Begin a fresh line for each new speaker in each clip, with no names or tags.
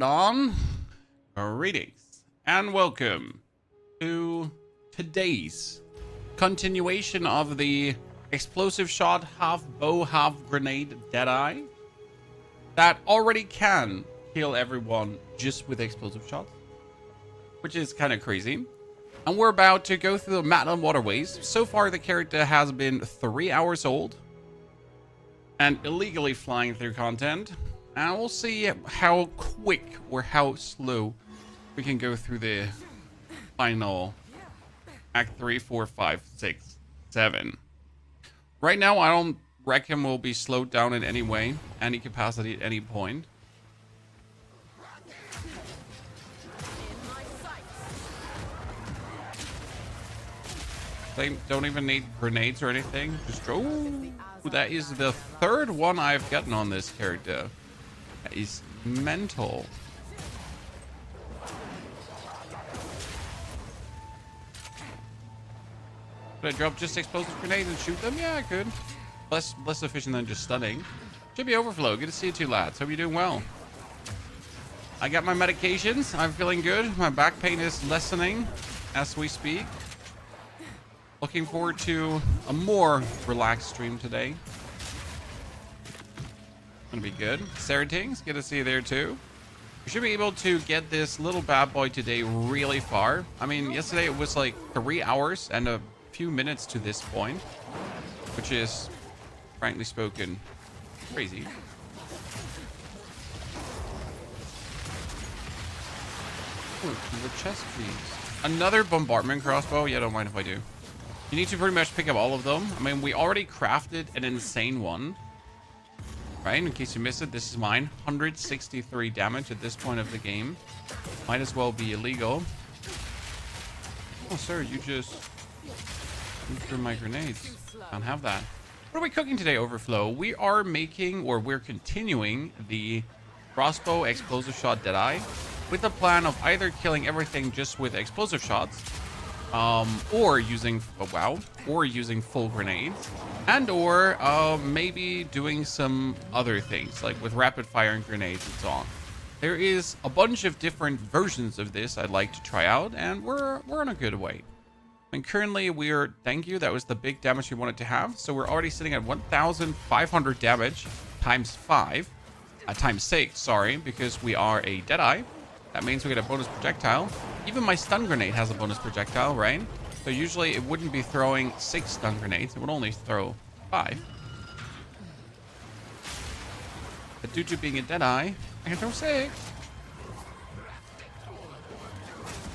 On greetings and welcome to today's continuation of the explosive shot half bow half grenade Deadeye that already can kill everyone just with explosive shots, which is kind of crazy. And we're about to go through the Matlin waterways. So far the character has been 3 hours old and illegally flying through content. And we'll see how quick or how slow we can go through the final Act 3, 4, 5, 6, 7. Right now, I don't reckon we'll be slowed down in any way, any capacity at any point. They don't even need grenades or anything. Just that is the third one I've gotten on this character. That is mental. Could I drop just explosive grenades and shoot them? Yeah, I could. Less efficient than just stunning. Should be overflow. Good to see you two lads. Hope you're doing well. I got my medications. I'm feeling good. My back pain is lessening as we speak. Looking forward to a more relaxed stream today. Gonna be good. Seratings, good to see you there too. We should be able to get this little bad boy today really far. I mean, yesterday it was like 3 hours and a few minutes to this point, which is, frankly spoken, crazy. Ooh, the chest piece. Another bombardment crossbow. Yeah, don't mind if I do. You need to pretty much pick up all of them. I mean, we already crafted an insane one. Right, in case you missed it, this is mine. 163 damage at this point of the game. Might as well be illegal. Oh, sir, you just threw my grenades. Can't have that. What are we cooking today, Overflow? We are making, or we're continuing, the Crossbow Explosive Shot Deadeye with the plan of either killing everything just with explosive shots, or using using full grenades, and or maybe doing some other things like with rapid firing grenades and so on. There is a bunch of different versions of this I'd like to try out, and we're on a good way. And currently we're, thank you, that was the big damage we wanted to have. So we're already sitting at 1,500 damage times 6, sorry, because we are a Deadeye. That means we get a bonus projectile. Even my stun grenade has a bonus projectile, right? So usually it wouldn't be throwing 6 stun grenades. It would only throw 5. But due to being a Deadeye, I can throw 6.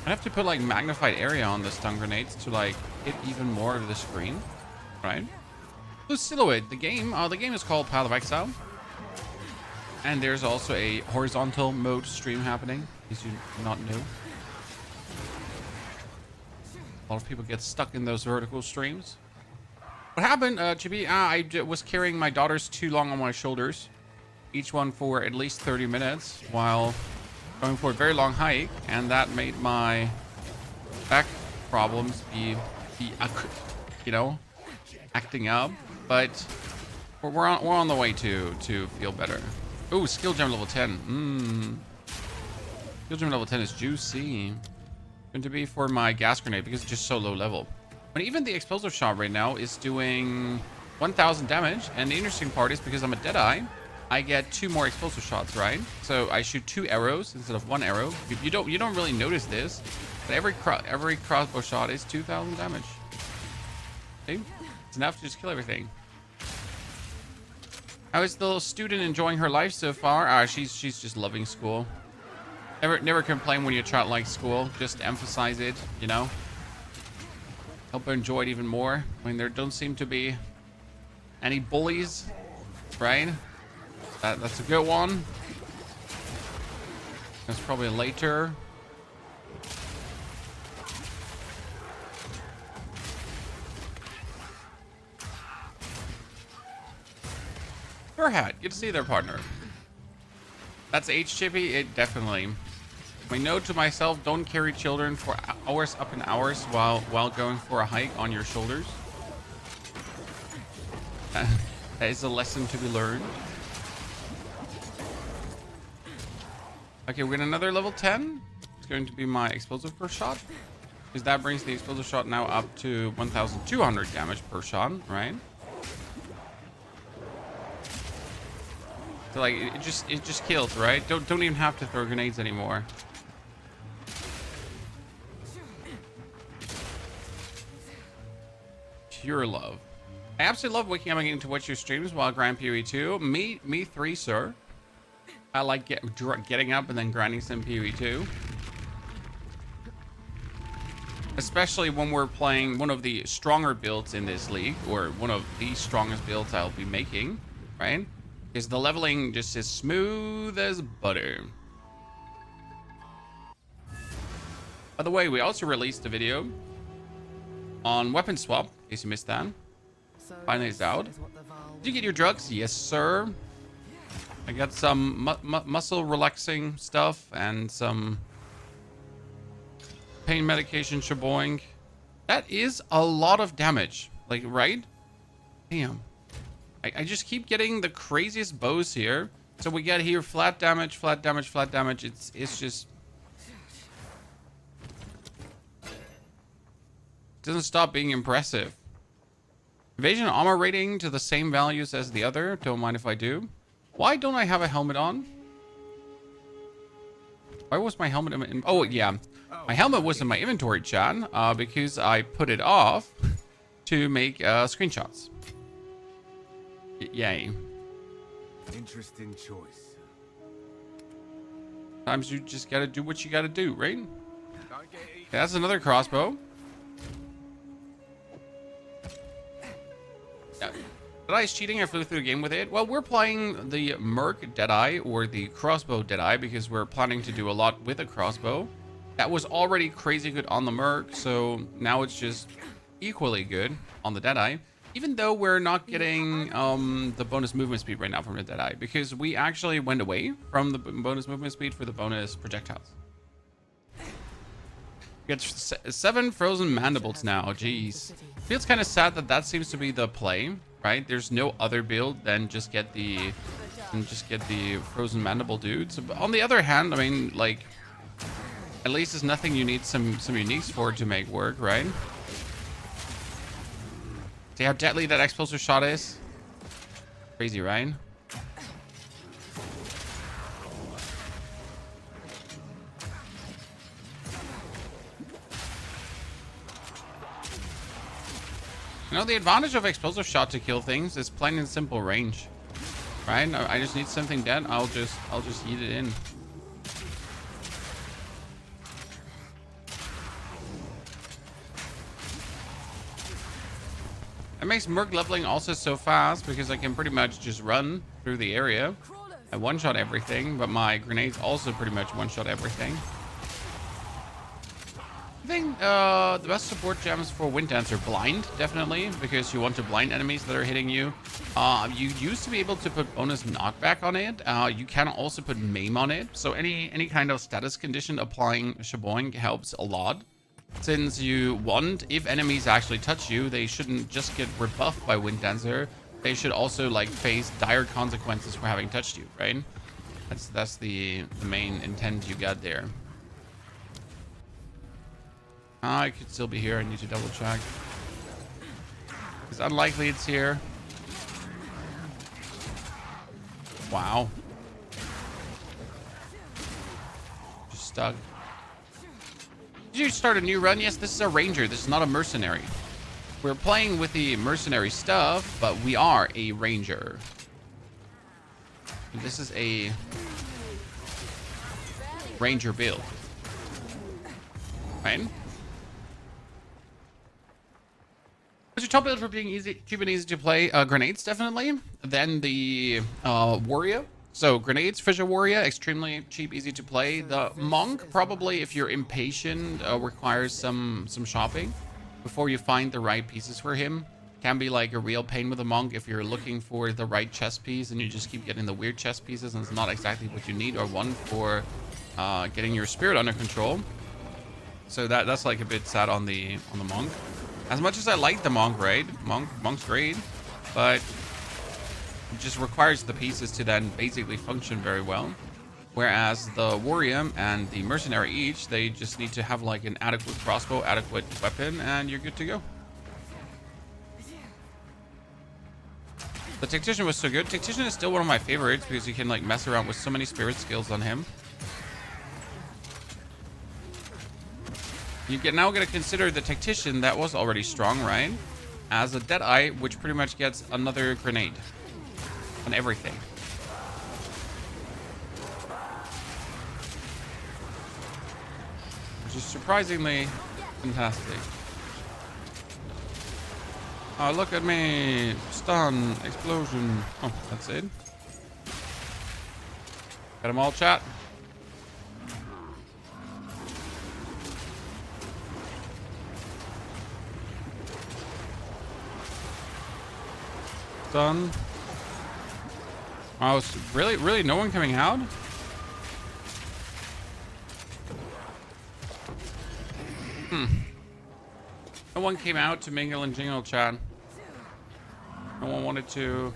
I have to put like magnified area on the stun grenades to like hit even more of the screen, right? So Silhouette, the game is called Path of Exile. And there's also a horizontal mode stream happening, as you not know. A lot of people get stuck in those vertical streams. What happened, Chibi? I was carrying my daughters too long on my shoulders, each one for at least 30 minutes while going for a very long hike, and that made my back problems be acting up. But we're on the way to feel better. Ooh, skill gem level 10. Skill gem level 10 is juicy. Going to be for my gas grenade because it's just so low level. But even the explosive shot right now is doing 1,000 damage. And the interesting part is because I'm a Deadeye, I get 2 more explosive shots, right? So I shoot 2 arrows instead of 1 arrow. You don't really notice this, but every crossbow shot is 2,000 damage. See? It's enough to just kill everything. How is the little student enjoying her life so far? She's just loving school. Never complain when your child likes school. Just emphasize it, you know. Help her enjoy it even more. I mean, there don't seem to be any bullies, right? That's a good one. That's probably later. Fur hat, good to see their partner. That's H Chippy. It definitely. I know to myself, don't carry children for hours up and hours while going for a hike on your shoulders. That is a lesson to be learned. Okay, we get another level 10. It's going to be my explosive per shot. Because that brings the explosive shot now up to 1,200 damage per shot, right? So like it just kills, right? Don't even have to throw grenades anymore. Pure love. I absolutely love waking up and getting to watch your streams while grind POE 2. Me 3, sir. I like getting up and then grinding some POE 2. Especially when we're playing one of the stronger builds in this league, or one of the strongest builds I'll be making, right? Because the leveling just is smooth as butter. By the way, we also released a video on weapon swap, in case you missed that. Finally it's out. Did you get your drugs? Yes, sir. I got some muscle relaxing stuff and some pain medication shaboing. That is a lot of damage. Like, right? Damn. I just keep getting the craziest bows here. So we get here flat damage, flat damage, flat damage. It's just... doesn't stop being impressive. Evasion armor rating to the same values as the other. Don't mind if I do. Why don't I have a helmet on? Why was my helmet in... oh, yeah. My helmet was in my inventory, chat, because I put it off to make screenshots. Yay.
Interesting choice.
Sometimes you just gotta do what you gotta do, right? Okay, that's another crossbow. Yeah. Deadeye's cheating. I flew through the game with it. Well, we're playing the Merc Deadeye, or the Crossbow Deadeye, because we're planning to do a lot with a crossbow. That was already crazy good on the Merc, so now it's just equally good on the Deadeye. Even though we're not getting the bonus movement speed right now from the Deadeye, because we actually went away from the bonus movement speed for the bonus projectiles. We got 7 frozen mandibles now. Jeez. Feels kind of sad that that seems to be the play, right? There's no other build than just get the frozen mandible dudes. But on the other hand, I mean, like, at least it's nothing you need some uniques for to make work, right? See how deadly that explosive shot is? Crazy, right? You know, the advantage of explosive shot to kill things is plain and simple range, right? I just need something dead. I'll just eat it in. It makes Merc leveling also so fast because I can pretty much just run through the area. I one-shot everything, but my grenades also pretty much one-shot everything. I think the best support gems for Wind Dancer blind, definitely, because you want to blind enemies that are hitting you. You used to be able to put bonus knockback on it. You can also put maim on it. So any kind of status condition applying shaboing helps a lot. Since you want, if enemies actually touch you, they shouldn't just get rebuffed by Wind Dancer. They should also like face dire consequences for having touched you, right? That's the main intent you got there. I could still be here. I need to double check. It's unlikely it's here. Wow. Just stuck. Did you start a new run? Yes, this is a ranger. This is not a mercenary. We're playing with the mercenary stuff, but we are a ranger. And this is a ranger build. Right? What's your top build for being cheap and easy to play? Grenades, definitely. Then the warrior. So grenades, Fissure Warrior, extremely cheap, easy to play. The monk, probably if you're impatient, requires some shopping before you find the right pieces for him. Can be like a real pain with a monk if you're looking for the right chest piece and you just keep getting the weird chest pieces and it's not exactly what you need or want for getting your spirit under control. So that's like a bit sad on the monk. As much as I like the monk, right? Monk's great, but it just requires the pieces to then basically function very well. Whereas the warrior and the mercenary each, they just need to have like an adequate crossbow, adequate weapon, and you're good to go. The tactician was so good. Tactician is still one of my favorites because you can like mess around with so many spirit skills on him. You now got to consider the tactician that was already strong, right? As a Deadeye, which pretty much gets another grenade on everything. Which is surprisingly fantastic. Oh, look at me. Stun. Explosion. Oh, that's it. Got them all, chat. Done. Oh, it's really no one coming out? No one came out to mingle and jingle, chat. No one wanted to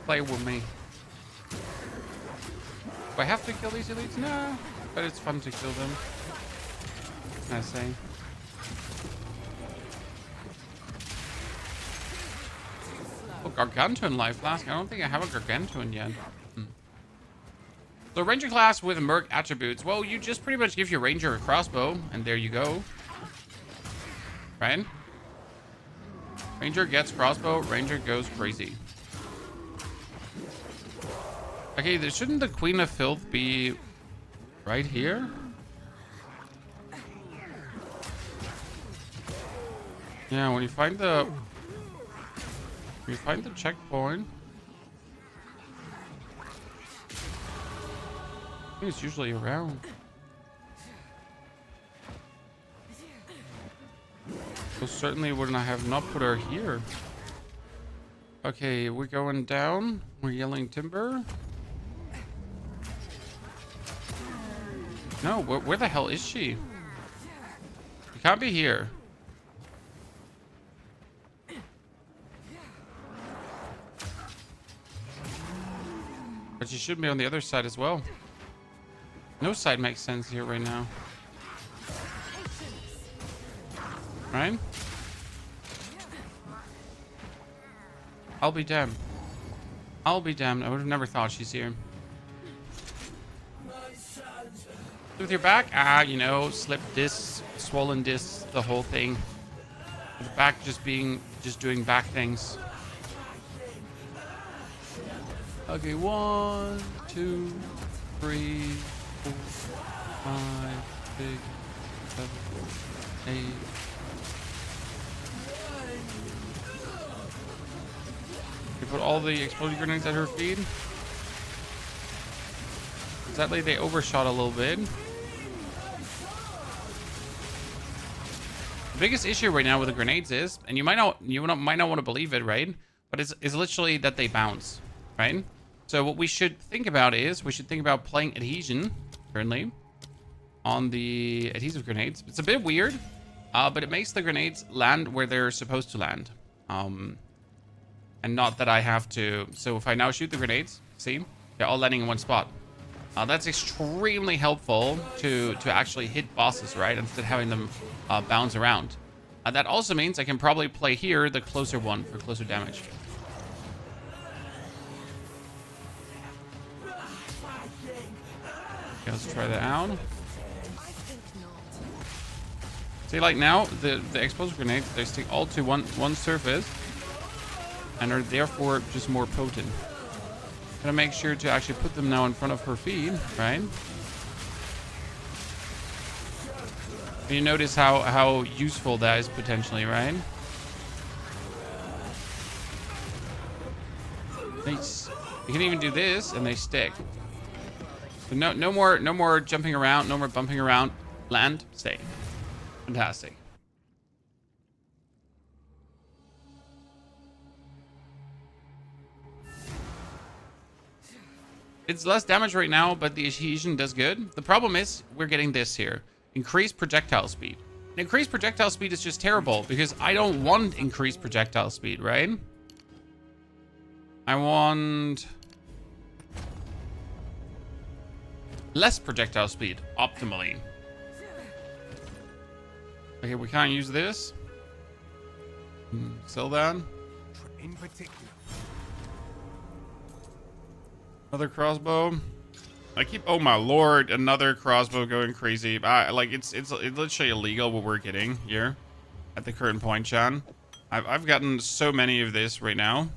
play with me. Do I have to kill these elites? No, but it's fun to kill them. What can I say? Oh, Gargantuan life flask. I don't think I have a Gargantuan yet. So Ranger class with Merc attributes. Well, you just pretty much give your Ranger a crossbow, and there you go. Right? Ranger gets crossbow, Ranger goes crazy. Okay, shouldn't the Queen of Filth be right here? Yeah, when you find the checkpoint, I think it's usually around. So certainly wouldn't I have not put her here. Okay, we're going down. We're yelling timber. No, where the hell is she? She can't be here. But she should be on the other side as well. No side makes sense here right now. Right? I'll be damned. I'll be damned. I would have never thought she's here. With your back? Ah, you know, slip disc, swollen disc, the whole thing. The back just doing back things. Okay, 1, 2, 3, 4, 5, 6, 7, 8. You put all the exploding grenades at her feet. Sadly, they overshot a little bit. The biggest issue right now with the grenades is, and you might not want to believe it, right? But it's literally that they bounce, right? So what we should think about is we should think about playing adhesion currently on the adhesive grenades. It's a bit weird, but it makes the grenades land where they're supposed to land. And not that I have to. So if I now shoot the grenades, see, they're all landing in one spot. That's extremely helpful to actually hit bosses, right? Instead of having them bounce around. That also means I can probably play here the closer one for closer damage. Okay, let's try that out. See, like now, the explosive grenades, they stick all to one surface and are therefore just more potent. Gonna make sure to actually put them now in front of her feet, right? You notice how useful that is potentially, right? Nice. You can even do this and they stick. So no more jumping around, no more bumping around. Land, stay. Fantastic. It's less damage right now, but the adhesion does good. The problem is we're getting this here. Increased projectile speed. Increased projectile speed is just terrible because I don't want increased projectile speed, right? I want less projectile speed optimally. Okay, we can't use this. Sell that.
In particular.
Another crossbow. I keep, oh my lord, another crossbow going crazy. Like it's literally illegal what we're getting here at the current point, Chan. I've gotten so many of this right now.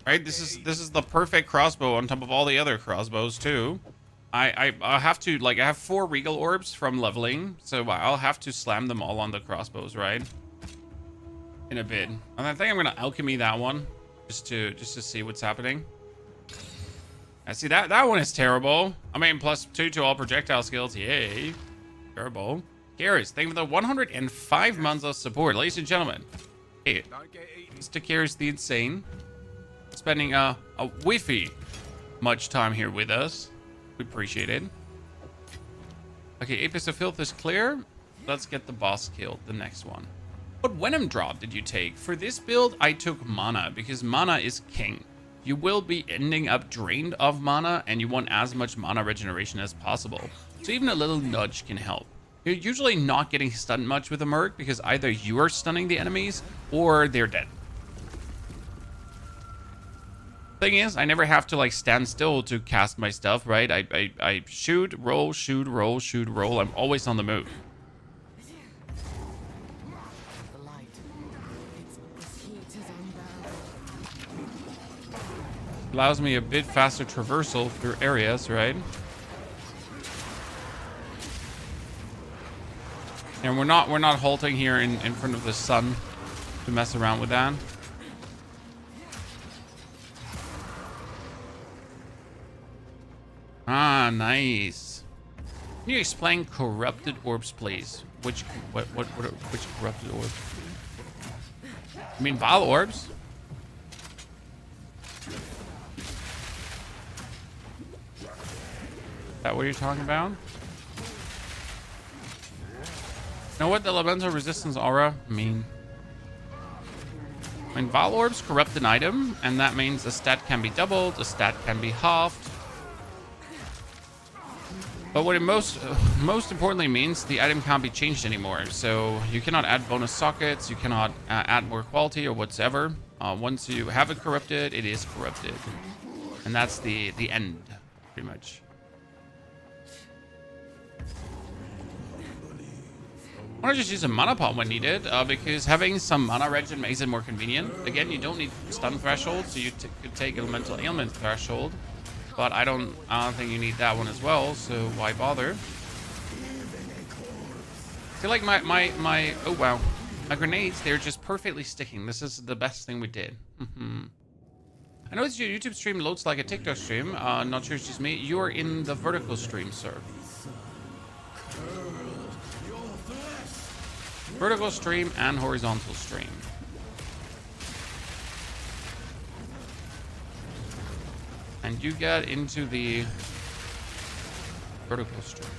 Right, this is the perfect crossbow on top of all the other crossbows too. I have to, like, I have 4 regal orbs from leveling, so I'll have to slam them all on the crossbows, right? In a bit. And I think I'm gonna alchemy that one just to see what's happening. I see that one is terrible. I mean, +2 to all projectile skills. Yay. Terrible. Karis, thank you for the 105 months of support, ladies and gentlemen. Hey, Mr. Karis the Insane, spending a whiffy much time here with us. We appreciate it. Okay, Apex of Filth is clear. Let's get the boss killed, the next one. What Venom drop did you take? For this build, I took mana, because mana is king. You will be ending up drained of mana, and you want as much mana regeneration as possible. So even a little nudge can help. You're usually not getting stunned much with a Merc, because either you are stunning the enemies, or they're dead. Thing is, I never have to like stand still to cast my stuff, right? I shoot, roll, shoot, roll, shoot, roll. I'm always on the move. Allows me a bit faster traversal through areas, right? And we're not halting here in front of the sun to mess around with that. Ah, nice. Can you explain corrupted orbs, please? Which corrupted orbs? I mean, vile orbs? Is that what you're talking about? Know what the elemental resistance aura mean? I mean, vile orbs corrupt an item, and that means a stat can be doubled, a stat can be halved. But what it most importantly means, the item can't be changed anymore. So you cannot add bonus sockets, you cannot add more quality or whatsoever. Once you have it corrupted, it is corrupted. And that's the end, pretty much. I want to just use a mana pot when needed, because having some mana regen makes it more convenient. Again, you don't need stun threshold, so you could take elemental ailment threshold. But I don't think you need that one as well, so why bother? I feel like my oh wow, my grenades, they're just perfectly sticking. This is the best thing we did. I know your YouTube stream loads like a TikTok stream. Not sure it's just me. You're in the vertical stream, sir. Vertical stream and horizontal stream. And you get into the vertical stream.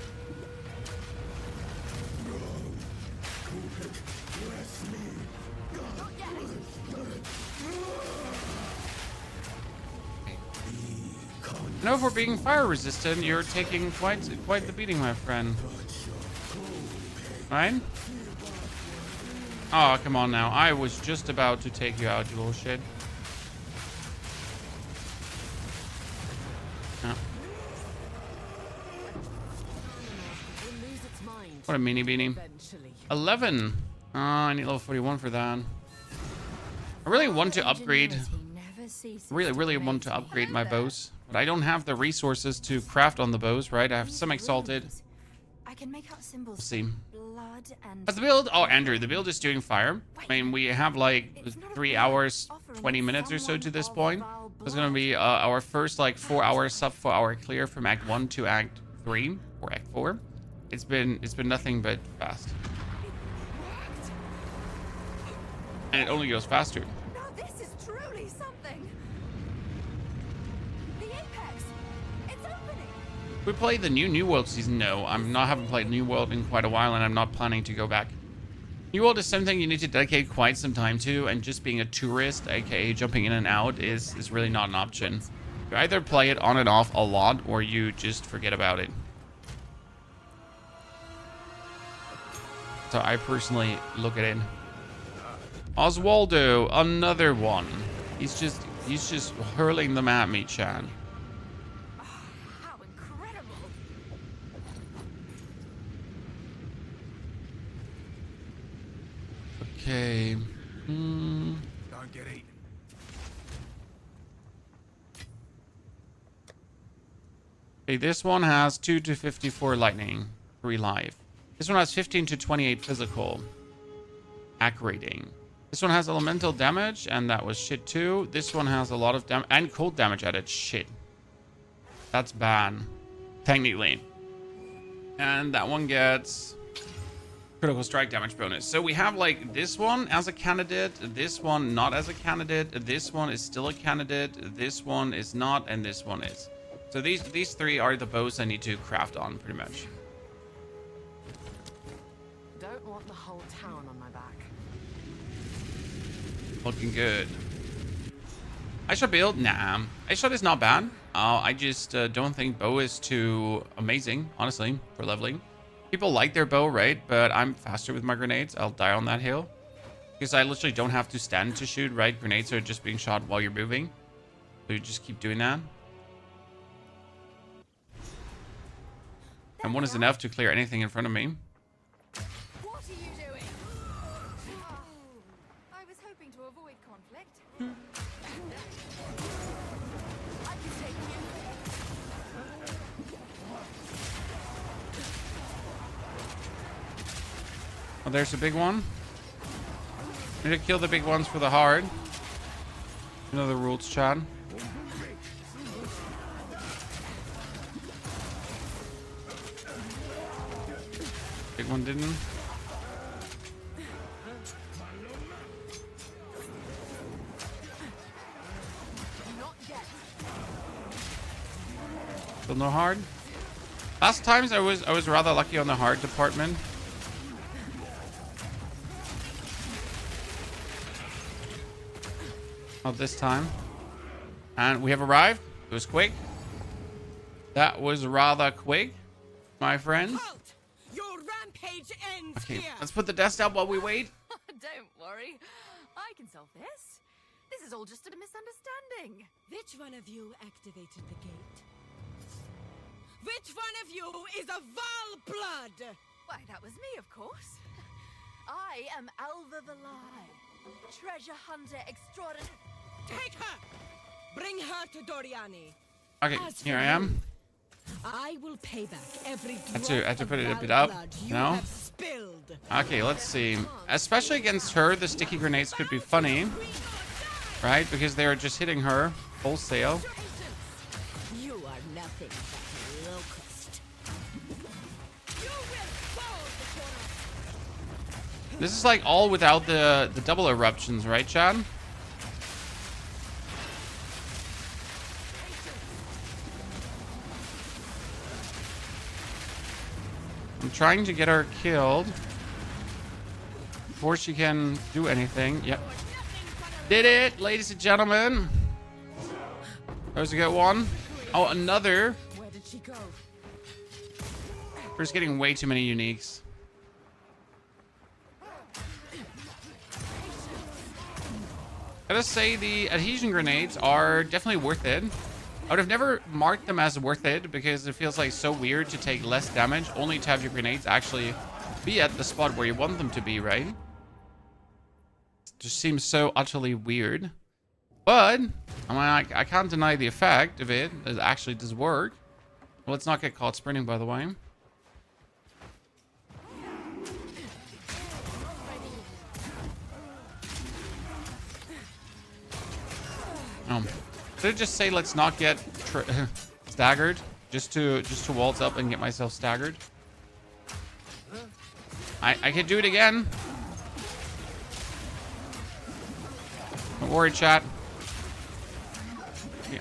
Okay. Now, for being fire resistant, you're taking quite the beating, my friend. Right? Oh, come on now. I was just about to take you out, you little shit. No. What a mini beanie. 11. Oh, I need level 41 for that. I really want to upgrade. Really want to upgrade my bows. But I don't have the resources to craft on the bows, right? I have some exalted.
I can make out symbols.
We'll see.
Blood and
But the build, oh, Andrew, the build is doing fire. I mean, we have like 3 hours, 20 minutes or so to this point. It's gonna be our first like 4 hour, sub 4 hour clear from Act 1 to Act 3 or Act 4. It's been nothing but fast. And it only goes faster.
No, this is truly something. The apex. It's opening.
We played the New World season. No, haven't played New World in quite a while, and I'm not planning to go back. You all is something you need to dedicate quite some time to, and just being a tourist, aka jumping in and out, is really not an option. You either play it on and off a lot, or you just forget about it. So I personally look at it. Oswaldo, another one. He's just hurling them at me, Chan.
How incredible!
Okay.
Don't get eaten.
Okay, this one has 2 to 54 lightning, 3 life. This one has 15 to 28 physical. Hack rating. This one has elemental damage, and that was shit too. This one has a lot of damage, and cold damage added. Shit. That's bad. Technically. And that one gets critical strike damage bonus. So we have like this one as a candidate, this one not as a candidate, this one is still a candidate, this one is not, and this one is. So these 3 are the bows I need to craft on, pretty much.
Don't want the whole town on my back.
Looking good. I should build? Nah. I shot is not bad. I just don't think bow is too amazing, honestly, for leveling. People like their bow, right? But I'm faster with my grenades. I'll die on that hill. Because I literally don't have to stand to shoot, right? Grenades are just being shot while you're moving. So you just keep doing that. And one is enough to clear anything in front of me.
What are you doing? I was hoping to avoid conflict. I can take you.
Oh, there's a big one. Need to kill the big ones for the hard. You know the rules, Chad. Big one didn't. Still no hard. Last times I was rather lucky on the hard department. Not this time. And we have arrived. It was quick. That was rather quick, my friends.
Halt! Your rampage ends
Okay,
here.
let's put the desk down while we wait.
Don't worry. I can solve this. This is all just a misunderstanding.
Which one of you activated the gate? Which one of you is a Val blood?
Why, that was me, of course. I am Alva the Lie, treasure hunter extraordinary.
Take her! Bring her to Doriani.
Okay,
As
here
for
I am.
I will pay back every
Had
drop
to
of
put it a
Val
bit up,
blood
you
you
know?
have spilled.
Okay, let's see. Especially against her, the sticky grenades could be funny, right? Because they are just hitting her wholesale.
You are nothing but a locust. You will fall before us.
This is like all without the double eruptions, right, Chad? I'm trying to get her killed before she can do anything. Yep. Did it, ladies and gentlemen. There's a good one. Oh, another.
Where did she go?
We're just getting way too many uniques. Gotta say, the adhesion grenades are definitely worth it. I would have never marked them as worth it because it feels like so weird to take less damage only to have your grenades actually be at the spot where you want them to be, right? It just seems so utterly weird. But, I mean, I can't deny the effect of it. It actually does work. Well, let's not get caught sprinting, by the way. Did I just say let's not get staggered? Just to waltz up and get myself staggered. I could do it again. Don't worry, chat.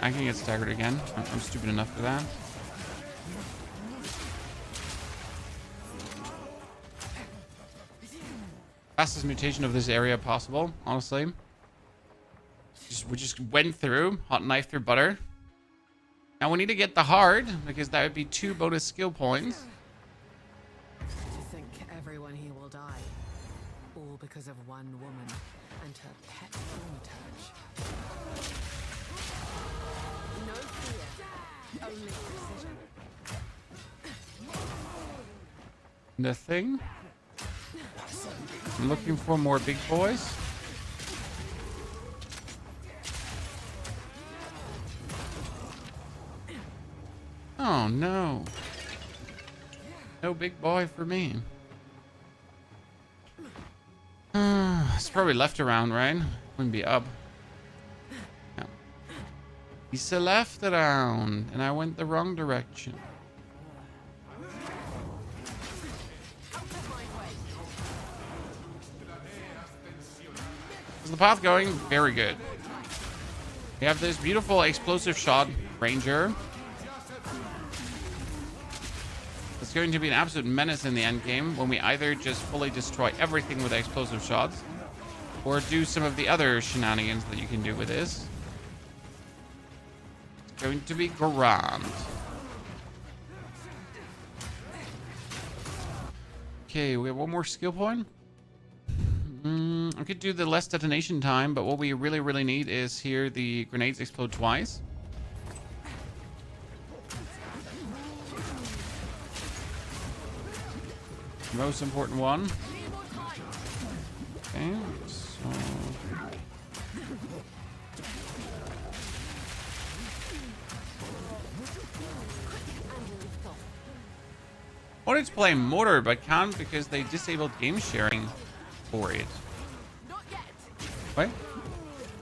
I can get staggered again. I'm stupid enough for that. Fastest mutation of this area possible, honestly. We just went through, hot knife through butter. Now we need to get the hard, because that would be 2 bonus skill points.
To think everyone here will die, all because of one woman and her pet thaumaturge. No fear, only precision.
Nothing. I'm looking for more big boys. Oh no. No big boy for me. It's probably left around, right? Wouldn't be up. No. He's left around, and I went the wrong direction. Is the path going? Very good. We have this beautiful explosive shot ranger. It's going to be an absolute menace in the end game when we either just fully destroy everything with explosive shots or do some of the other shenanigans that you can do with this. It's going to be grand. Okay, we have one more skill point. I could do the less detonation time, but what we really need is here the grenades explode twice. Most important one. Okay, so... I wanted to play Motor, but can't because they disabled game sharing for it. Wait,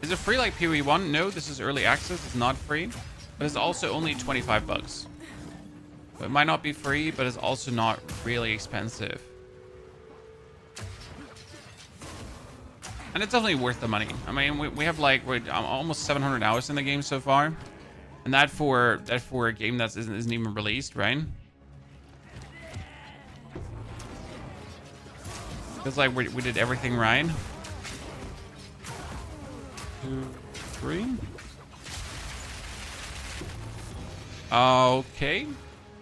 is it free like POE 1? No, this is early access. It's not free, but it's also only 25 bucks. It might not be free, but it's also not really expensive. And it's definitely worth the money. I mean, we have like we're almost 700 hours in the game so far, and that for a game that isn't even released, right? Feels like we did everything right. 2, 3. Okay.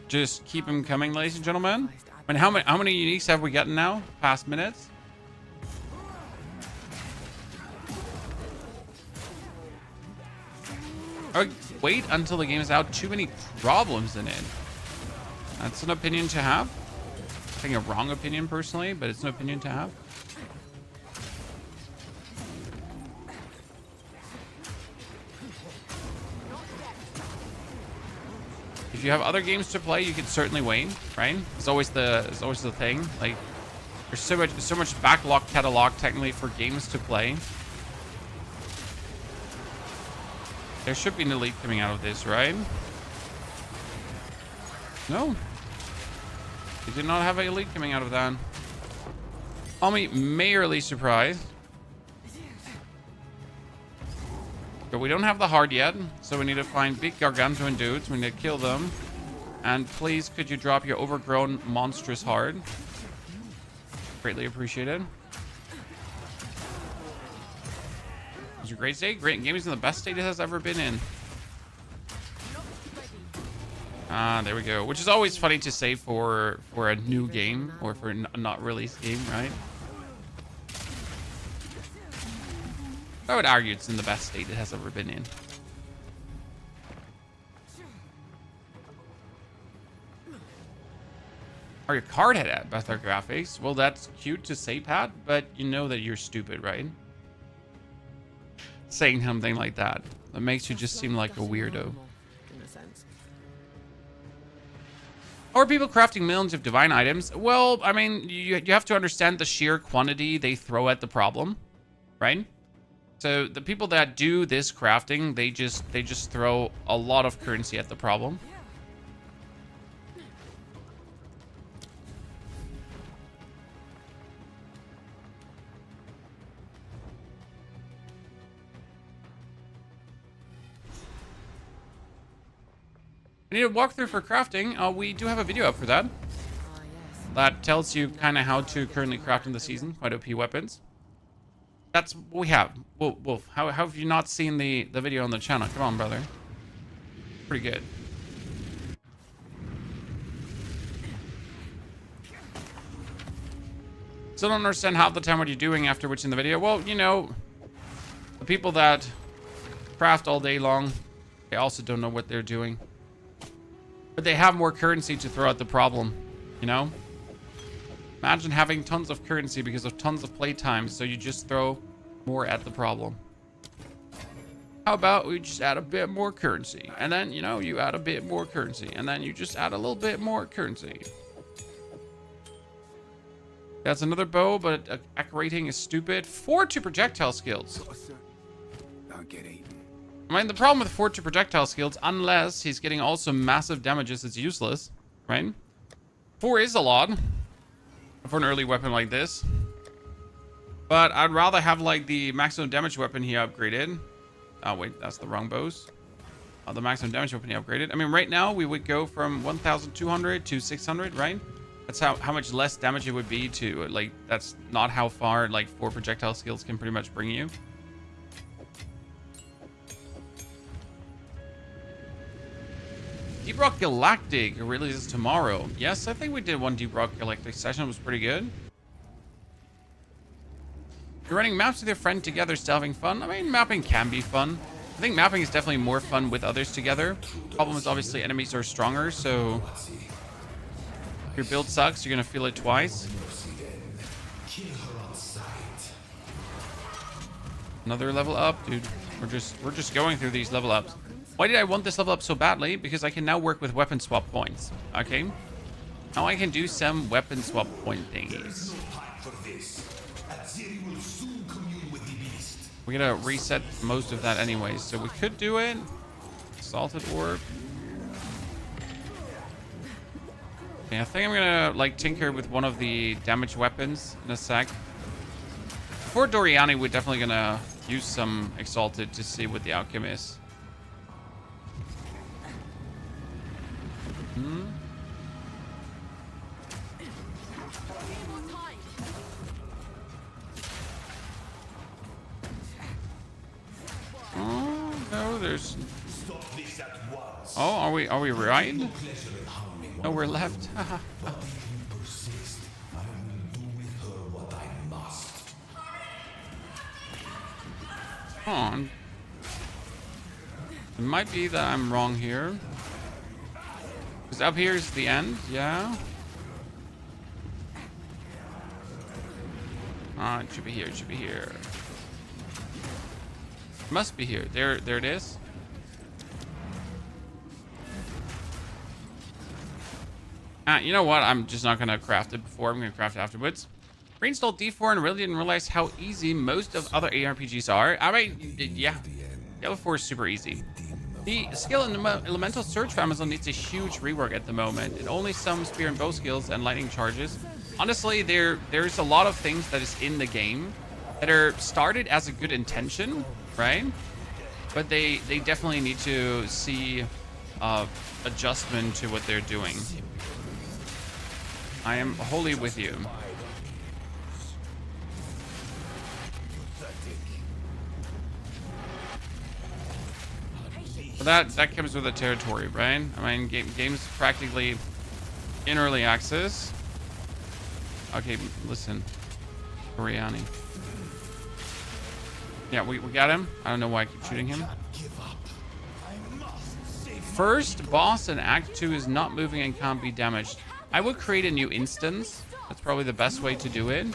Just keep them coming, ladies and gentlemen. I mean, how many uniques have we gotten now? Past minutes? Oh, wait until the game is out. Too many problems in it. That's an opinion to have. I think a wrong opinion personally, but it's an opinion to have. If you have other games to play, you can certainly wait, right? It's always the thing. Like, there's so much backlog catalog technically for games to play. There should be an elite coming out of this, right? No. We did not have an elite coming out of that. I'll be majorly surprised. But we don't have the hard yet, so we need to find big gargantuan dudes. We need to kill them. And please, could you drop your overgrown monstrous hard? Greatly appreciated. It was a great state. Great game is in the best state it has ever been in. Ah, there we go. Which is always funny to say for a new game or for a not released game, right? I would argue it's in the best state it has ever been in. Are your card had better graphics? Well, that's cute to say, Pat, but you know that you're stupid, right? Saying something like that. That makes you just seem like a weirdo. Are people crafting millions of divine items? Well, I mean, you have to understand the sheer quantity they throw at the problem, right? So the people that do this crafting, they just throw a lot of currency at the problem. I need a walkthrough for crafting. We do have a video up for that.
Ah, yes.
that tells you kind of how to currently craft in the season. Quite OP weapons. That's what we have. Wolf, how have you not seen the video on the channel? Come on, brother. Pretty good. Still don't understand half the time what you're doing after watching the video. Well, you know, the people that craft all day long, they also don't know what they're doing. But they have more currency to throw at the problem, you know? Imagine having tons of currency because of tons of playtime, so you just throw more at the problem. How about we just add a bit more currency? And then, you know, you add a bit more currency. And then you just add a little bit more currency. That's another bow, but accurating is stupid. 4 to projectile skills.
Don't get eaten.
I mean, the problem with 4 to projectile skills, unless he's getting also massive damages, it's useless, right? 4 is a lot for an early weapon like this. But I'd rather have, like, the maximum damage weapon he upgraded. Oh, wait, that's the wrong bows. The maximum damage weapon he upgraded. I mean, right now, we would go from 1,200 to 600, right? That's how much less damage it would be to, like, that's not how far, like, 4 projectile skills can pretty much bring you. Deep Rock Galactic releases tomorrow. Yes, I think we did one Deep Rock Galactic session. It was pretty good. You're running maps with your friend together, still having fun? I mean, mapping can be fun. I think mapping is definitely more fun with others together. Problem is, obviously, enemies are stronger, so if your build sucks, you're gonna feel it twice. Another level up, dude. We're just going through these level ups. Why did I want this level up so badly? Because I can now work with weapon swap points. Okay. Now I can do some weapon swap point thingies. We're gonna reset most of that anyways, so we could do it. Salted orb. Okay, I think I'm gonna like tinker with one of the damage weapons in a sec. For Doriani, we're definitely gonna use some exalted to see what the outcome is. Oh no, there's. Oh, are we right? No, we're left. Come on. It might be that I'm wrong here. Because up here is the end, yeah. Ah, it should be here, it should be here. It must be here. There it is. You know what? I'm just not gonna craft it before. I'm gonna craft it afterwards. Reinstalled D4 and really didn't realize how easy most of other ARPGs are. I mean, yeah. Diablo 4 is super easy. The skill in Elemental Surge for Amazon needs a huge rework at the moment. It only some spear and bow skills and lightning charges. Honestly, there's a lot of things that is in the game that are started as a good intention, right? But they definitely need to see adjustment to what they're doing. I am wholly with you. But that comes with the territory, right? I mean, game's practically in early access. Okay, listen, Oriani. Yeah, we got him. I don't know why I keep shooting him. First boss in Act 2 is not moving and can't be damaged. I would create a new instance. That's probably the best way to do it.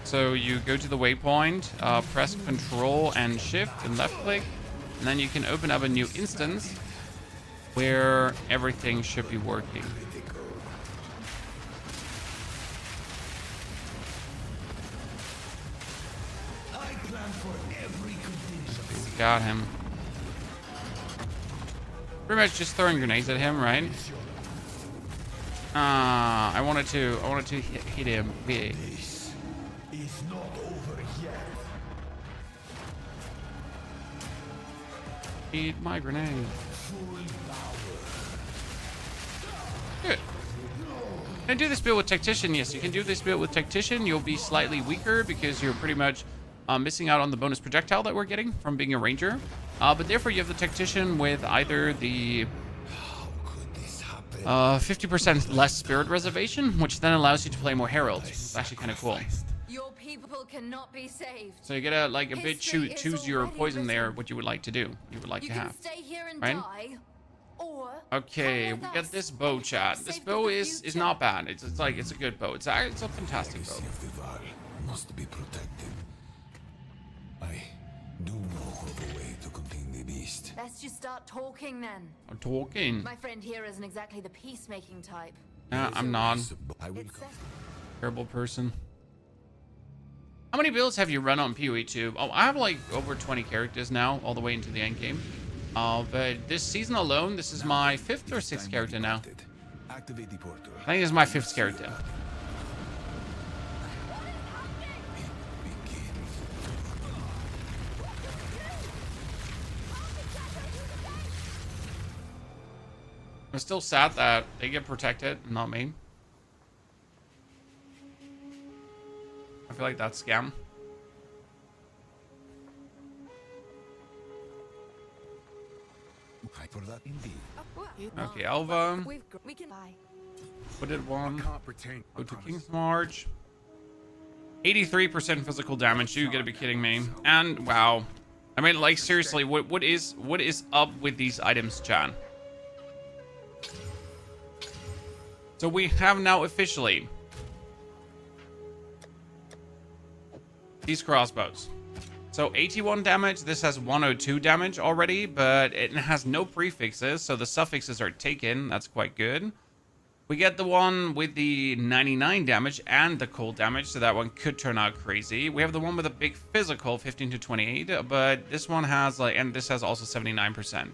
So you go to the waypoint, press Control and Shift and left click, and then you can open up a new instance where everything should be working. Got him. Pretty much just throwing grenades at him, right? I wanted to hit him big.
It's not over yet.
Eat my grenade. Good. Can I do this build with Tactician? Yes, you can do this build with Tactician. You'll be slightly weaker because you're pretty much missing out on the bonus projectile that we're getting from being a ranger. But therefore, you have the Tactician with either the 50% less spirit reservation, which then allows you to play more heralds. It's actually kind of cool.
Your people cannot be saved.
So you gotta like a bit choose your poison there, what you would like to do, you would like to have.
Stay here and
right?
die, or
Okay,
come
we
with
got
us
this bow,
and
chat.
help
This
save
bow
the
is
future.
not bad. It's like it's a good bow. It's a fantastic bow.
Of the Val must be protected. I do know of a way to contain the beast.
Let's just start talking then.
I'm talking.
My friend here isn't exactly the peacemaking type.
I'm not
I will
It's
come.
a terrible person. How many builds have you run on POE 2? Oh, I have like over 20 characters now, all the way into the end game. But this season alone, this is my 5th or 6th character now.
Activate the portal.
I think this is my 5th character. I'm still sad that they get protected, not me. I feel like that's scam.
For that indeed.
Okay, Alva.
We can buy.
What did one?
Can't pretend.
Go to King's March. 83% physical damage. You gotta be kidding me. And wow. I mean, like seriously, what is up with these items, Chan? So we have now officially these crossbows. So 81 damage. This has 102 damage already, but it has no prefixes, so the suffixes are taken. That's quite good. We get the one with the 99 damage and the cold damage, so that one could turn out crazy. We have the one with a big physical, 15 to 28, but this one has like, and this has also 79%.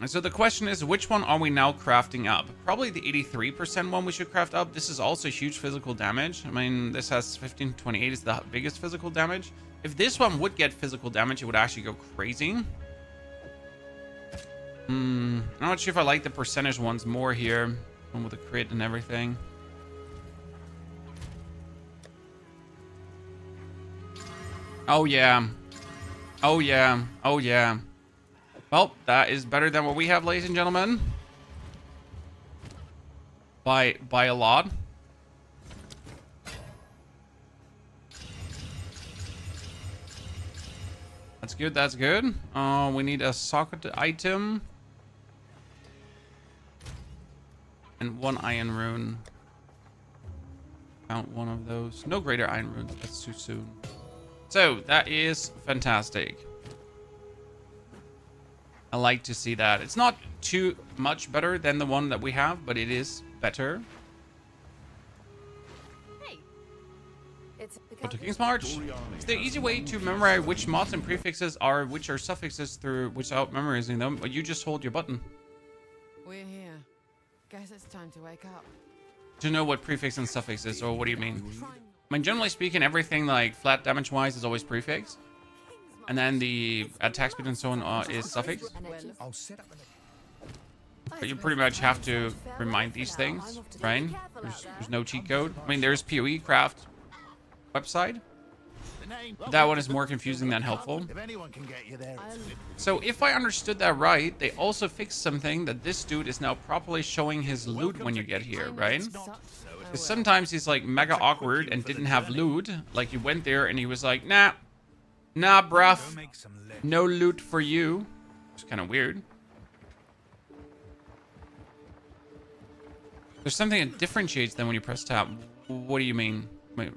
And so the question is, which one are we now crafting up? Probably the 83% one we should craft up. This is also huge physical damage. I mean, this has 15 to 28 is the biggest physical damage. If this one would get physical damage, it would actually go crazy. I'm not sure if I like the percentage ones more here. One with a crit and everything. Oh yeah. Oh yeah. Oh yeah. Well, that is better than what we have, ladies and gentlemen. By a lot. That's good, that's good. We need a socket item. And one iron rune. Found one of those. No greater iron runes, that's too soon. So, that is fantastic. I like to see that. It's not too much better than the one that we have, but it is better.
Hey, it's
Go to King's March. Is there an easy way to memorize which mods and prefixes are which are suffixes through without memorizing them? But you just hold your button.
We're here. Guess it's time to wake up.
To know what prefix and suffix is, or what do you mean? I mean, generally speaking, everything like flat damage wise is always prefix. And then the attack speed and so on is suffix.
I'll set up
But you pretty much have to remind these things, right? There's no cheat code. I mean, there's POE craft website. That one is more confusing than helpful.
If anyone can get you there, it's me.
So if I understood that right, they also fixed something that this dude is now properly showing his loot when you get here, right? Because sometimes he's like mega awkward and didn't have loot. Like he went there and he was like, nah, bruv,
Make some lead.
no loot for you. It's kind of weird. There's something that differentiates them when you press tab. What do you mean? Wait.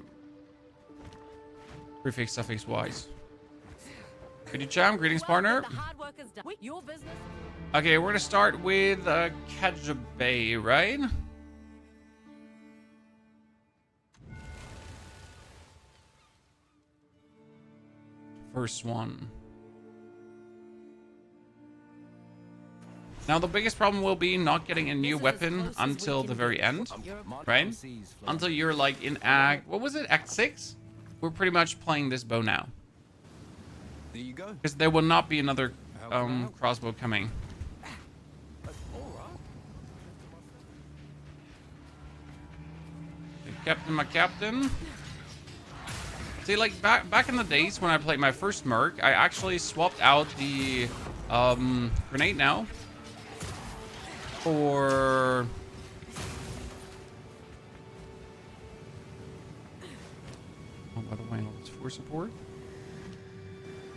Prefix, suffix wise. Good jam, greetings partner.
The hard work is done. Your business.
Okay, we're gonna start with Kajabe, right? First one. Now the biggest problem will be not getting a new weapon until the very end, right? Until you're like in Act, what was it, Act 6? We're pretty much playing this bow now.
There you go.
Because there will not be another crossbow coming. Captain, my captain. See, like back in the days when I played my first Merc, I actually swapped out the grenade now for by the way, it's for support.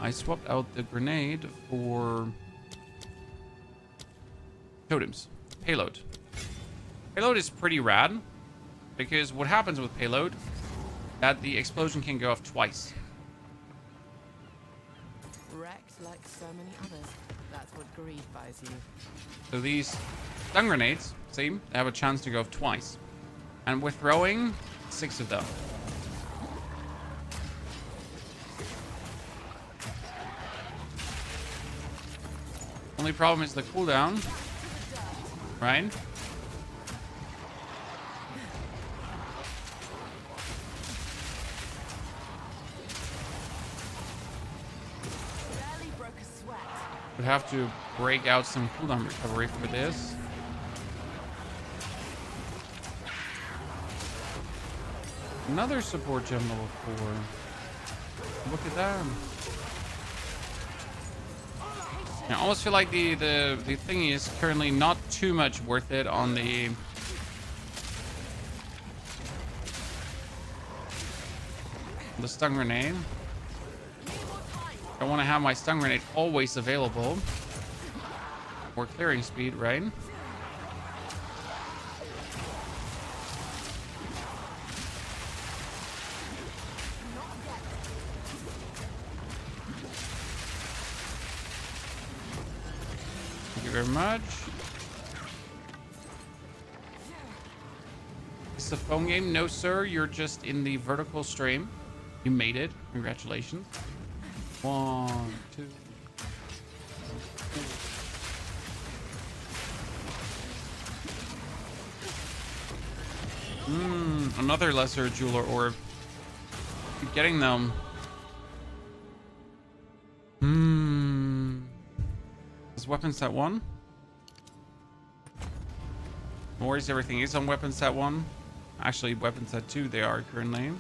I swapped out the grenade for totems. Payload. Payload is pretty rad because what happens with payload, that the explosion can go off twice.
Wrecked like so many others. That's what greed buys you.
So these stun grenades, see, they have a chance to go off twice. And we're throwing 6 of them. Only problem is the cooldown, right?
Barely broke a sweat.
Would have to break out some cooldown recovery for this. Another support gem level 4. Look at that. I almost feel like the thing is currently not too much worth it on the stun grenade. I want to have my stun grenade always available for clearing speed, right? Thank you very much. Is this a phone game? No, sir. You're just in the vertical stream. You made it. Congratulations. 1, 2. Another lesser jeweler orb. Keep getting them. Is weapon set 1? No worries, everything is on weapon set 1. Actually, weapon set 2 they are currently.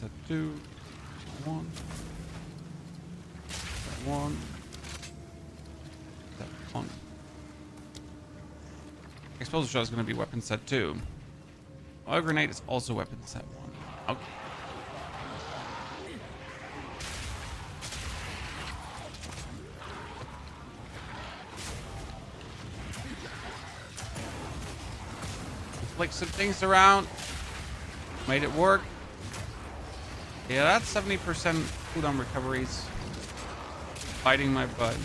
Set 2, 1, set 1, set 1. Explosive shot is going to be weapon set 2. Oil grenade is also weapon set 1. Okay. Flick some things around. Made it work. Yeah, that's 70% cooldown recoveries. Biting my butt.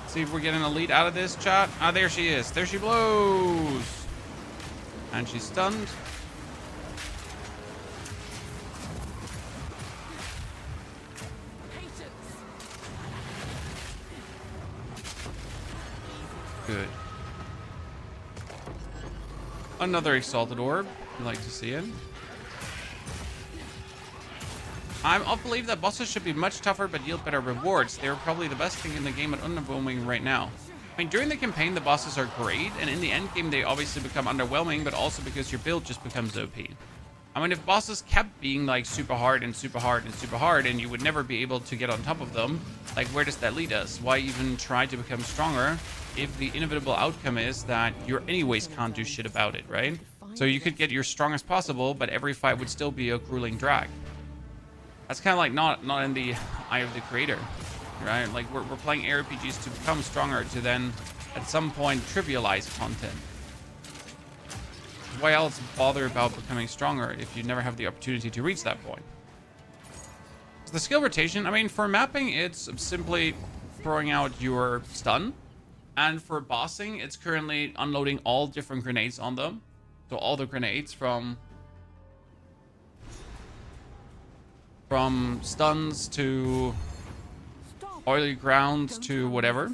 See if we're getting a lead out of this, chat. Ah, there she is. There she blows. And she's stunned. Good. Another exalted orb. You like to see it. I believe that bosses should be much tougher but yield better rewards. They're probably the best thing in the game at underwhelming right now. I mean, during the campaign, the bosses are great, and in the end game, they obviously become underwhelming, but also because your build just becomes OP. I mean, if bosses kept being like super hard and super hard and super hard, and you would never be able to get on top of them, like where does that lead us? Why even try to become stronger if the inevitable outcome is that you anyways can't do shit about it, right? So you could get your strongest possible, but every fight would still be a grueling drag. That's kind of like not in the eye of the creator, right? Like we're playing RPGs to become stronger, to then at some point trivialize content. Why else bother about becoming stronger if you never have the opportunity to reach that point? So the skill rotation, I mean, for mapping, it's simply throwing out your stun. And for bossing, it's currently unloading all different grenades on them. So all the grenades from From stuns to oily ground to whatever.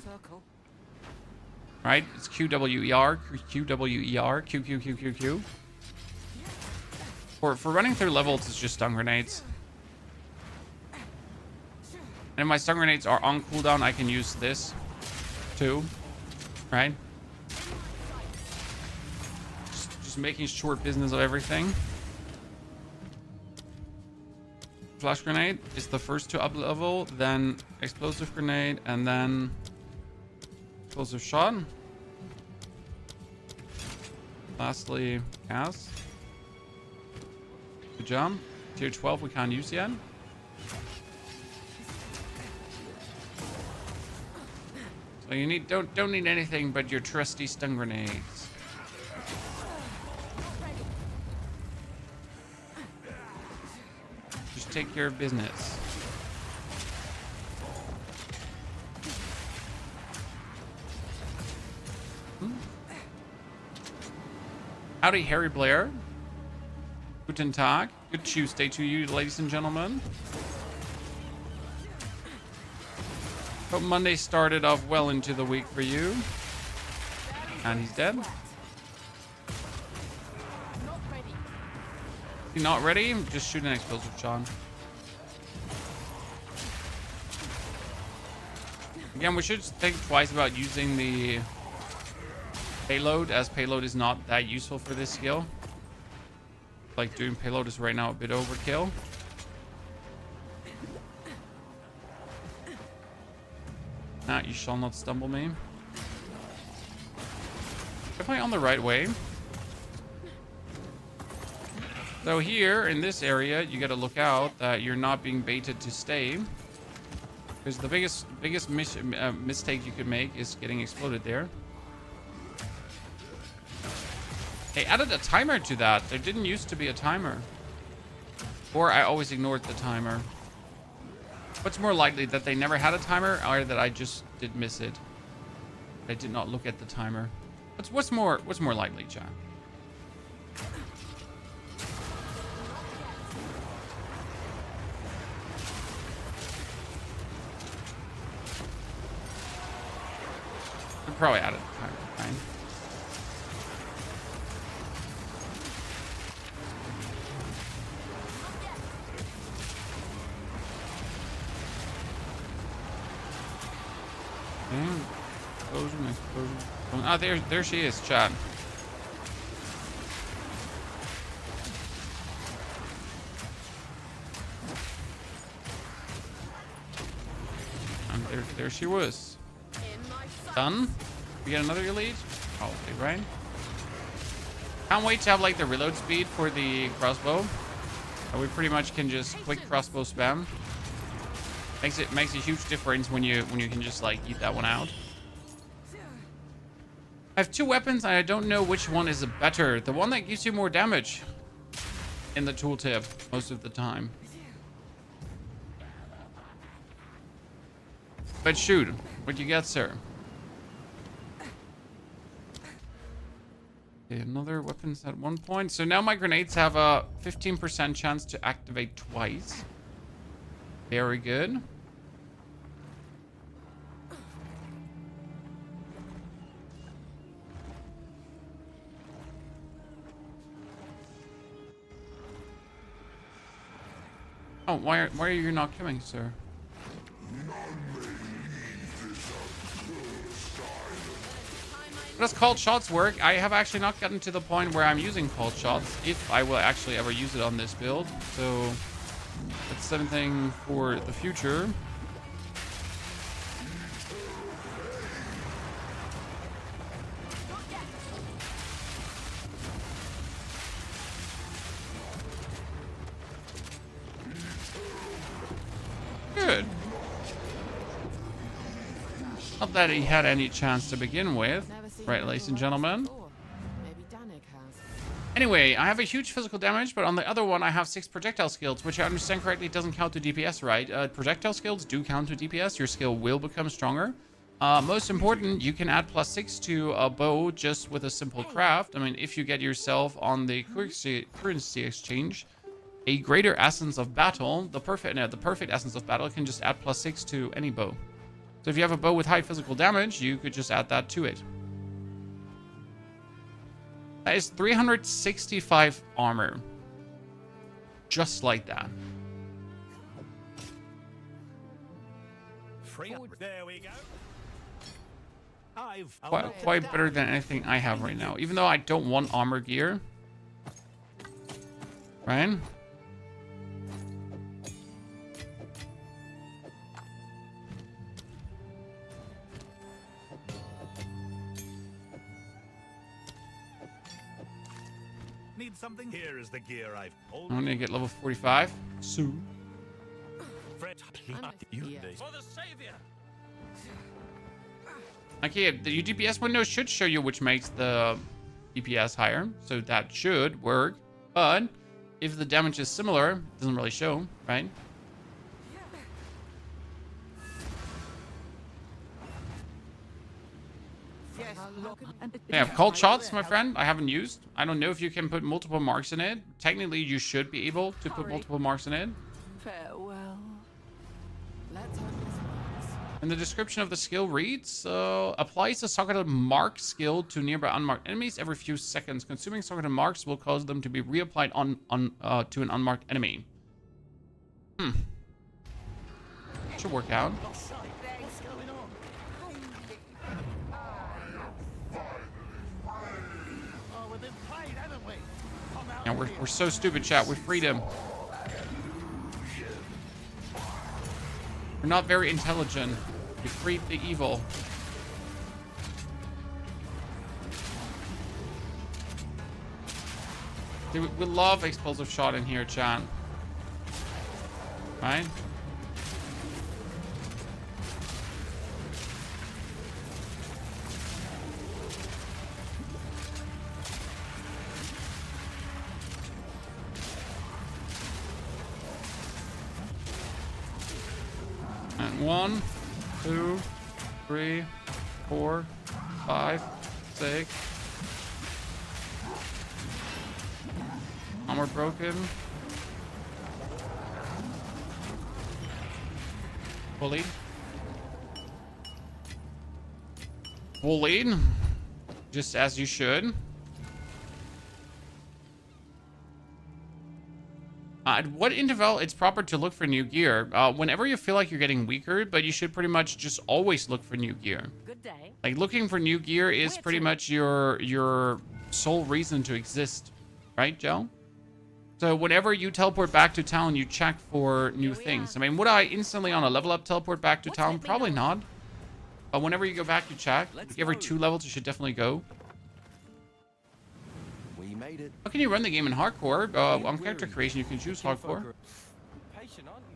Right? It's QWER, QWER, QQQQQ. For running through levels, it's just stun grenades. And if my stun grenades are on cooldown, I can use this too. Right? Just making short business of everything. Flash grenade is the first to up level, then explosive grenade, and then explosive shot. Lastly, gas. Good job. Tier 12 we can't use yet. So you need don't need anything but your trusty stun grenades. Just take care of business. Howdy, Harry Blair. Guten Tag. Good Tuesday to you, ladies and gentlemen. Hope Monday started off well into the week for you. And he's dead. He not ready? Just shoot an explosive shot. Again, we should think twice about using the payload, as payload is not that useful for this skill. Like, doing payload is right now a bit overkill. Nah, you shall not stumble me. Definitely on the right way. So here, in this area, you gotta look out that you're not being baited to stay. Because the biggest mistake you could make is getting exploded there. They added a timer to that. There didn't used to be a timer. Or I always ignored the timer. What's more likely, that they never had a timer, or that I just did miss it? I did not look at the timer. What's more likely, John? I probably added the timer. Fine. Explosion. Ah, there she is, chat. And there she was. Done. We get another elite. Probably, right? Can't wait to have like the reload speed for the crossbow. We pretty much can just quick crossbow spam. Makes a huge difference when you can just like eat that one out. I have two weapons and I don't know which one is better. The one that gives you more damage in the tooltip most of the time. But shoot, what you get, sir? Okay, another weapons at 1 point. So now my grenades have a 15% chance to activate twice. Very good. Oh, why are you not coming, sir? How does called shots work? I have actually not gotten to the point where I'm using called shots, if I will actually ever use it on this build. So that's something for the future. Good. Not that he had any chance to begin with. Right, ladies and gentlemen. Anyway, I have a huge physical damage, but on the other one, I have 6 projectile skills, which I understand correctly doesn't count to DPS, right? Projectile skills do count to DPS. Your skill will become stronger. Most important, you can add +6 to a bow just with a simple craft. I mean, if you get yourself on the currency exchange, a greater essence of battle. The perfect essence of battle can just add +6 to any bow. So if you have a bow with high physical damage, you could just add that to it. That is 365 armor. Just like that.
There we go.
Quite better than anything I have right now. Even though I don't want armor gear. Right?
Need something? Here is the gear I've
I'm gonna get level 45 soon.
Fred,
Yeah.
for the savior.
Okay, the DPS window should show you which makes the DPS higher, so that should work. But if the damage is similar, it doesn't really show, right? They have cold shots, my friend. I haven't used. I don't know if you can put multiple marks in it. Technically, you should be able to put multiple marks in it.
Farewell.
Let's hope this works.
And the description of the skill reads, applies a socketed mark skill to nearby unmarked enemies every few seconds. Consuming socketed marks will cause them to be reapplied to an unmarked enemy. Should work out. Yeah, we're so stupid, chat. We freed him. We're not very intelligent. We freed the evil. Dude, we love explosive shot in here, chat. Right? And 1, 2, 3, 4, 5, 6. Armor broken. Bullied. Bullied. Just as you should. At what interval it's proper to look for new gear? Whenever you feel like you're getting weaker, but you should pretty much just always look for new gear.
Good day.
Like, looking for new gear is pretty much your sole reason to exist. Right, Joe? So whenever you teleport back to town, you check for new things. I mean, would I instantly on a level up teleport back to town? Probably not. But whenever you go back, you check. Like every 2 levels, you should definitely go.
We made it.
How can you run the game in hardcore? On character creation, you can choose hardcore.
Patient, aren't you?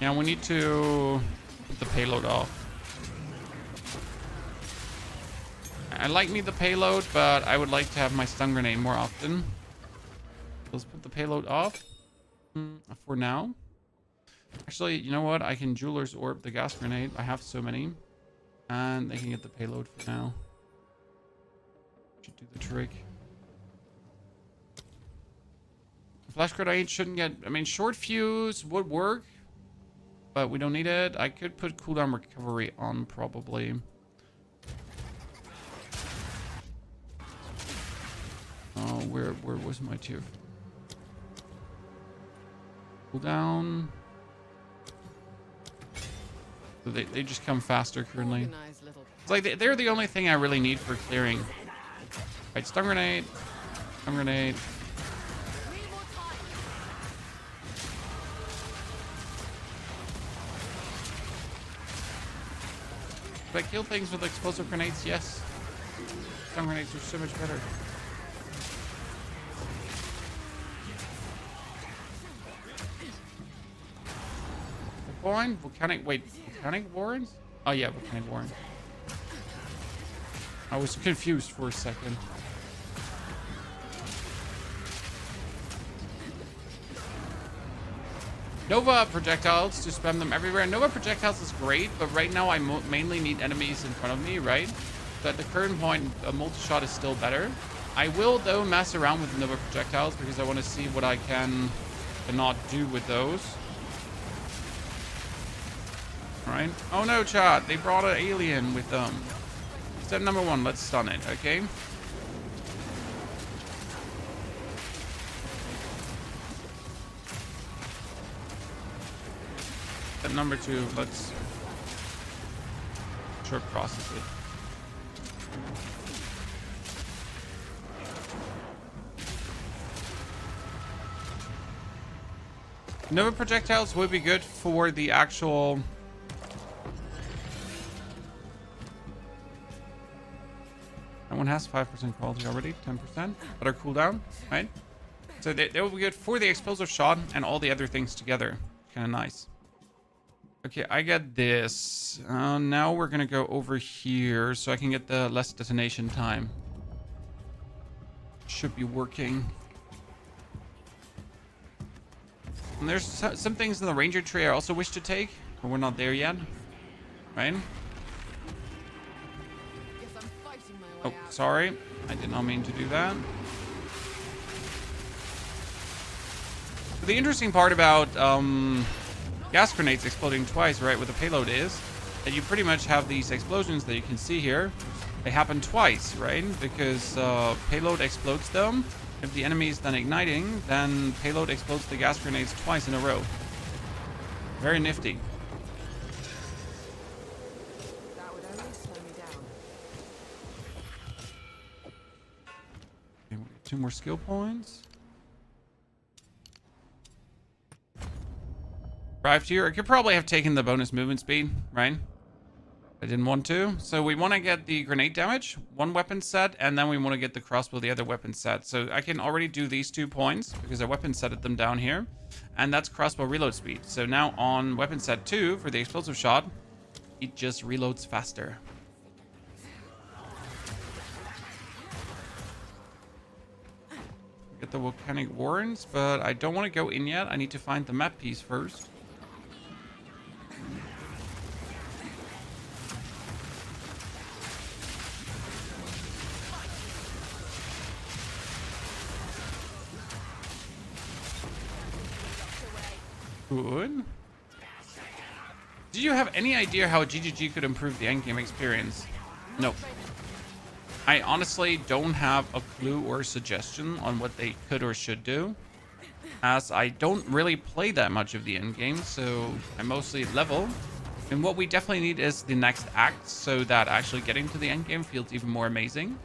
Yeah, we need to put the payload off. I like me the payload, but I would like to have my stun grenade more often. Let's put the payload off for now. Actually, you know what? I can Jeweler's Orb the gas grenade. I have so many. And they can get the payload for now. Should do the trick. Flash grenade shouldn't get... I mean, short fuse would work. But we don't need it. I could put cooldown recovery on, probably. Oh, where was my tier? Cooldown. So they just come faster currently.
Organized little
It's like they're the only thing I really need for clearing. Right, stun grenade. Stun grenade. Do I kill things with explosive grenades? Yes. Stun grenades are so much better. Warren? Volcanic warrens? Oh yeah, volcanic warrens. I was confused for a second. Nova projectiles to spam them everywhere. Nova projectiles is great, but right now I mainly need enemies in front of me, right? So at the current point, a multi-shot is still better. I will, though, mess around with Nova projectiles because I want to see what I can not do with those. All right. Oh, no, chat. They brought an alien with them. Step number 1, let's stun it, okay? Step number 2, let's short process it. Nova projectiles would be good for the actual... That one has 5% quality already, 10%. Better cooldown, right? So they will be good for the explosive shot and all the other things together. Kind of nice. Okay, I get this. Now we're going to go over here so I can get the less detonation time. Should be working. And there's some things in the Ranger tree I also wish to take, but we're not there yet. Right? Oh, sorry. I did not mean to do that. The interesting part about gas grenades exploding twice, right, with a payload is that you pretty much have these explosions that you can see here. They happen twice, right? Because payload explodes them. If the enemy is then igniting, then payload explodes the gas grenades twice in a row. Very nifty.
That would only slow me down.
Okay, 2 more skill points. Arrived here. I could probably have taken the bonus movement speed, right? I didn't want to. So we want to get the grenade damage, 1 weapon set, and then we want to get the crossbow, the other weapon set. So I can already do these 2 points because I weapon setted them down here. And that's crossbow reload speed. So now on weapon set 2 for the explosive shot, it just reloads faster. Get the volcanic warrants, but I don't want to go in yet. I need to find the map piece first. Good. Do you have any idea how GGG could improve the endgame experience? No. I honestly don't have a clue or suggestion on what they could or should do, as I don't really play that much of the endgame, so I mostly level. And what we definitely need is the next act, so that actually getting to the endgame feels even more amazing.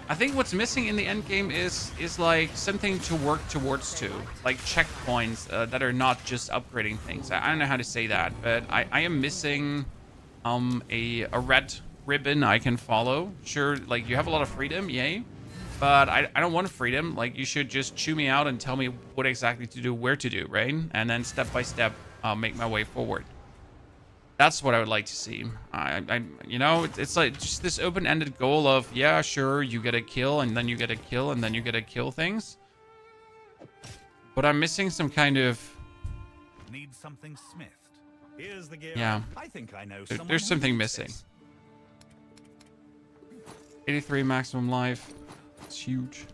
I think what's missing in the end game is like something to work towards to, like checkpoints that are not just upgrading things. I don't know how to say that, but I am missing a red ribbon I can follow. Sure, like you have a lot of freedom, yay, but I don't want freedom. Like you should just chew me out and tell me what exactly to do, where to do, right? And then step by step make my way forward. That's what I would like to see. You know, it's like just this open-ended goal of, yeah, sure, you get a kill, and then you get a kill, and then you get a kill things. But I'm missing some kind of...
Need something smithed. Here's the gear.
Yeah.
I think I know
There's something missing. 83 maximum life. It's huge.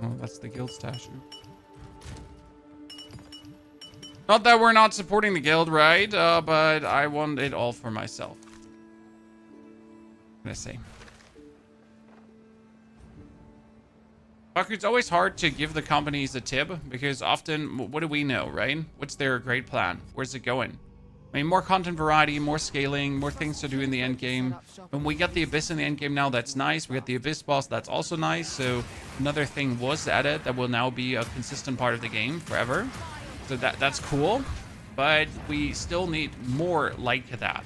Oh, that's the guild statue. Not that we're not supporting the guild, right? But I want it all for myself. What can I say? Fuck, it's always hard to give the companies a tip because often, what do we know, right? What's their great plan? Where's it going? I mean, more content variety, more scaling, more things to do in the end game. When we got the Abyss in the end game now, that's nice. We got the Abyss boss, that's also nice. So another thing was added that will now be a consistent part of the game forever. So that's cool, but we still need more like that.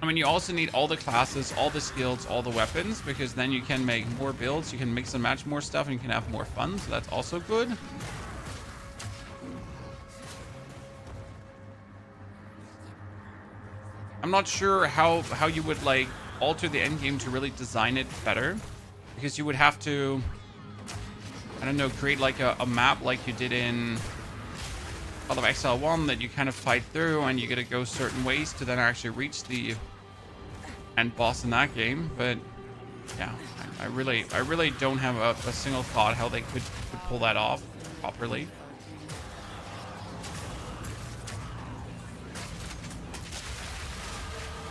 I mean, you also need all the classes, all the skills, all the weapons, because then you can make more builds, you can mix and match more stuff, and you can have more fun, so that's also good. I'm not sure how you would like alter the endgame to really design it better. because you would have to, I don't know, create like a map like you did in Path of Exile 1 that you kind of fight through, and you gotta go certain ways to then actually reach the end boss in that game. But yeah, I really don't have a single thought how they could pull that off properly.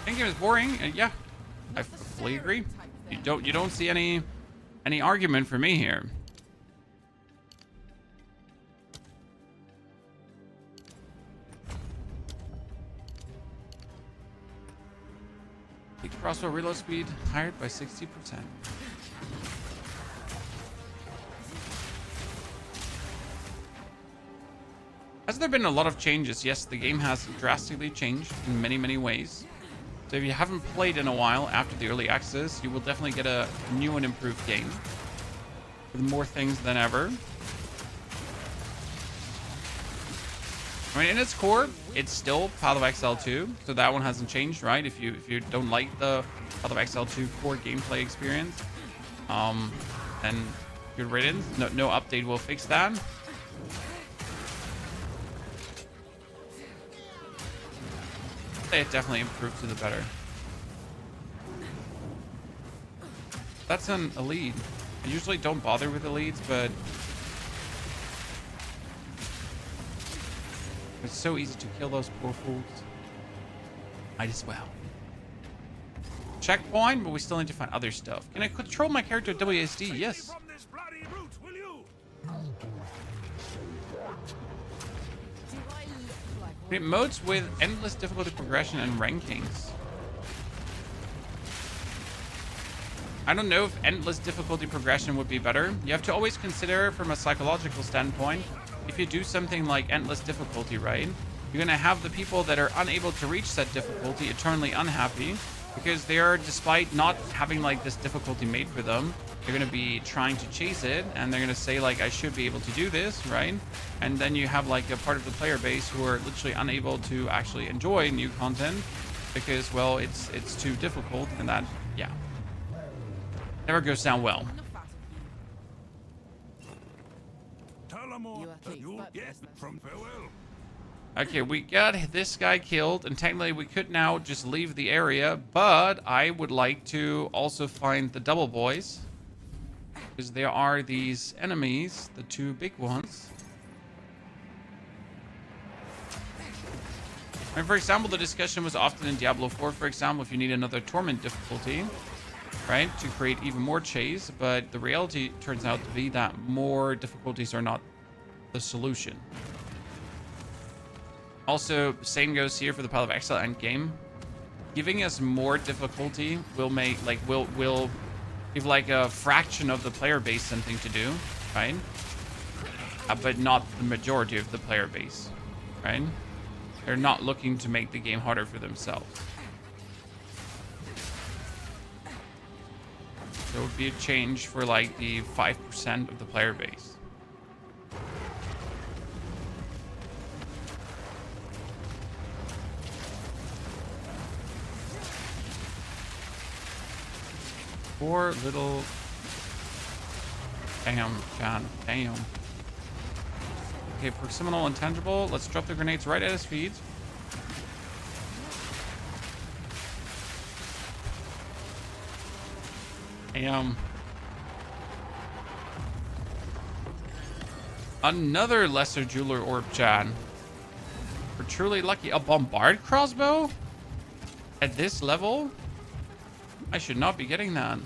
That game is boring, and yeah, I fully agree. You don't see any argument for me here. The crossbow reload speed higher by 60%. Has there been a lot of changes? Yes, the game has drastically changed in many ways. So if you haven't played in a while after the early access, you will definitely get a new and improved game with more things than ever. I mean, in its core, it's still Path of Exile 2, so that one hasn't changed, right? If you don't like the Path of Exile 2 core gameplay experience, then good riddance. No update will fix that. It definitely improved to the better. That's an elite. I usually don't bother with elites, but it's so easy to kill those poor fools. Might as well. Checkpoint, but we still need to find other stuff. Can I control my character WSD? Yes. It modes with endless difficulty progression and rankings. I don't know if endless difficulty progression would be better. You have to always consider from a psychological standpoint, if you do something like endless difficulty, right? You're gonna have the people that are unable to reach that difficulty eternally unhappy because they are, despite not having like this difficulty made for them, they're gonna be trying to chase it, and they're gonna say like, I should be able to do this, right? And then you have like a part of the player base who are literally unable to actually enjoy new content because, well, it's too difficult, and that, yeah, never goes down well. Okay, we got this guy killed, and technically we could now just leave the area, but I would like to also find the double boys, because there are these enemies, the two big ones. I mean, for example, the discussion was often in Diablo 4, for example, if you need another torment difficulty, right, to create even more chase, but the reality turns out to be that more difficulties are not the solution. Also, same goes here for the Path of Exile endgame. Giving us more difficulty will make, like, will give like a fraction of the player base something to do, right? But not the majority of the player base, right? They're not looking to make the game harder for themselves. So it would be a change for like the 5% of the player base. Poor little... Damn, John. Damn. Okay, Proximal Intangible. Let's drop the grenades right at his feet. Damn. Another Lesser Jeweler Orb, Chan. We're truly lucky. A Bombard Crossbow? At this level? I should not be getting that.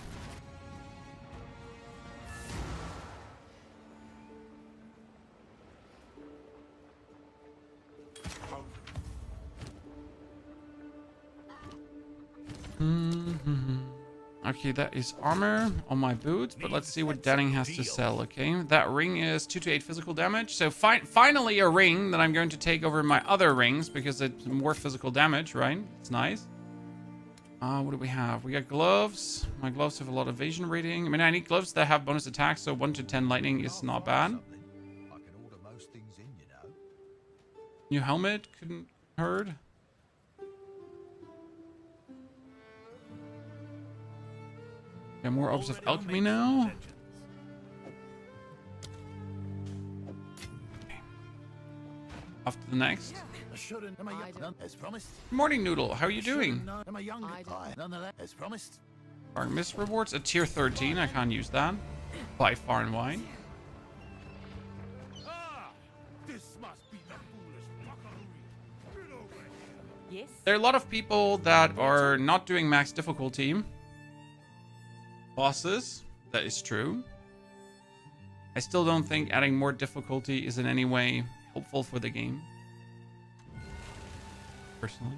Okay, that is armor on my boots, but let's see what Danning has to sell, okay? That ring is 2 to 8 physical damage. So finally a ring that I'm going to take over my other rings because it's more physical damage, right? It's nice. What do we have? We got gloves. My gloves have a lot of evasion rating. I mean, I need gloves that have bonus attacks, so 1 to 10 lightning is not bad. New helmet couldn't hurt. Got more Orbs of
Already on
Alchemy
mates
now.
legends.
Off to the next.
I shouldn't. Am I
I
young?
don't-
As promised.
Morning, Noodle. How are you doing?
Shouldn't know. Am I young?
I don't-
Aye. Nonetheless, as promised.
Dark Mist rewards a tier 13. I can't use that. By far and wide.
Ah, this must be the foolish mockery. Get over here.
Yes?
There are a lot of people that are not doing max difficulty bosses. That is true. I still don't think adding more difficulty is in any way helpful for the game. Personally.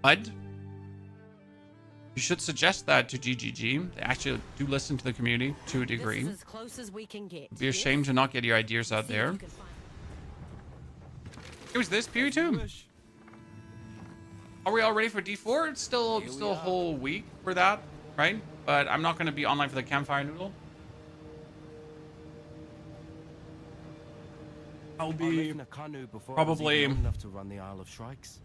Bud? You should suggest that to GGG. They actually do listen to the community to a degree.
This is as close as we can get.
It'd be a shame to not get your ideas out
See if
there.
you can find-
It was this POE 2. Are we all ready for D4? It's still a whole week for that, right? But I'm not going to be online for the campfire noodle. I'll
I
be
lived in a canoe before
probably
I was even old enough to run the Isle of Shrikes.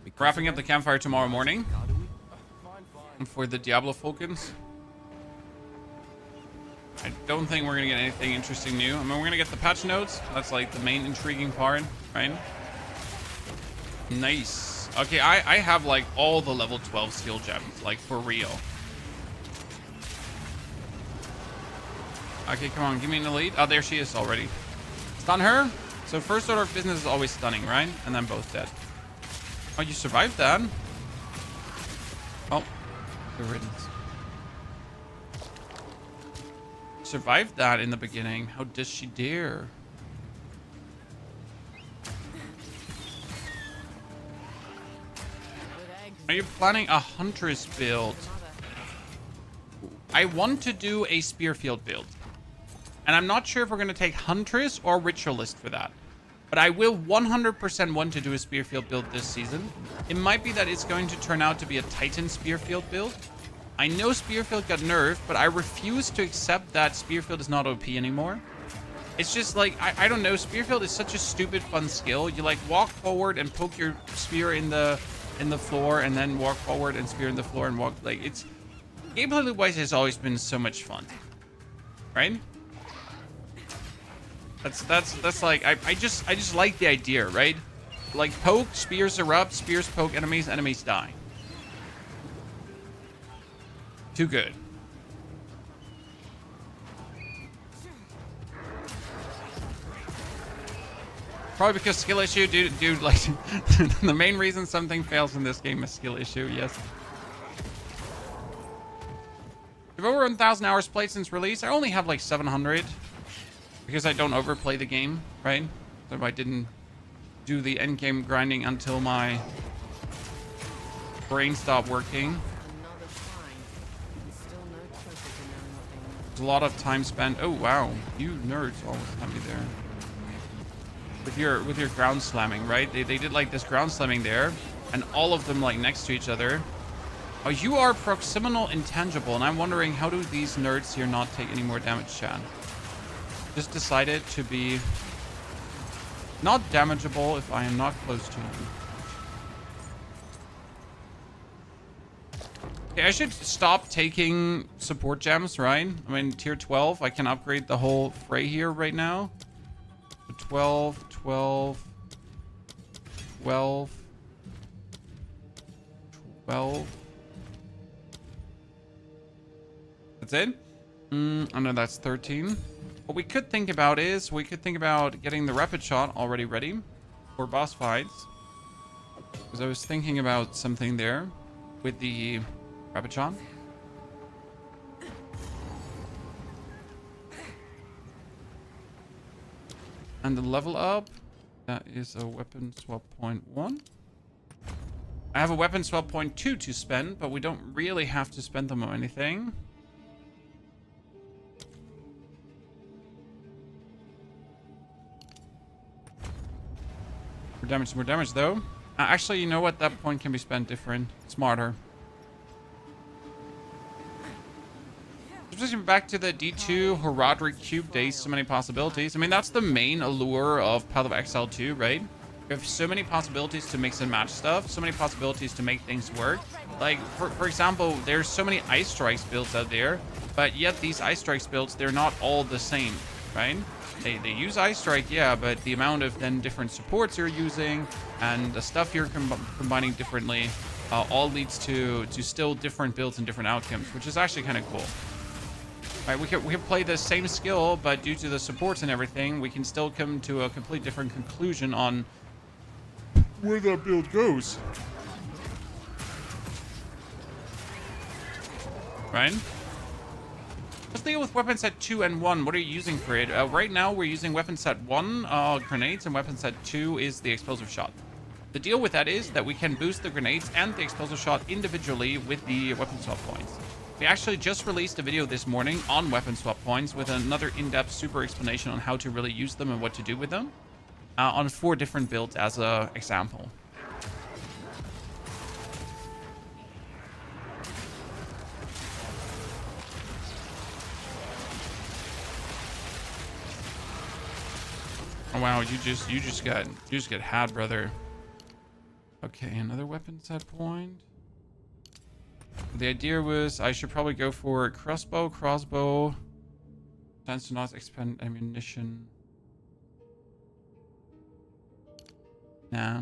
Because
wrapping
of
up the
that,
campfire tomorrow morning
Fine, fine.
for the Diablo Falcons. I don't think we're going to get anything interesting new. I mean, we're going to get the patch notes. That's like the main intriguing part, right? Nice. Okay, I have like all the level 12 skill gems, like for real. Okay, come on, give me an elite. Oh, there she is already. Stun her. So first order of business is always stunning, right? And then both dead. Oh, you survived that. Oh, good riddance. Survived that in the beginning. How does she dare?
With eggs.
Are you planning a Huntress build? I want to do a Spearfield build. And I'm not sure if we're going to take Huntress or Ritualist for that. But I will 100% want to do a Spearfield build this season. It might be that it's going to turn out to be a Titan Spearfield build. I know Spearfield got nerfed, but I refuse to accept that Spearfield is not OP anymore. It's just like, I don't know, Spearfield is such a stupid fun skill. You like walk forward and poke your spear in the floor and then walk forward and spear in the floor and walk, like, it's, gameplay wise has always been so much fun. Right? That's like, I just like the idea, right? Like poke, spears erupt, spears poke enemies, enemies die. Too good. Probably because skill issue, dude, like, the main reason something fails in this game is skill issue, yes. I've over 1,000 hours played since release. I only have like 700 because I don't overplay the game, right? So I didn't do the end game grinding until my brain stopped working.
Another find. Still no closer to knowing what they know.
There's a lot of time spent. Oh wow, you nerds always have me there. With your ground slamming, right? They did like this ground slamming there, and all of them like next to each other. Oh, you are proximal intangible, and I'm wondering how do these nerds here not take any more damage, Chad? Just decided to be not damageable if I am not close to you. Okay, I should stop taking support gems, right? I mean, tier 12, I can upgrade the whole fray here right now. So 12, 12, 12, 12. That's it? I know that's 13. What we could think about is we could think about getting the rapid shot already ready for boss fights. Because I was thinking about something there with the rapid shot. And the level up, that is a weapon swap point 1. I have a weapon swap point 2 to spend, but we don't really have to spend them on anything. More damage though. Actually, you know what? That point can be spent different. Smarter. Just back to the D2 Herodric Cube Days, so many possibilities. I mean, that's the main allure of Path of Exile 2, right? We have so many possibilities to mix and match stuff, so many possibilities to make things work. Like, for example, there's so many Ice Strikes builds out there, but yet these Ice Strikes builds, they're not all the same, right? They use Ice Strike, yeah, but the amount of then different supports you're using and the stuff you're combining differently all leads to still different builds and different outcomes, which is actually kind of cool. Right, we can play the same skill, but due to the supports and everything, we can still come to a complete different conclusion on where that build goes. Right? Let's deal with weapon set 2 and 1. What are you using for it? Right now, we're using weapon set 1, grenades, and weapon set 2 is the explosive shot. The deal with that is that we can boost the grenades and the explosive shot individually with the weapon swap points. We actually just released a video this morning on weapon swap points with another in-depth super explanation on how to really use them and what to do with them. On 4 different builds as an example. Oh wow, you just got had, brother. Okay, another weapon set point. The idea was I should probably go for crossbow, tends to not expend ammunition. Nah.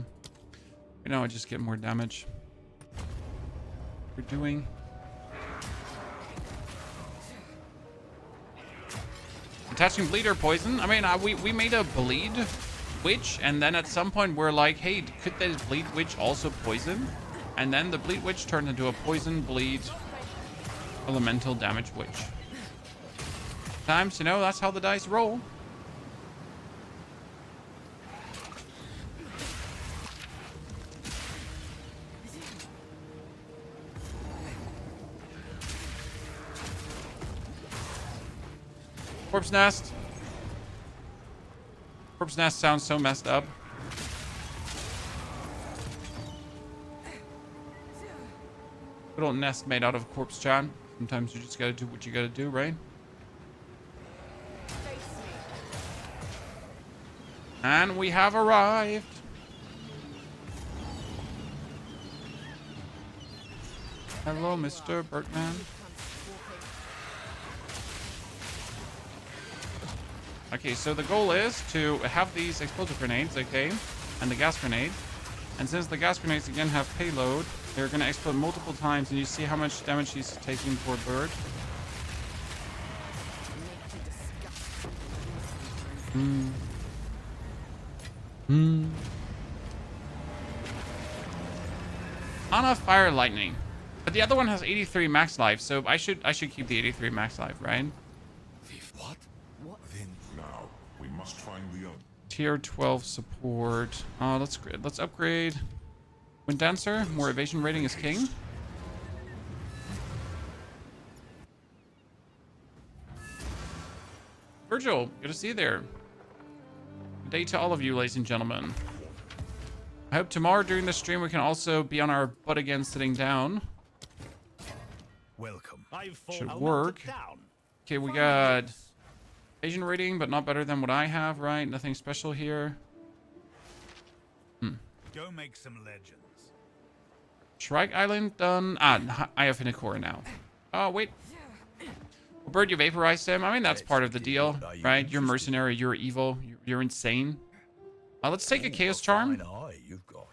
You know, I just get more damage. We're doing. Attaching bleed or poison. I mean, we made a bleed witch, and then at some point we're like, hey, could this bleed witch also poison? And then the bleed witch turned into a poison bleed elemental damage witch. Sometimes, you know, that's how the dice roll. Corpse nest. Corpse nest sounds so messed up. Little nest made out of corpse chan. Sometimes you just gotta do what you gotta do, right? And we have arrived. Hello, Mr. Bertman. Okay, so the goal is to have these explosive grenades, okay, and the gas grenade. And since the gas grenades again have payload, they're gonna explode multiple times, and you see how much damage he's taking per bird. Ana Fire Lightning. But the other one has 83 max life, so I should keep the 83 max life, right?
What? Then
Now we must find the other.
Tier 12 support. Let's upgrade. Wind Dancer, more evasion rating is king. Virgil, good to see you there. Good day to all of you, ladies and gentlemen. I hope tomorrow during the stream we can also be on our butt again sitting down.
Welcome.
Should work. Okay, we got Asian rating, but not better than what I have, right? Nothing special here.
Go make some legends.
Shrike Island done. I have Hinakora now. Oh, wait. Bird, you vaporized him. I mean, that's part of the deal, right? You're mercenary. You're evil. You're insane. Let's take a Chaos Charm.
Fine eye you've got.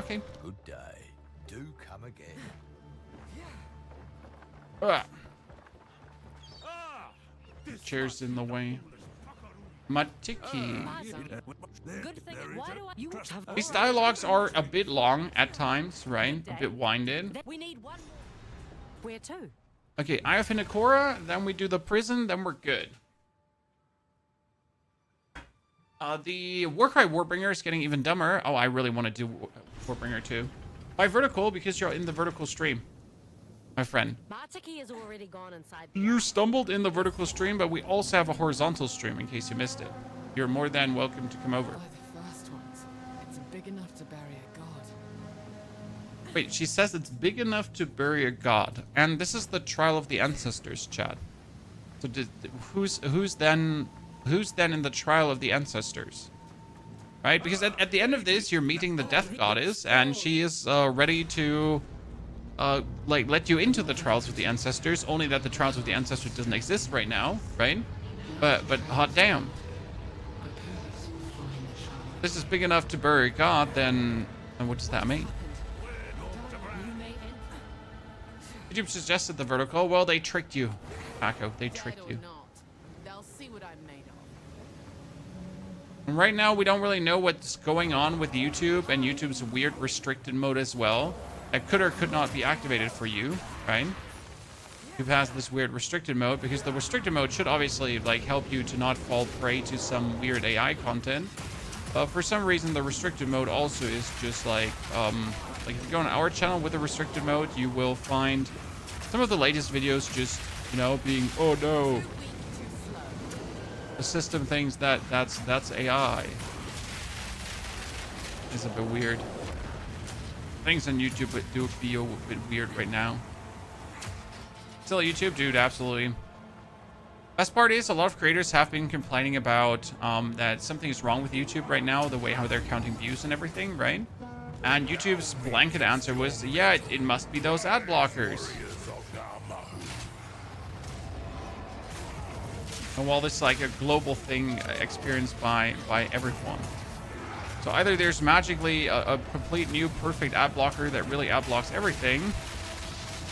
Okay.
Good day. Do come again.
Chairs in the way. Matiki.
Good thing. Why do you have?
These dialogues are a bit long at times, right? A bit winded.
We need one more. Where to?
Okay, I have Hinakora, then we do the prison, then we're good. The Warcry Warbringer is getting even dumber. Oh, I really want to do Warbringer too. By vertical, because you're in the vertical stream, my friend.
Martiki has already gone inside.
You stumbled in the vertical stream, but we also have a horizontal stream in case you missed it. You're more than welcome to come over.
By the first ones. It's big enough to bury a god.
Wait, she says it's big enough to bury a god. And this is the trial of the ancestors, Chad. So who's then in the trial of the ancestors? Right? Because at the end of this, you're meeting the death goddess, and she is ready to like let you into the trials of the ancestors, only that the trials of the ancestors doesn't exist right now, right? But hot damn. This is big enough to bury a god, then what does that mean? YouTube suggested the vertical. Well, they tricked you, Paco. They tricked you.
They'll see what I'm made of.
And right now, we don't really know what's going on with YouTube and YouTube's weird restricted mode as well. That could or could not be activated for you, right? YouTube has this weird restricted mode because the restricted mode should obviously like help you to not fall prey to some weird AI content. For some reason, the restricted mode also is just like if you go on our channel with the restricted mode, you will find some of the latest videos just, you know, being, oh no, the system thinks that's AI. It's a bit weird. Things on YouTube do feel a bit weird right now. Still YouTube, dude, absolutely. Best part is a lot of creators have been complaining about that something is wrong with YouTube right now, the way how they're counting views and everything, right? And YouTube's blanket answer was, yeah, it must be those ad blockers. And while this is like a global thing experienced by everyone. So either there's magically a complete new perfect ad blocker that really ad blocks everything,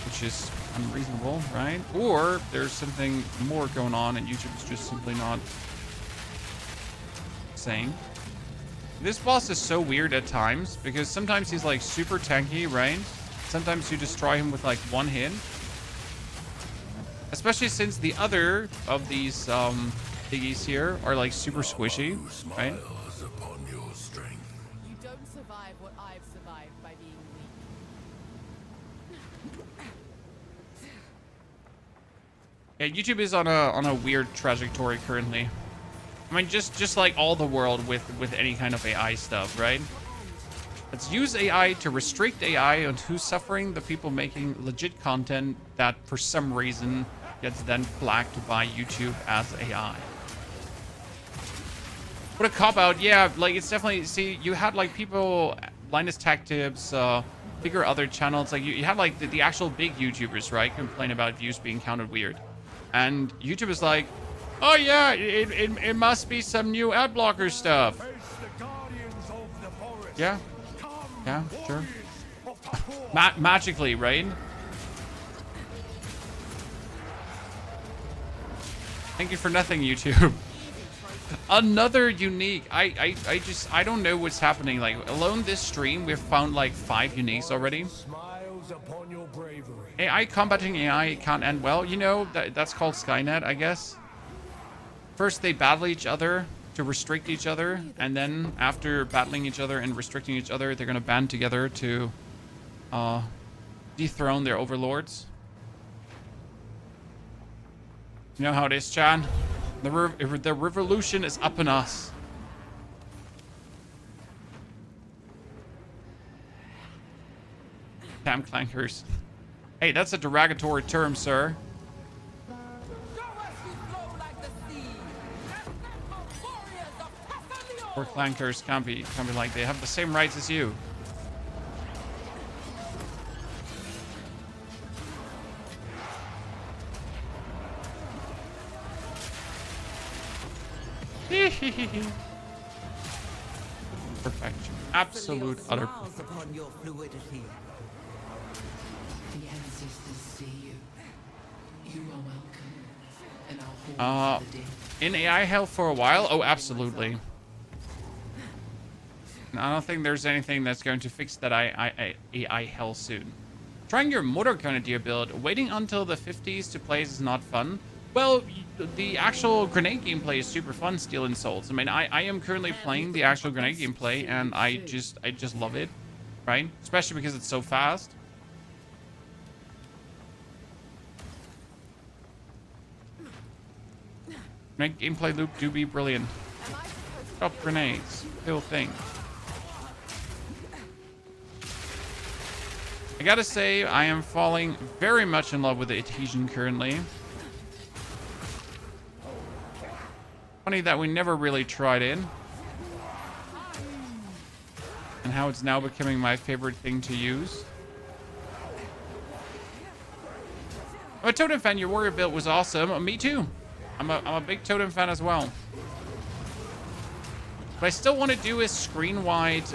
which is unreasonable, right? Or there's something more going on and YouTube's just simply not saying. This boss is so weird at times because sometimes he's like super tanky, right? Sometimes you destroy him with like one hit. Especially since the other of these thingies here are like super squishy, right?
You don't survive what I've survived by being weak.
Yeah, YouTube is on a weird trajectory currently. I mean, just like all the world with any kind of AI stuff, right? Let's use AI to restrict AI and who's suffering, the people making legit content that for some reason gets then flagged by YouTube as AI. What a cop-out. Yeah, like it's definitely, see, you had like people, Linus Tech Tips, bigger other channels, like you had like the actual big YouTubers, right, complain about views being counted weird. And YouTube is like, oh yeah, it must be some new ad blocker stuff. Yeah, sure. Magically, right? Thank you for nothing, YouTube. Another unique. I don't know what's happening. Like alone this stream, we've found like 5 uniques already. AI combating AI can't end well. You know, that's called Skynet, I guess. First, they battle each other to restrict each other, and then after battling each other and restricting each other, they're gonna band together to dethrone their overlords. You know how it is, Chad? The revolution is up in us. Damn clankers. Hey, that's a derogatory term, sir. Poor clankers can't be like they have the same rights as you. Perfection. Absolute utter perfection.
Upon your fluidity. The ancestors see you. You are welcome. And I'll hold the day.
In AI hell for a while? Oh, absolutely. I don't think there's anything that's going to fix that AI hell soon. Trying your motor grenadier build, waiting until the 50s to play is not fun. Well, the actual grenade gameplay is super fun, Steel and Souls. I mean, I am currently playing the actual grenade gameplay, and I just love it, right? Especially because it's so fast. Grenade gameplay loop do be brilliant. Drop grenades, kill things. I gotta say, I am falling very much in love with the adhesion currently. Funny that we never really tried it. And how it's now becoming my favorite thing to use. I'm a totem fan. Your warrior build was awesome. Me too. I'm a big totem fan as well. What I still want to do is screen-wide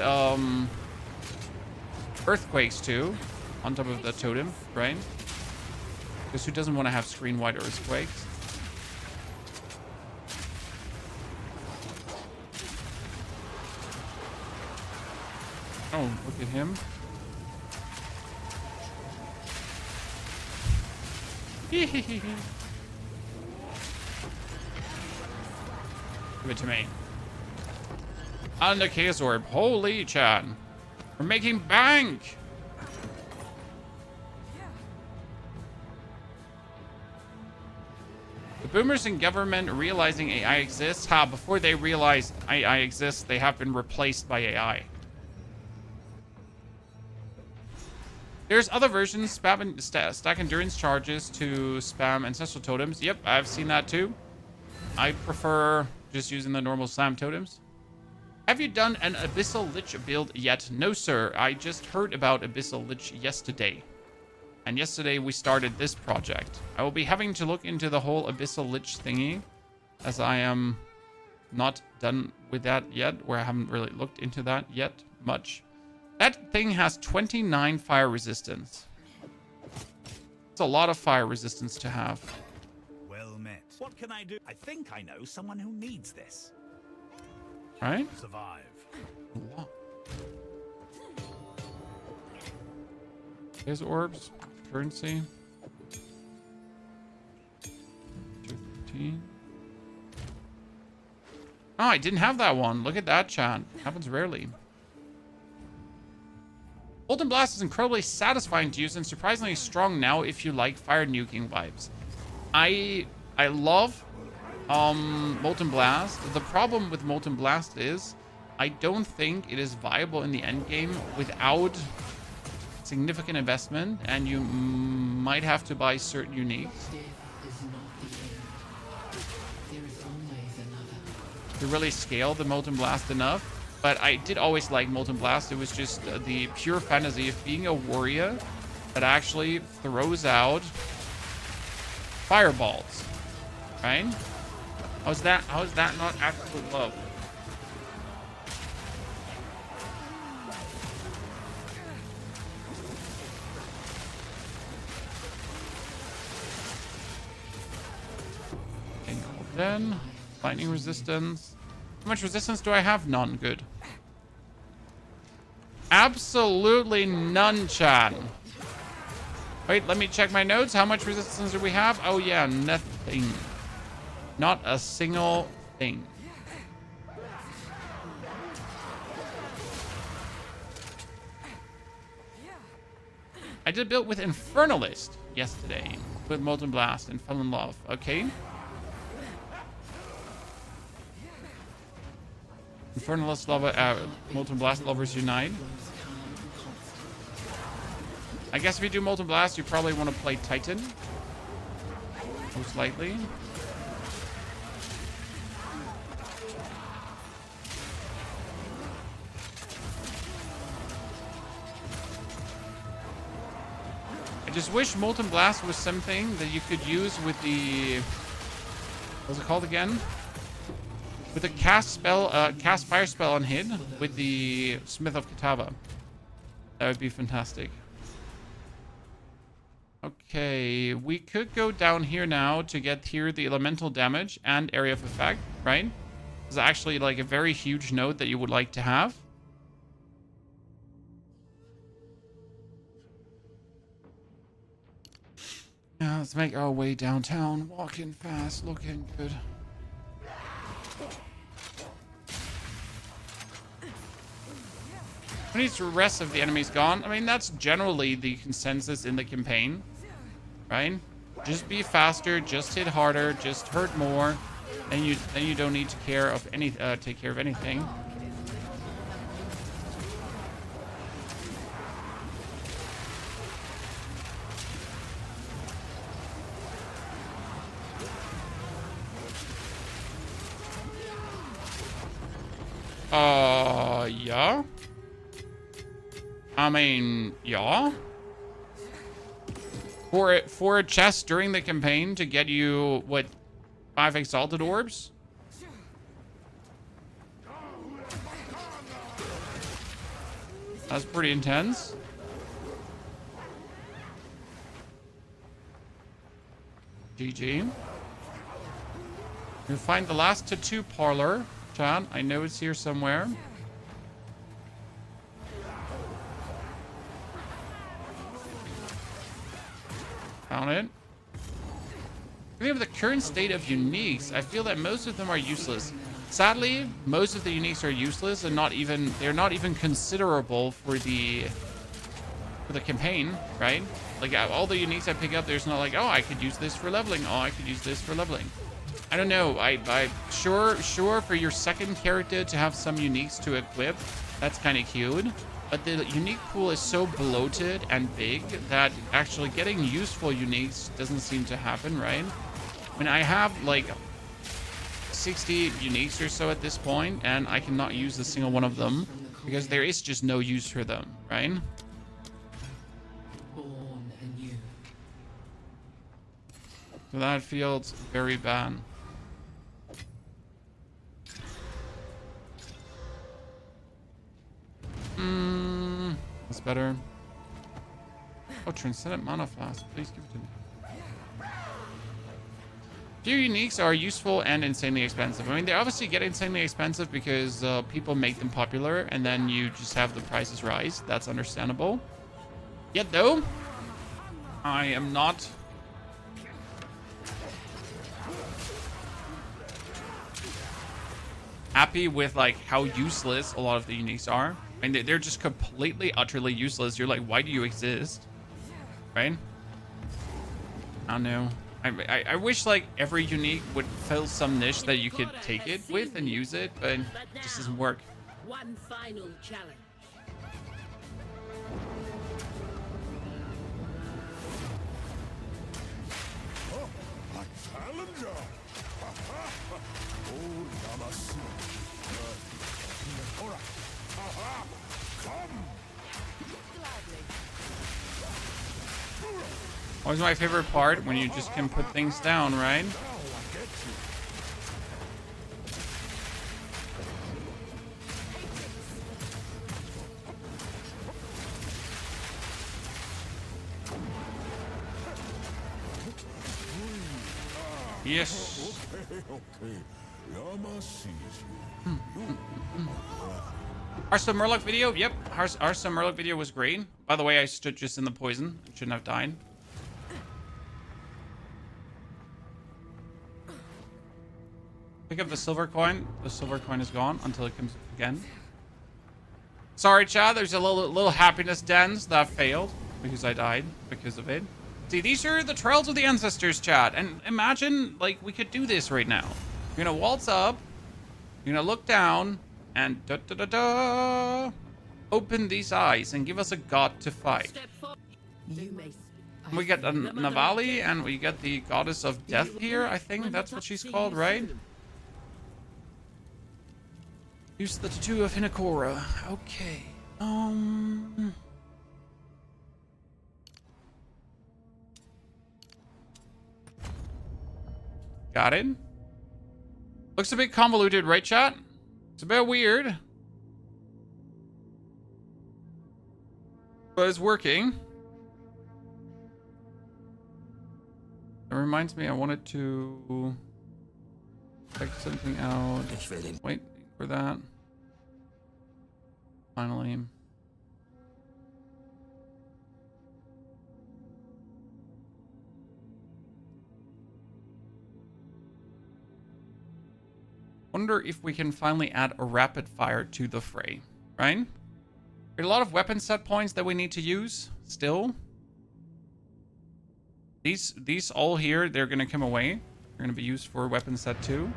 earthquakes too, on top of the totem, right? Because who doesn't want to have screen-wide earthquakes? Oh, look at him. Give it to me. On the Chaos Orb. Holy chat. We're making bank. The boomers in government realizing AI exists. Before they realize AI exists, they have been replaced by AI. There's other versions, spam and stack endurance charges to spam ancestral totems. Yep, I've seen that too. I prefer just using the normal slam totems. Have you done an Abyssal Lich build yet? No, sir. I just heard about Abyssal Lich yesterday. And yesterday we started this project. I will be having to look into the whole Abyssal Lich thingy, as I am not done with that yet, or I haven't really looked into that yet much. That thing has 29 fire resistance. It's a lot of fire resistance to have.
Well met. What can I do? I think I know someone who needs this.
Right?
Survive.
A lot. There's orbs. Currency. 215. Oh, I didn't have that one. Look at that, chat. Happens rarely. Molten Blast is incredibly satisfying to use and surprisingly strong now if you like fire nuking vibes. I love Molten Blast. The problem with Molten Blast is I don't think it is viable in the end game without significant investment, and you might have to buy certain uniques to really scale the Molten Blast enough. But I did always like Molten Blast. It was just the pure fantasy of being a warrior that actually throws out fireballs, right? How's that not absolute love? Okay, then lightning resistance. How much resistance do I have? None. Good. Absolutely none, chat. Wait, let me check my notes. How much resistance do we have? Oh, yeah, nothing. Not a single thing. I did build with Infernalist yesterday with Molten Blast and fell in love. Okay. Infernalist lover, Molten Blast lovers unite. I guess if you do Molten Blast, you probably want to play Titan. Most likely. I just wish Molten Blast was something that you could use with the... What's it called again? With a cast fire spell on hit with the Smith of Katava. That would be fantastic. Okay, we could go down here now to get here the elemental damage and area of effect, right? It's actually like a very huge node that you would like to have. Yeah, let's make our way downtown. Walking fast, looking good. When each rest of the enemy's gone, I mean, that's generally the consensus in the campaign, right? Just be faster, just hit harder, just hurt more, and you don't need to take care of anything. Yeah. I mean, yeah. For a chest during the campaign to get you, what, 5 exalted orbs? That's pretty intense. GG. You'll find the last tattoo parlor, chat. I know it's here somewhere. Found it. We have the current state of uniques. I feel that most of them are useless. Sadly, most of the uniques are useless and they're not even considerable for the campaign, right? Like all the uniques I pick up, there's not like, oh, I could use this for leveling. Oh, I could use this for leveling. I don't know. I sure for your second character to have some uniques to equip, that's kind of cute. But the unique pool is so bloated and big that actually getting useful uniques doesn't seem to happen, right? I mean, I have like 60 uniques or so at this point, and I cannot use a single one of them because there is just no use for them, right?
Born anew.
So that feels very bad. That's better. Oh, Transcendent Mana Flask. Please give it to me. Few uniques are useful and insanely expensive. I mean, they obviously get insanely expensive because people make them popular, and then you just have the prices rise. That's understandable. Yet, though, I am not... happy with, like, how useless a lot of the uniques are. I mean, they're just completely, utterly useless. You're like, why do you exist? Right? I don't know. I wish, like, every unique would fill some niche that you could take it with and use it, but it just doesn't work.
One final challenge.
Oh, a challenger! Oh, Namaste. Alright. Aha! Come!
Always my favorite part, when you just can put things down, right? Yes.
Okay. Yama sees you.
Hearthstone Murloc video? Yep. Hearthstone Murloc video was great. By the way, I stood just in the poison. I shouldn't have died. Pick up the silver coin. The silver coin is gone until it comes again. Sorry, Chad. There's a little happiness dance that failed because I died because of it. See, these are the trails of the ancestors, Chad. And imagine, like, we could do this right now. You're gonna waltz up. You're gonna look down. And da-da-da-da, open these eyes and give us a god to fight. We get a Navali and we get the goddess of death here. I think that's what she's called, right? Use the tattoo of Hinakora. Okay. Got it. Looks a bit convoluted, right, chat? It's a bit weird. But it's working. It reminds me I wanted to check something out. Wait for that. Finally. Wonder if we can finally add a rapid fire to the fray, right? There are a lot of weapon set points that we need to use still. These all here, they're gonna come away. They're gonna be used for weapon set 2.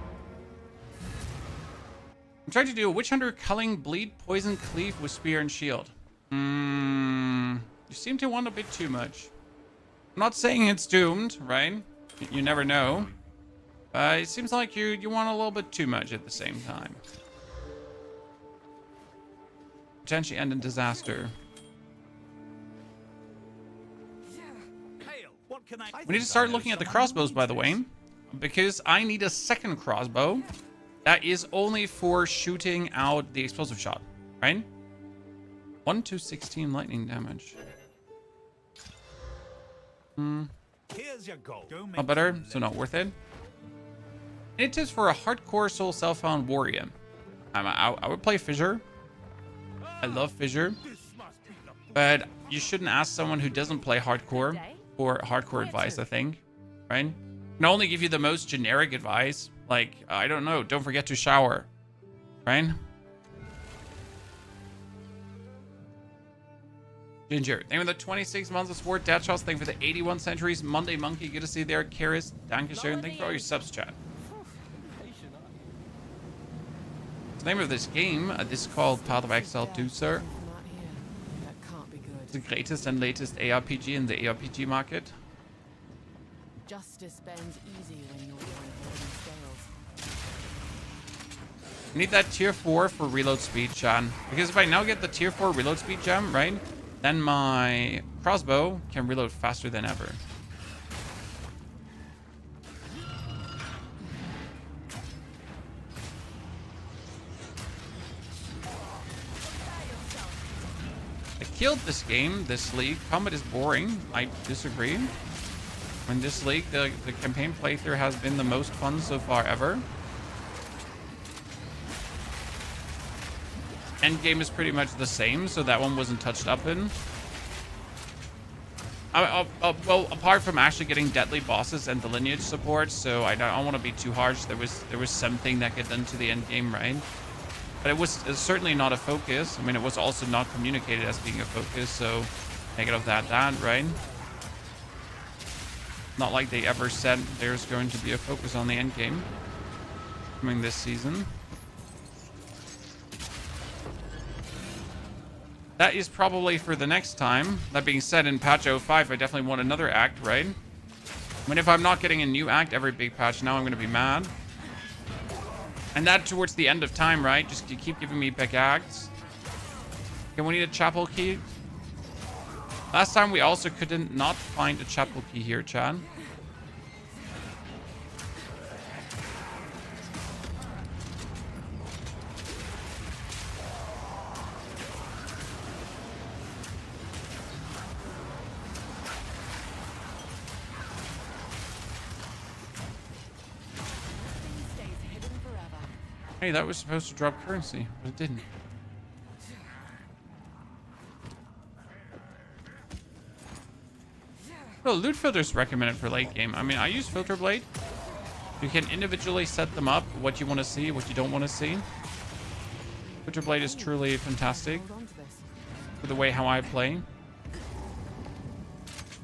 I'm trying to do a Witch Hunter, Culling, Bleed, Poison, Cleave with Spear and Shield. You seem to want a bit too much. I'm not saying it's doomed, right? You never know. It seems like you want a little bit too much at the same time. potentially end in disaster.
Hail, what can I...
We need to start looking at the crossbows, by the way, because I need a second crossbow that is only for shooting out the explosive shot, right? 1 to 16 lightning damage.
Here's your goal. Don't make
Not better, so not worth it. Any tips for a hardcore soul self-found warrior? I would play Fissure. I love Fissure. But you shouldn't ask someone who doesn't play hardcore for hardcore advice, I think. Right? Can only give you the most generic advice. Like, I don't know, don't forget to shower. Right? Ginger, thank you for the 26 months of support. Dad Shots, thank you for the 81 centuries. Monday Monkey, good to see you there. Karis, Dankeschön, thank you for all your subs, chat. The name of this game, this is called Path of Exile 2, sir.
That can't be good.
It's the greatest and latest ARPG in the ARPG market.
Justice bends easy when you're on holding scales.
I need that tier 4 for reload speed, Chan. Because if I now get the tier 4 reload speed gem, right? Then my crossbow can reload faster than ever. I killed this game, this league. Combat is boring. I disagree. In this league, the campaign playthrough has been the most fun so far ever. Endgame is pretty much the same, so that one wasn't touched up in. Well, apart from actually getting deadly bosses and the lineage support, so I don't want to be too harsh. There was something that got done to the end game, right? But it was certainly not a focus. I mean, it was also not communicated as being a focus, so take it off that, right? Not like they ever said there's going to be a focus on the end game coming this season. That is probably for the next time. That being said, in patch 05, I definitely want another act, right? I mean, if I'm not getting a new act every big patch, now I'm going to be mad. And that towards the end of time, right? Just you keep giving me big acts. Okay, we need a chapel key. Last time we also couldn't not find a chapel key here, Chad. Hey, that was supposed to drop currency, but it didn't. Well, loot filters recommended for late game. I mean, I use Filter Blade. You can individually set them up, what you want to see, what you don't want to see. Filter Blade is truly fantastic for the way how I play.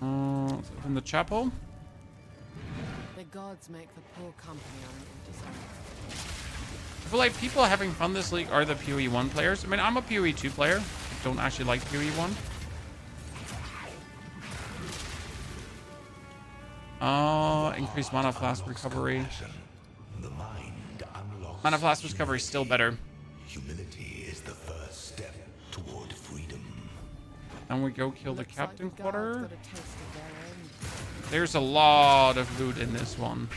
Let's open the chapel.
The gods make the poor company on an empty stomach.
I feel like people having fun this league are the POE 1 players. I mean, I'm a POE 2 player. I don't actually like POE 1. Increased mana flask recovery. Mana flask recovery is still better.
Humility is the first step toward freedom.
And we go kill the captain quarter. There's a lot of loot in this one.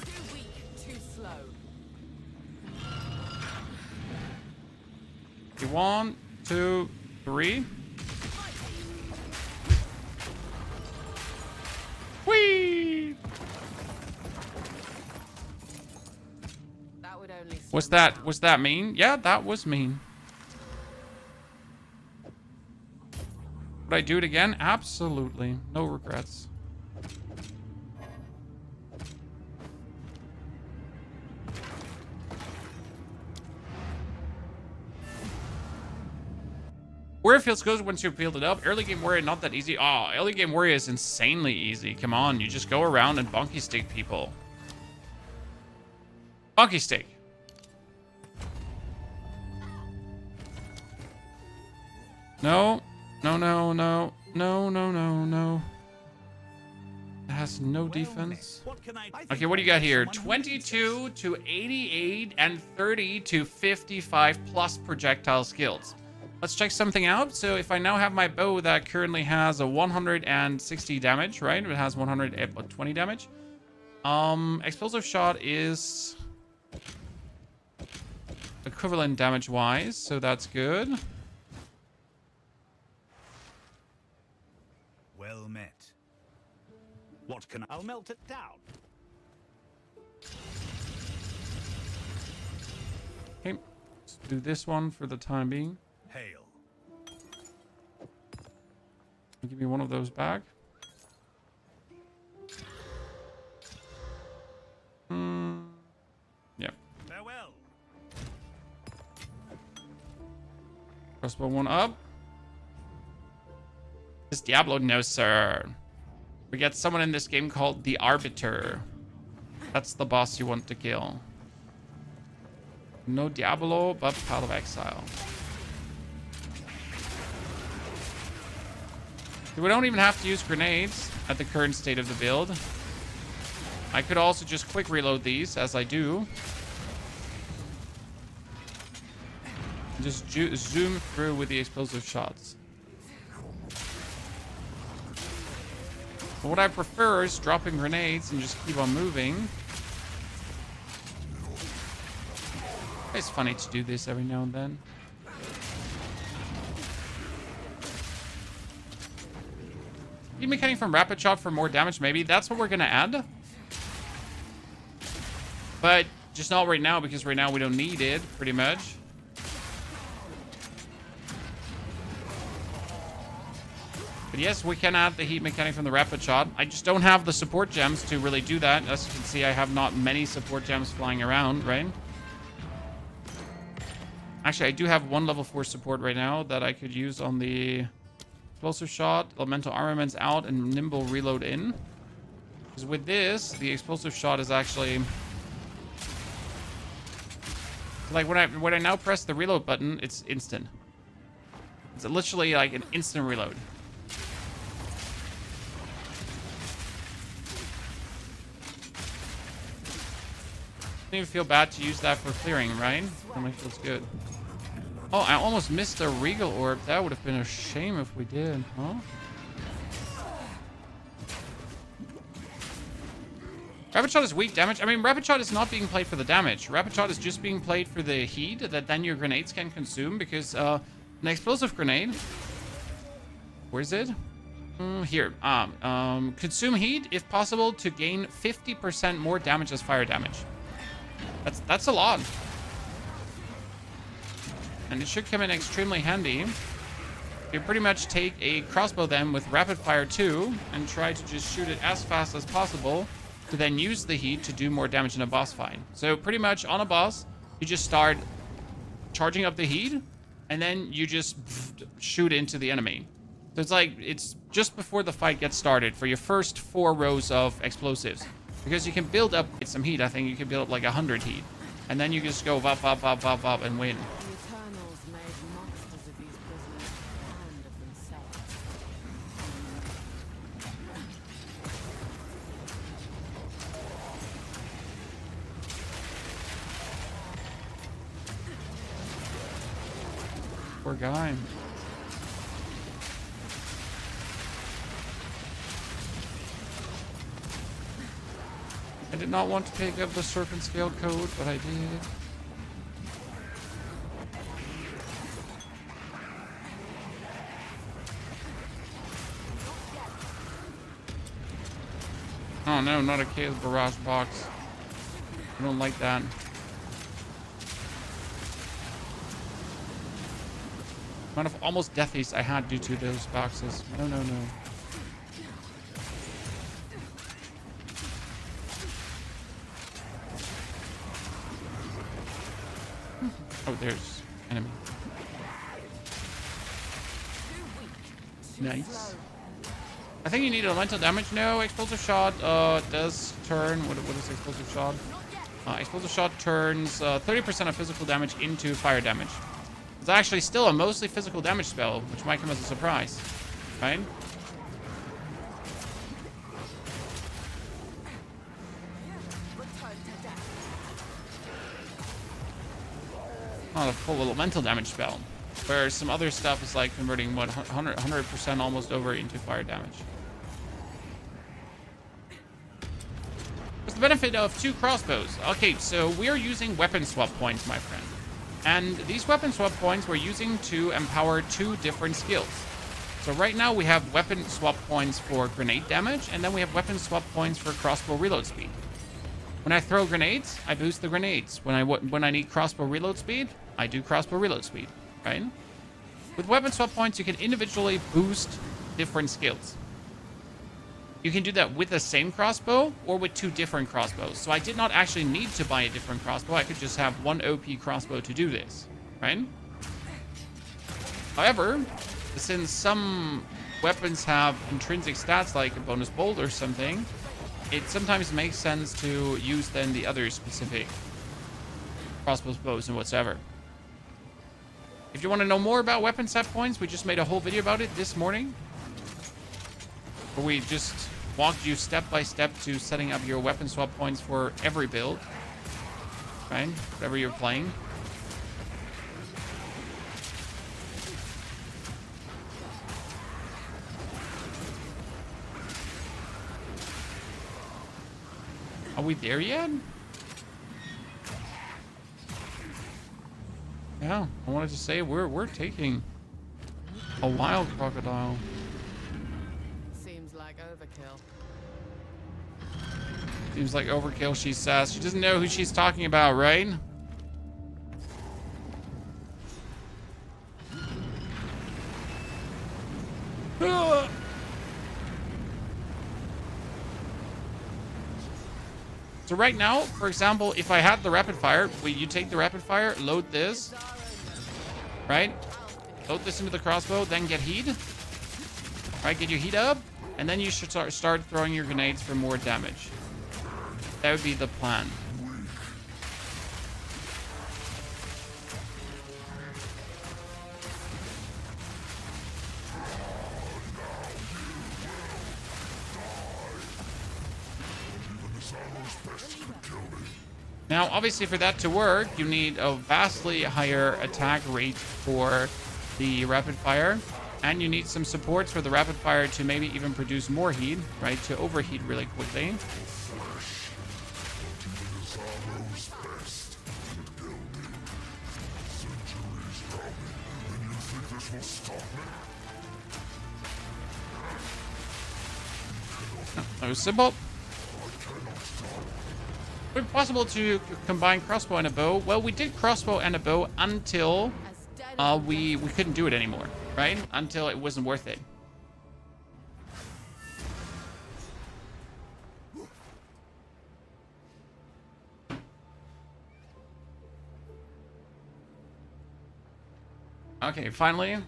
Too weak, too slow.
Okay, 1, 2, 3. Whee!
That would only
Was that mean? Yeah, that was mean. Would I do it again? Absolutely. No regrets. Warrior feels good once you build it up. Early game warrior, not that easy. Oh, early game warrior is insanely easy. Come on, you just go around and bonky stick people. Bonky stick. No. No, no, no. No, no, no, no. has no defense.
What can I
Okay, what do you got here? 22 to 88 and 30 to 55 plus projectile skills. Let's check something out. So if I now have my bow that currently has a 160 damage, right? It has 120 damage. Explosive shot is equivalent damage wise, so that's good.
Well met. What can I'll melt it down.
Okay, let's do this one for the time being.
Hail.
Give me one of those back. Yep.
Farewell.
Crossbow one up. This Diablo? No, sir. We get someone in this game called the Arbiter. That's the boss you want to kill. No Diablo, but Path of Exile. We don't even have to use grenades at the current state of the build. I could also just quick reload these, as I do. Just zoom through with the explosive shots. But what I prefer is dropping grenades and just keep on moving. It's funny to do this every now and then. Heat mechanic from rapid shot for more damage, maybe. That's what we're gonna add. But just not right now, because right now we don't need it, pretty much. But yes, we can add the heat mechanic from the rapid shot. I just don't have the support gems to really do that. As you can see, I have not many support gems flying around, right? Actually, I do have one level 4 support right now that I could use on the explosive shot, elemental armaments out, and nimble reload in. Because with this, the explosive shot is actually... like when I now press the reload button, it's instant. It's literally like an instant reload. Don't even feel bad to use that for clearing, right? Only feels good. Oh, I almost missed a Regal Orb. That would have been a shame if we did, huh? Rapid Shot is weak damage. I mean, Rapid Shot is not being played for the damage. Rapid Shot is just being played for the heat that then your grenades can consume, because an explosive grenade... where is it? Here. Consume heat, if possible, to gain 50% more damage as fire damage. That's a lot. And it should come in extremely handy. You pretty much take a crossbow then with rapid fire 2 and try to just shoot it as fast as possible to then use the heat to do more damage in a boss fight. So pretty much on a boss, you just start charging up the heat and then you just shoot into the enemy. So it's like, it's just before the fight gets started for your first 4 rows of explosives. Because you can build up some heat. I think you can build up like 100 heat. And then you just go up, up, up, up, up, and win. Poor guy. I did not want to pick up the Serpent Scale code, but I did. Oh no, not a Chaos Barrage box. I don't like that. Amount of almost deathies I had due to those boxes. No, no, no. Oh, there's enemy. Nice. I think you need elemental damage. No, explosive shot does turn. What is explosive shot? Explosive shot turns 30% of physical damage into fire damage. It's actually still a mostly physical damage spell, which might come as a surprise, right? not a full elemental damage spell. Where some other stuff is like converting, what, 100% almost over into fire damage. What's the benefit of 2 crossbows? Okay, so we are using weapon swap points, my friend. And these weapon swap points we're using to empower 2 different skills. So right now we have weapon swap points for grenade damage, and then we have weapon swap points for crossbow reload speed. When I throw grenades, I boost the grenades. When I need crossbow reload speed, I do crossbow reload speed, right? With weapon swap points, you can individually boost different skills. You can do that with the same crossbow or with 2 different crossbows. So I did not actually need to buy a different crossbow. I could just have 1 OP crossbow to do this, right? However, since some weapons have intrinsic stats like a bonus bolt or something, it sometimes makes sense to use then the other specific crossbows, bows, and whatsoever. If you want to know more about weapon set points, we just made a whole video about it this morning, where we just walked you step by step to setting up your weapon swap points for every build, right? Whatever you're playing. Are we there yet? Yeah, I wanted to say we're taking a wild crocodile.
Seems like overkill.
Seems like overkill, she says. She doesn't know who she's talking about, right? So right now, for example, if I had the rapid fire, you take the rapid fire, load this, right? Load this into the crossbow, then get heat. Right, get your heat up, and then you should start throwing your grenades for more damage. That would be the plan. Now, obviously, for that to work, you need a vastly higher attack rate for the rapid fire, and you need some supports for the rapid fire to maybe even produce more heat, right? To overheat really quickly. That was simple. Would it be possible to combine crossbow and a bow? Well, we did crossbow and a bow until we couldn't do it anymore, right? Until it wasn't worth it. Okay, finally,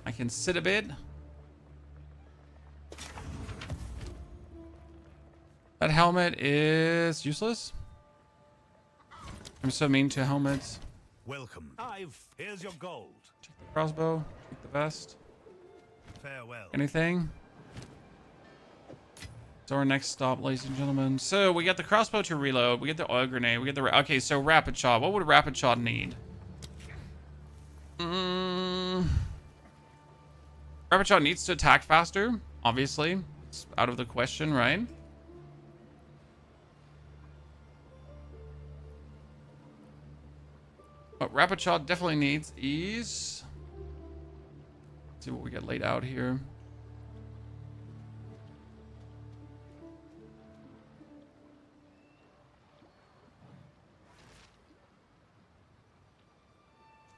I can sit a bit. That helmet is useless. I'm so mean to helmets.
Welcome. Here's your gold.
Take the crossbow. Take the vest.
Farewell.
Anything? So our next stop, ladies and gentlemen. So we got the crossbow to reload. We get the oil grenade. We get the... Okay, so rapid shot. What would a rapid shot need? Rapid shot needs to attack faster. Obviously. It's out of the question, right? But rapid shot definitely needs ease. Let's see what we get laid out here.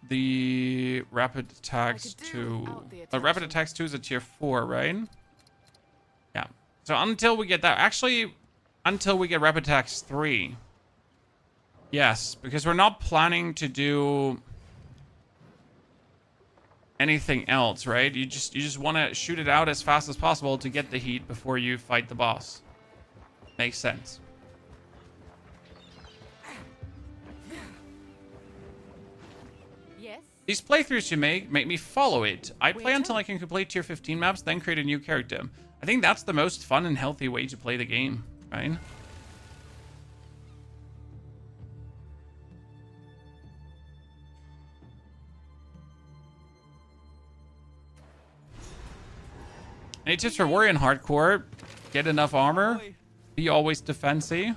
The rapid attacks 2. Rapid attacks 2 is a tier 4, right? Yeah. So until we get that, actually, until we get rapid attacks 3. Yes, because we're not planning to do anything else, right? You just want to shoot it out as fast as possible to get the heat before you fight the boss. Makes sense.
Yes.
These playthroughs you make me follow it. I play until I can complete tier 15 maps, then create a new character. I think that's the most fun and healthy way to play the game, right? Any tips for warrior in hardcore? Get enough armor. Be always defensive.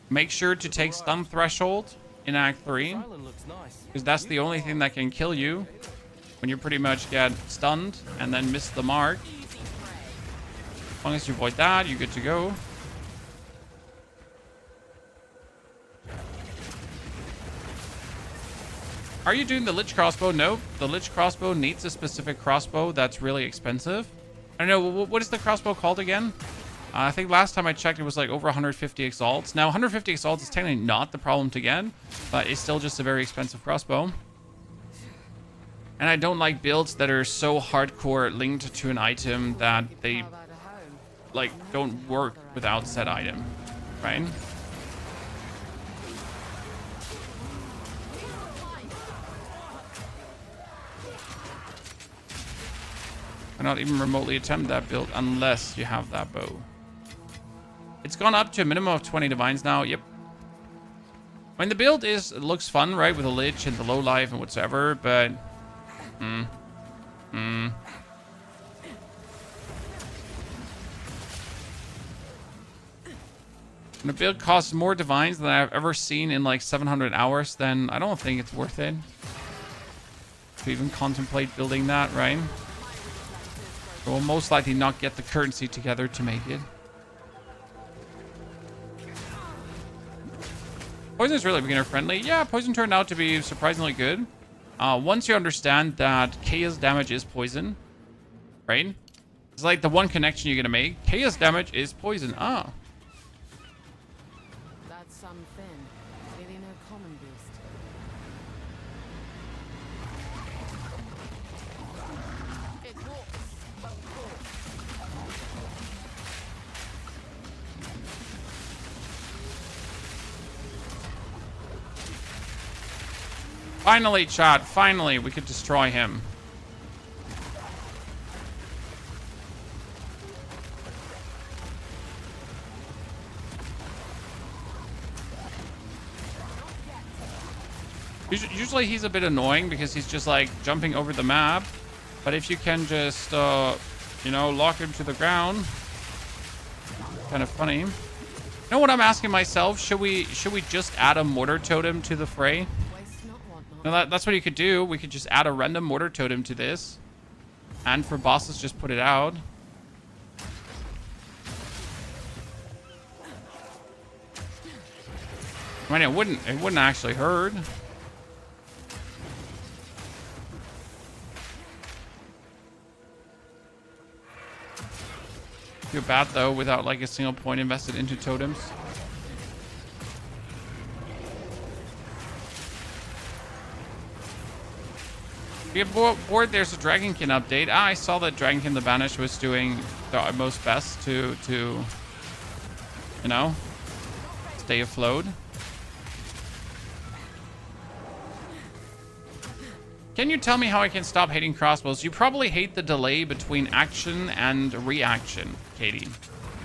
Make sure to take stun threshold in Act 3. Because that's the only thing that can kill you. When you pretty much get stunned and then miss the mark. As long as you avoid that, you're good to go. Are you doing the Lich crossbow? No. The Lich crossbow needs a specific crossbow that's really expensive. I don't know. What is the crossbow called again? I think last time I checked, it was like over 150 exalts. Now, 150 exalts is technically not the problem to get, but it's still just a very expensive crossbow. And I don't like builds that are so hardcore linked to an item that they, like, don't work without said item, right? Cannot even remotely attempt that build unless you have that bow. It's gone up to a minimum of 20 divines now. Yep. I mean, the build looks fun, right? With the Lich and the low life and whatsoever, but... And the build costs more divines than I've ever seen in like 700 hours, then I don't think it's worth it to even contemplate building that, right? We'll most likely not get the currency together to make it. Poison is really beginner friendly. Yeah, poison turned out to be surprisingly good. Once you understand that chaos damage is poison, right? It's like the one connection you're gonna make. Chaos damage is poison. Ah.
That's something. Really no common beast. It walks, but walks.
Finally, chat. Finally, we could destroy him. Usually he's a bit annoying because he's just like jumping over the map. But if you can just, you know, lock him to the ground, kind of funny. You know what I'm asking myself? Should we just add a mortar totem to the fray? No, that's what you could do. We could just add a random mortar totem to this, and for bosses, just put it out. I mean, it wouldn't actually hurt. Feel bad though without like a single point invested into totems. If you're bored, there's a Dragonkin update. I saw that Dragonkin the Banished was doing the utmost best to you know, stay afloat. Can you tell me how I can stop hating crossbows? You probably hate the delay between action and reaction, Katie.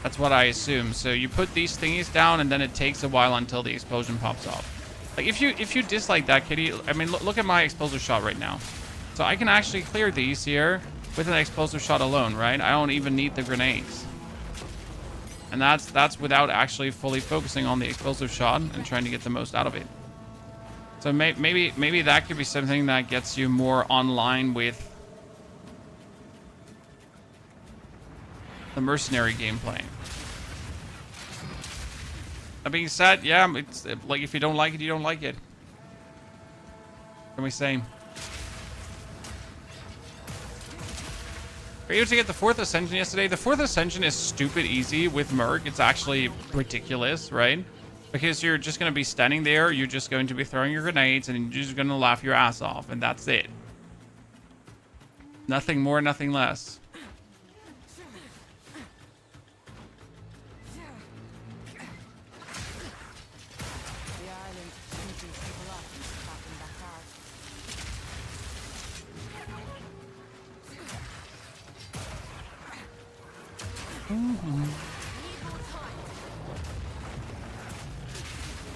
That's what I assume. So you put these thingies down and then it takes a while until the explosion pops off. Like if you dislike that, Katie, I mean, look at my explosive shot right now. So I can actually clear these here with an explosive shot alone, right? I don't even need the grenades. And that's without actually fully focusing on the explosive shot and trying to get the most out of it. So maybe that could be something that gets you more online with the mercenary gameplay. That being said, yeah, it's like if you don't like it, you don't like it. What can we say? Were you able to get the 4th Ascension yesterday? The 4th Ascension is stupid easy with Merc. It's actually ridiculous, right? Because you're just going to be standing there, you're just going to be throwing your grenades, and you're just going to laugh your ass off, and that's it. Nothing more, nothing less.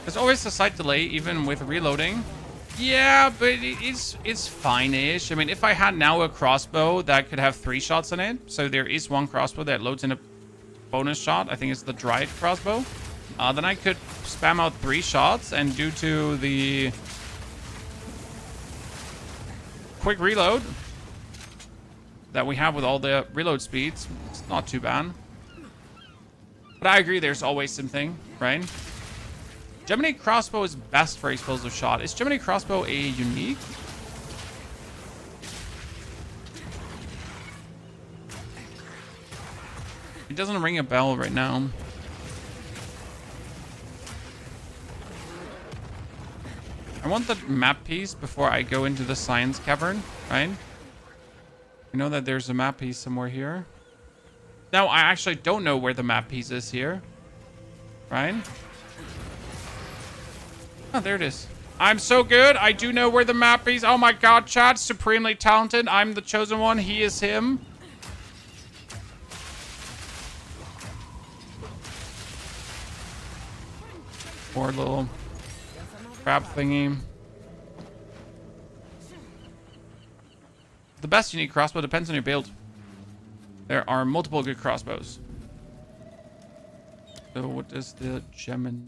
There's always a slight delay, even with reloading. Yeah, but it's fine-ish. I mean, if I had now a crossbow that could have 3 shots in it, so there is one crossbow that loads in a bonus shot. I think it's the dried crossbow. Then I could spam out 3 shots, and due to the quick reload that we have with all the reload speeds, it's not too bad. But I agree, there's always something, right? Gemini crossbow is best for explosive shot. Is Gemini crossbow a unique? It doesn't ring a bell right now. I want the map piece before I go into the science cavern, right? I know that there's a map piece somewhere here. No, I actually don't know where the map piece is here. Right? Oh, there it is. I'm so good. I do know where the map is. Oh my god, chat. Supremely talented. I'm the chosen one. He is him. Poor little crab thingy. The best unique crossbow depends on your build. There are multiple good crossbows. So what is the Gemini?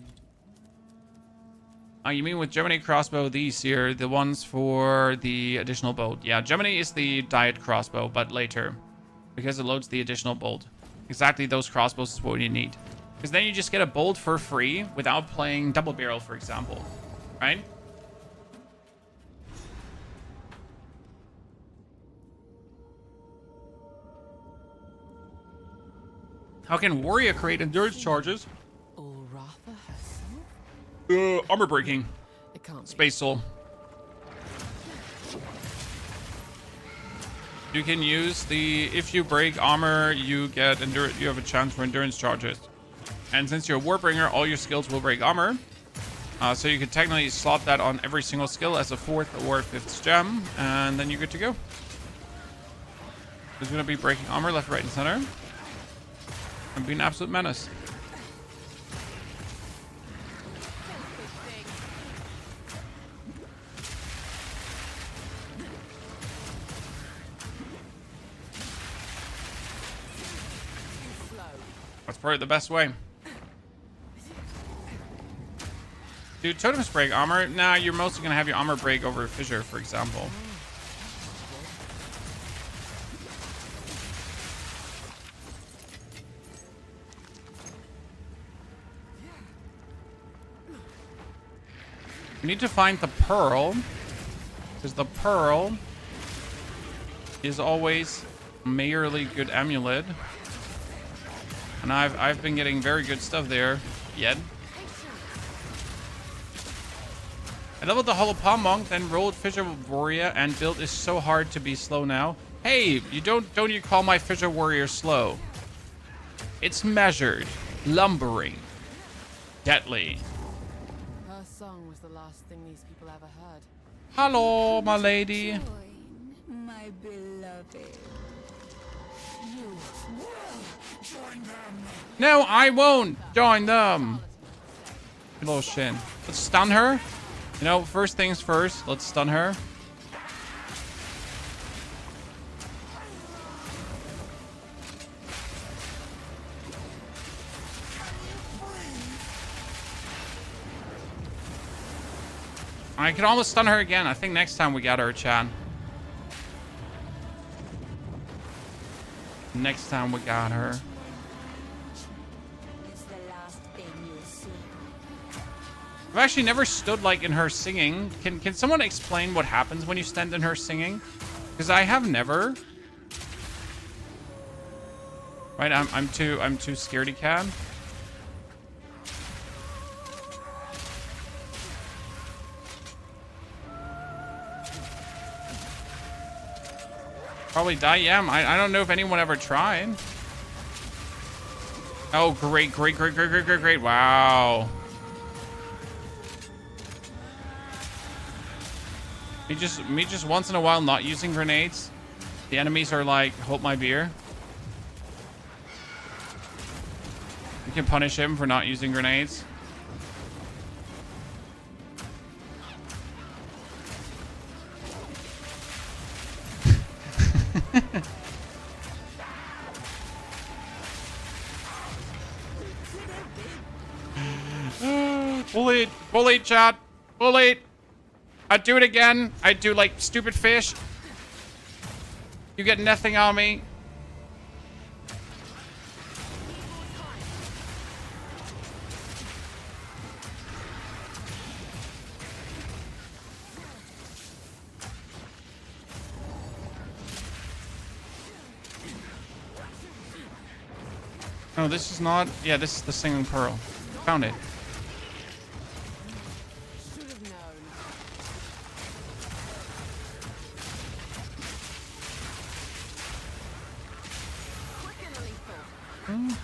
Oh, you mean with Gemini crossbow, these here, the ones for the additional bolt. Yeah, Gemini is the diet crossbow, but later. Because it loads the additional bolt. Exactly those crossbows is what you need. Because then you just get a bolt for free without playing double barrel, for example. Right? How can Warrior create endurance charges?
Ulratha herself?
Armor breaking.
It can't be.
Space Soul. You can use the, if you break armor, you get you have a chance for endurance charges. And since you're a Warbringer, all your skills will break armor. So you could technically slot that on every single skill as a 4th or 5th gem, and then you're good to go. There's gonna be breaking armor left, right, and center. And be an absolute menace. That's probably the best way. Dude, totems break armor. Nah, you're mostly gonna have your armor break over fissure, for example. We need to find the pearl, because the pearl is always a majorly good amulet, and I've been getting very good stuff there. Yet I leveled the Hollow Palm Monk, then rolled Fissure Warrior, and build is so hard to be slow now. Hey, you don't you call my Fissure Warrior slow? It's measured, lumbering, deadly.
Her song was the last thing these people ever heard.
Hello, my lady.
Join, my beloved. You will join them.
No, I won't join them. Good little shin. Let's stun her. You know, first things first. Let's stun her. I can almost stun her again. I think next time we got her, Chad. Next time we got her.
It's the last thing you'll see.
I've actually never stood like in her singing. Can someone explain what happens when you stand in her singing? Because I have never. Right, I'm too scaredy cat. Probably die. Yeah, I don't know if anyone ever tried. Oh, great. Wow. Me just once in a while not using grenades. The enemies are like, hold my beer. You can punish him for not using grenades. Bullied. Bullied, chat. Bullied. I'd do it again. I'd do like stupid fish. You get nothing on me. No, this is not. Yeah, this is the singing pearl. Found it.
Should have known. Quick and lethal.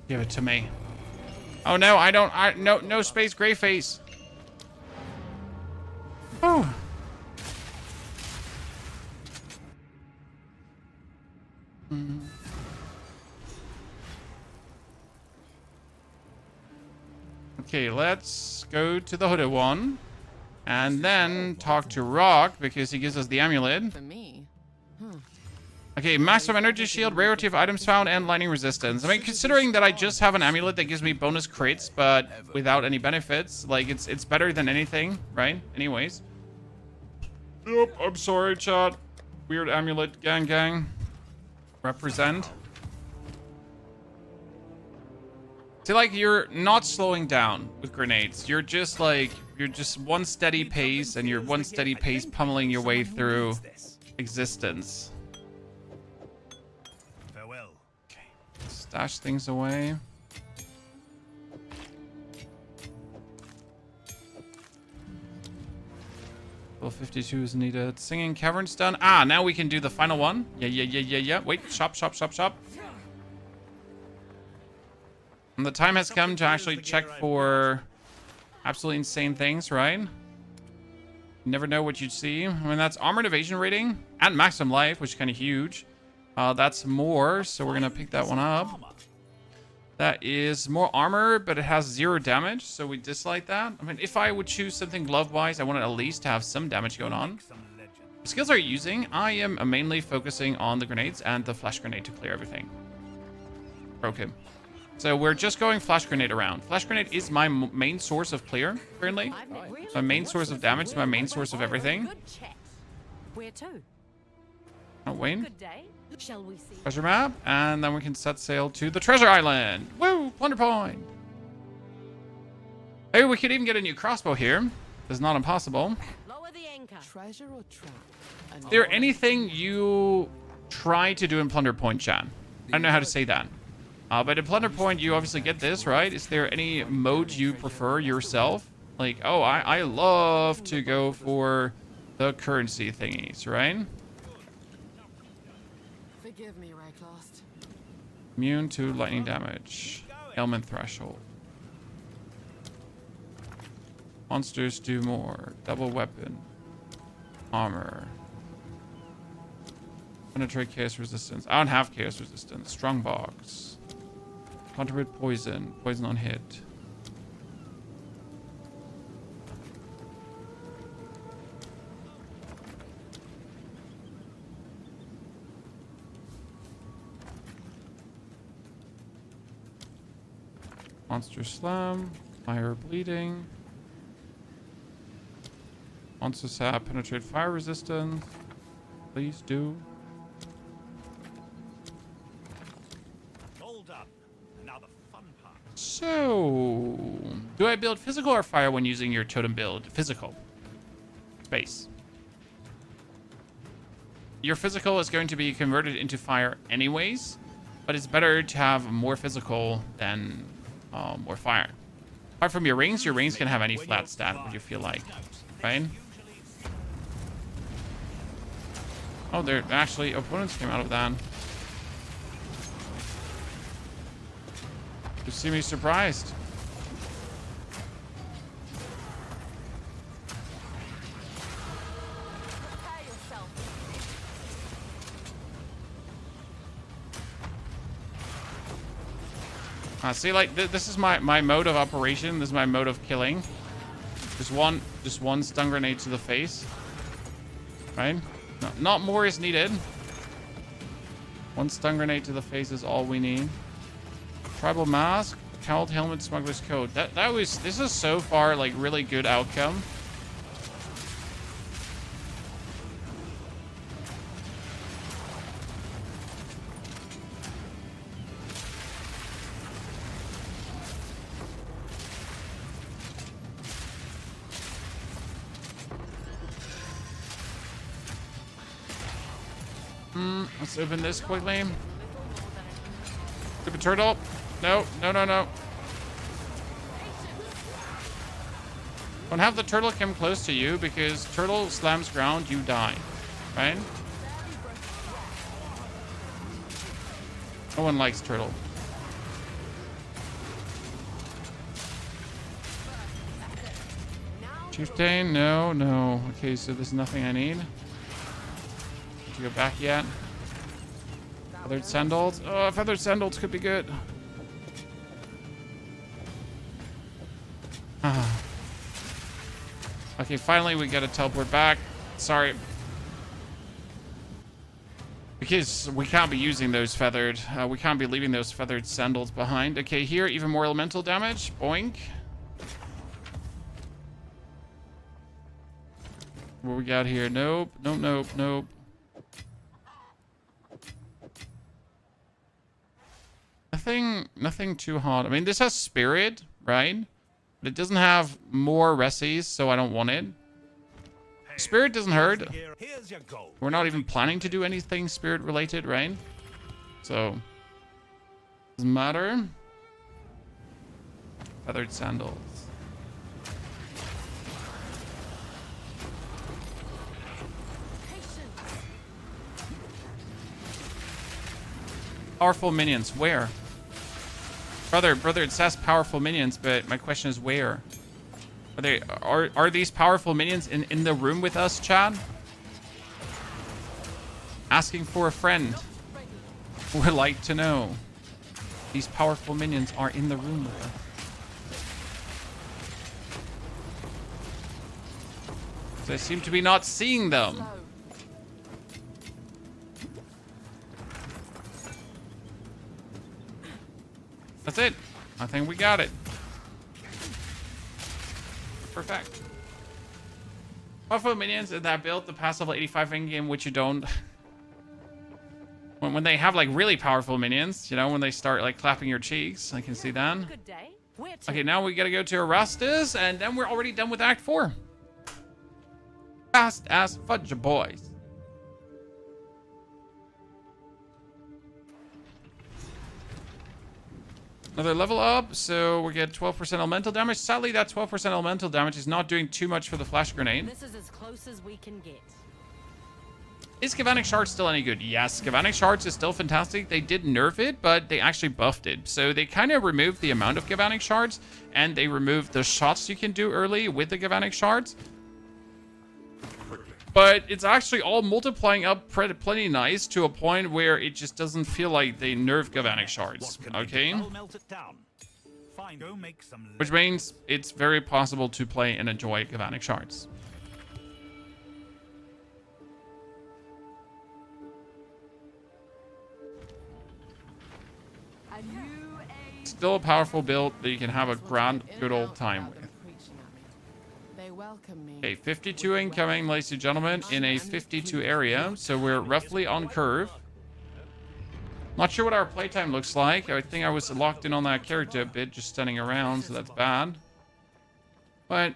Give it to me. Oh no, I don't. No space gray face. Oh. Okay, let's go to the hooded one. And then talk to Rock because he gives us the amulet.
For me.
Okay, maximum energy shield, rarity of items found, and lightning resistance. I mean, considering that I just have an amulet that gives me bonus crits, but without any benefits, like, it's better than anything, right? Anyways. Yep, I'm sorry, chat. Weird amulet, gang. Represent. See, like, you're not slowing down with grenades. You're just, like, you're just one steady pace, and you're one steady pace pummeling your way through existence.
Farewell.
Okay, stash things away. Level 52 is needed. Singing Cavern's done. Ah, now we can do the final one. Yeah. Wait, shop. And the time has come to actually check for absolutely insane things, right? You never know what you'd see. I mean, that's armored evasion rating and maximum life, which is kind of huge. That's more, so we're going to pick that one up. That is more armor, but it has 0 damage, so we dislike that. I mean, if I would choose something glove-wise, I want it at least to have some damage going on. The skills are using. I am mainly focusing on the grenades and the flash grenade to clear everything. Okay. So we're just going flash grenade around. Flash grenade is my main source of clear currently. My main source of damage, my main source of everything.
Where to?
Oh, Wayne.
Good day. Shall we see?
Treasure map, and then we can set sail to the treasure island. Woo! Plunder point. Hey, we could even get a new crossbow here. It's not impossible.
Lower the anchor.
Treasure or trap?
Is there anything you try to do in Plunder Point, chat? I don't know how to say that. But in Plunder Point, you obviously get this, right? Is there any mode you prefer yourself? Like, oh, I love to go for the currency thingies, right?
Forgive me, Rayclost.
Immune to lightning damage. Ailment threshold. Monsters do more. Double weapon. Armor. Penetrate chaos resistance. I don't have chaos resistance. Strong box. Counter with poison. Poison on hit. Monster slam. Fire bleeding. Monster sap. Penetrate fire resistance. Please do. So, do I build physical or fire when using your totem build? Physical. Space. Your physical is going to be converted into fire anyways, but it's better to have more physical than more fire. Apart from your rings can have any flat stat what you feel like, right? Oh, there actually opponents came out of that. You see me surprised. See, like this is my mode of operation. This is my mode of killing. Just one stun grenade to the face. Right? No, not more is needed. One stun grenade to the face is all we need. Tribal mask, cowled helmet, smuggler's coat. This is so far like really good outcome. Let's open this quickly. Stupid turtle. No. Don't have the turtle come close to you because turtle slams ground, you die. Right? No one likes turtle. Chieftain, no. Okay, so there's nothing I need. To go back yet. Feathered sandals. Oh, feathered sandals could be good. Okay, finally we get a teleport back. Sorry. Because we can't be using those feathered. We can't be leaving those feathered sandals behind. Okay, here, even more elemental damage. Boink. What we got here? Nope. Nothing too hot. I mean, this has spirit, right? But it doesn't have more resis, so I don't want it. Spirit doesn't hurt. We're not even planning to do anything spirit related, right? So doesn't matter. Feathered sandals. Powerful minions, where? Brother, it says powerful minions, but my question is where? Are these powerful minions in the room with us, Chad? Asking for a friend. Would like to know. These powerful minions are in the room with us. So I seem to be not seeing them. That's it. I think we got it. Perfect. Powerful minions in that build, the passive 85 in-game, which you don't... when they have, like, really powerful minions, you know, when they start, like, clapping your cheeks, I can see that. Okay, now we gotta go to Erastus, and then we're already done with Act 4. Fast as fudge, boys. Another level up, so we get 12% elemental damage. Sadly, that 12% elemental damage is not doing too much for the flash grenade.
This is as close as we can get.
Is Galvanic Shards still any good? Yes, Galvanic Shards is still fantastic. They did nerf it, but they actually buffed it. So they kind of removed the amount of Galvanic Shards, and they removed the shots you can do early with the Galvanic Shards. But it's actually all multiplying up plenty nice to a point where it just doesn't feel like they nerf Galvanic Shards, okay? Which means it's very possible to play and enjoy Galvanic Shards. Still a powerful build that you can have a grand good old time with. Okay, 52 incoming, ladies and gentlemen, in a 52 area, so we're roughly on curve. Not sure what our playtime looks like. I think I was locked in on that character a bit, just standing around, so that's bad. But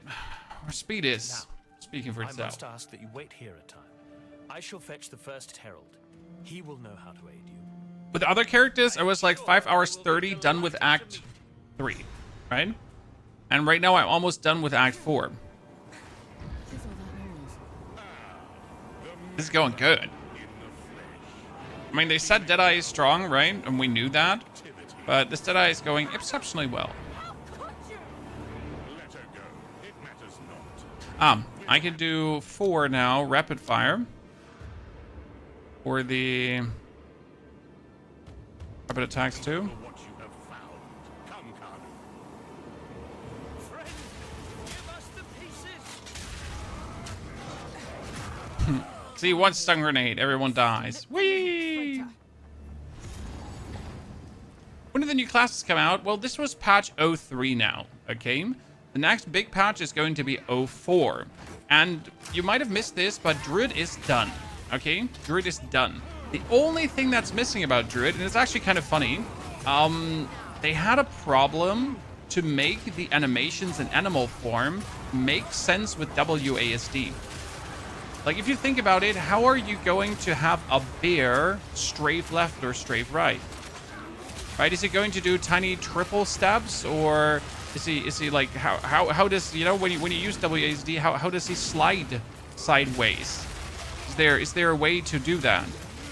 our speed is speaking for itself.
I must ask that you wait here a time. I shall fetch the first herald. He will know how to aid you.
With other characters, I was like 5 hours 30 done with Act 3, right? And right now I'm almost done with Act 4. This is going good. I mean, they said Deadeye is strong, right? And we knew that. But this Deadeye is going exceptionally well. I can do 4 now, rapid fire. For the rapid attacks too. See, one stun grenade, everyone dies. Whee! the new classes come out? Well, this was patch 03 now, okay? The next big patch is going to be 04. And you might have missed this, but Druid is done, okay? Druid is done. The only thing that's missing about Druid, and it's actually kind of funny, they had a problem to make the animations in animal form make sense with WASD. Like, if you think about it, how are you going to have a bear strafe left or strafe right? Right? Is he going to do tiny triple steps, or is he like how does, you know, when you use WASD, how does he slide sideways? Is there a way to do that?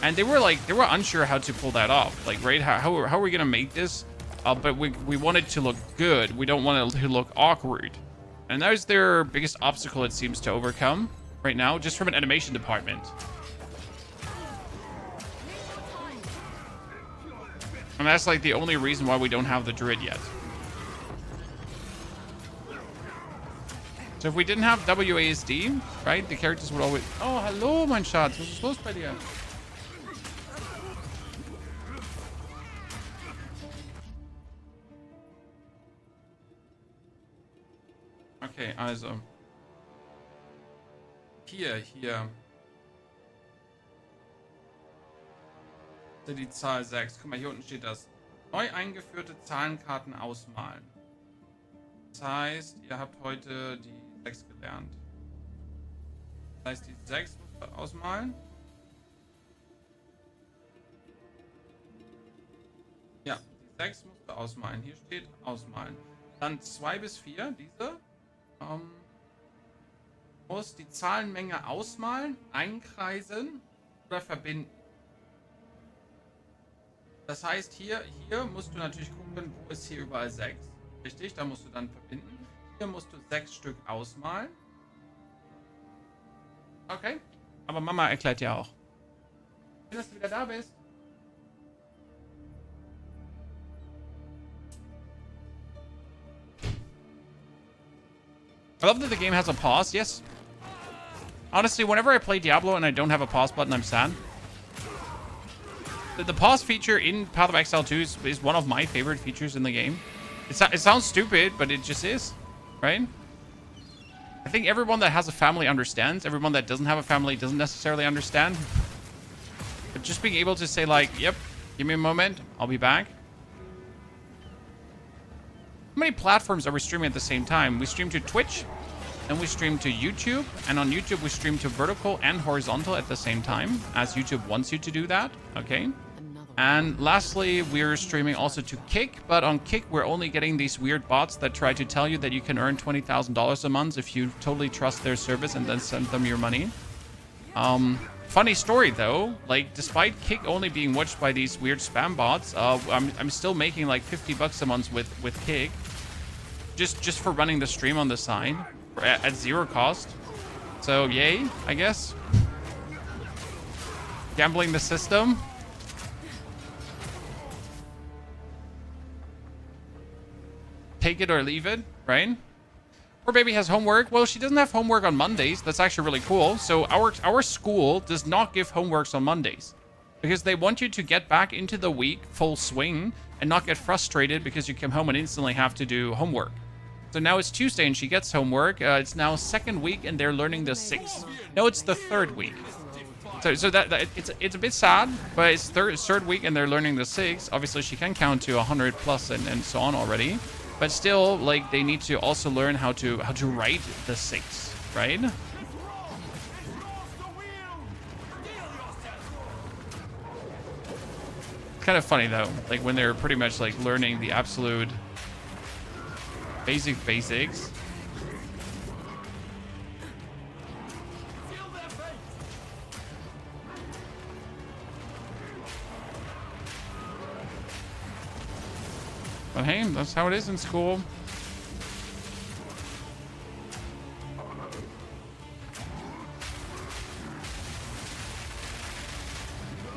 And they were unsure how to pull that off. Like, right? How are we gonna make this? But we want it to look good. We don't want it to look awkward. And that is their biggest obstacle, it seems, to overcome right now, just from an animation department. And that's like the only reason why we don't have the Druid yet. So if we didn't have WASD, right, the characters would always... Oh, hallo, mein Schatz. Was ist los bei dir? Okay, also. Hier. Die Zahl 6. Guck mal, hier unten steht das. Neu eingeführte Zahlenkarten ausmalen. Das heißt, ihr habt heute die 6 gelernt. Das heißt, die 6 musst du ausmalen. Ja, die 6 musst du ausmalen. Hier steht ausmalen. Dann 2 bis 4, diese. Muss die Zahlenmenge ausmalen, einkreisen oder verbinden. Das heißt, hier musst du natürlich gucken, wo ist hier überall 6. Richtig, da musst du dann verbinden. Hier musst du 6 Stück ausmalen. Okay, aber Mama erklärt ja auch. Schön, dass du wieder da bist. I love that the game has a pause. Yes. Honestly, whenever I play Diablo and I don't have a pause button, I'm sad. The pause feature in Path of Exile 2 is one of my favorite features in the game. It sounds stupid, but it just is, right? I think everyone that has a family understands. Everyone that doesn't have a family doesn't necessarily understand. But just being able to say, like, yep, give me a moment, I'll be back. How many platforms are we streaming at the same time? We stream to Twitch, and we stream to YouTube, and on YouTube we stream to vertical and horizontal at the same time, as YouTube wants you to do that, okay? And lastly, we're streaming also to Kick, but on Kick we're only getting these weird bots that try to tell you that you can earn $20,000 a month if you totally trust their service and then send them your money. Funny story though, like, despite Kick only being watched by these weird spam bots, I'm still making like $50 a month with Kick, just for running the stream on the side at zero cost. So yay, I guess. Gambling the system. Take it or leave it, right? Poor baby has homework. Well, she doesn't have homework on Mondays. That's actually really cool. So our school does not give homeworks on Mondays because they want you to get back into the week full swing and not get frustrated because you come home and instantly have to do homework. So now it's Tuesday and she gets homework. It's now second week and they're learning the 6th. No, it's the 3rd week. So that it's a bit sad, but it's third week and they're learning the 6th. Obviously, she can count to 100 plus and so on already. But still, like, they need to also learn how to write the 6, right? It's kind of funny though, like when they're pretty much like learning the absolute basics. But hey, that's how it is in school.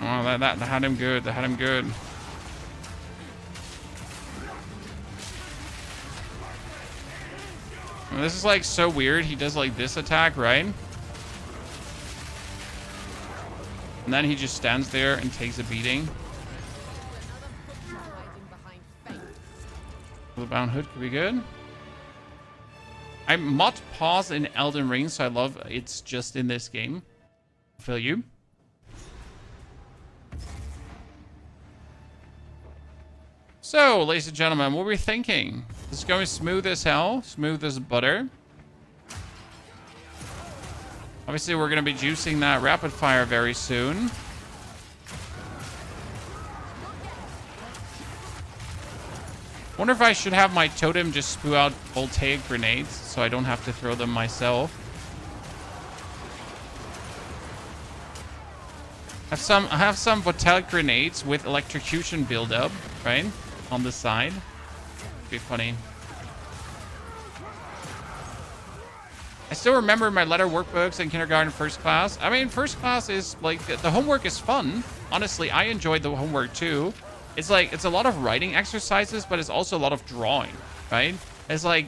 Oh, that had him good. That had him good. And this is like so weird. He does like this attack, right? And then he just stands there and takes a beating. The bound hood could be good. I mod pause in Elden Ring, so I love it's just in this game. I feel you. So, ladies and gentlemen, what were we thinking? This is going smooth as hell, smooth as butter. Obviously, we're going to be juicing that rapid fire very soon. Wonder if I should have my totem just spew out voltaic grenades so I don't have to throw them myself. I have some voltaic grenades with electrocution buildup, right? On the side. Be funny. I still remember my letter workbooks in kindergarten, first class. I mean, first class is like, the homework is fun. Honestly, I enjoyed the homework too. It's like, it's a lot of writing exercises, but it's also a lot of drawing, right? It's like,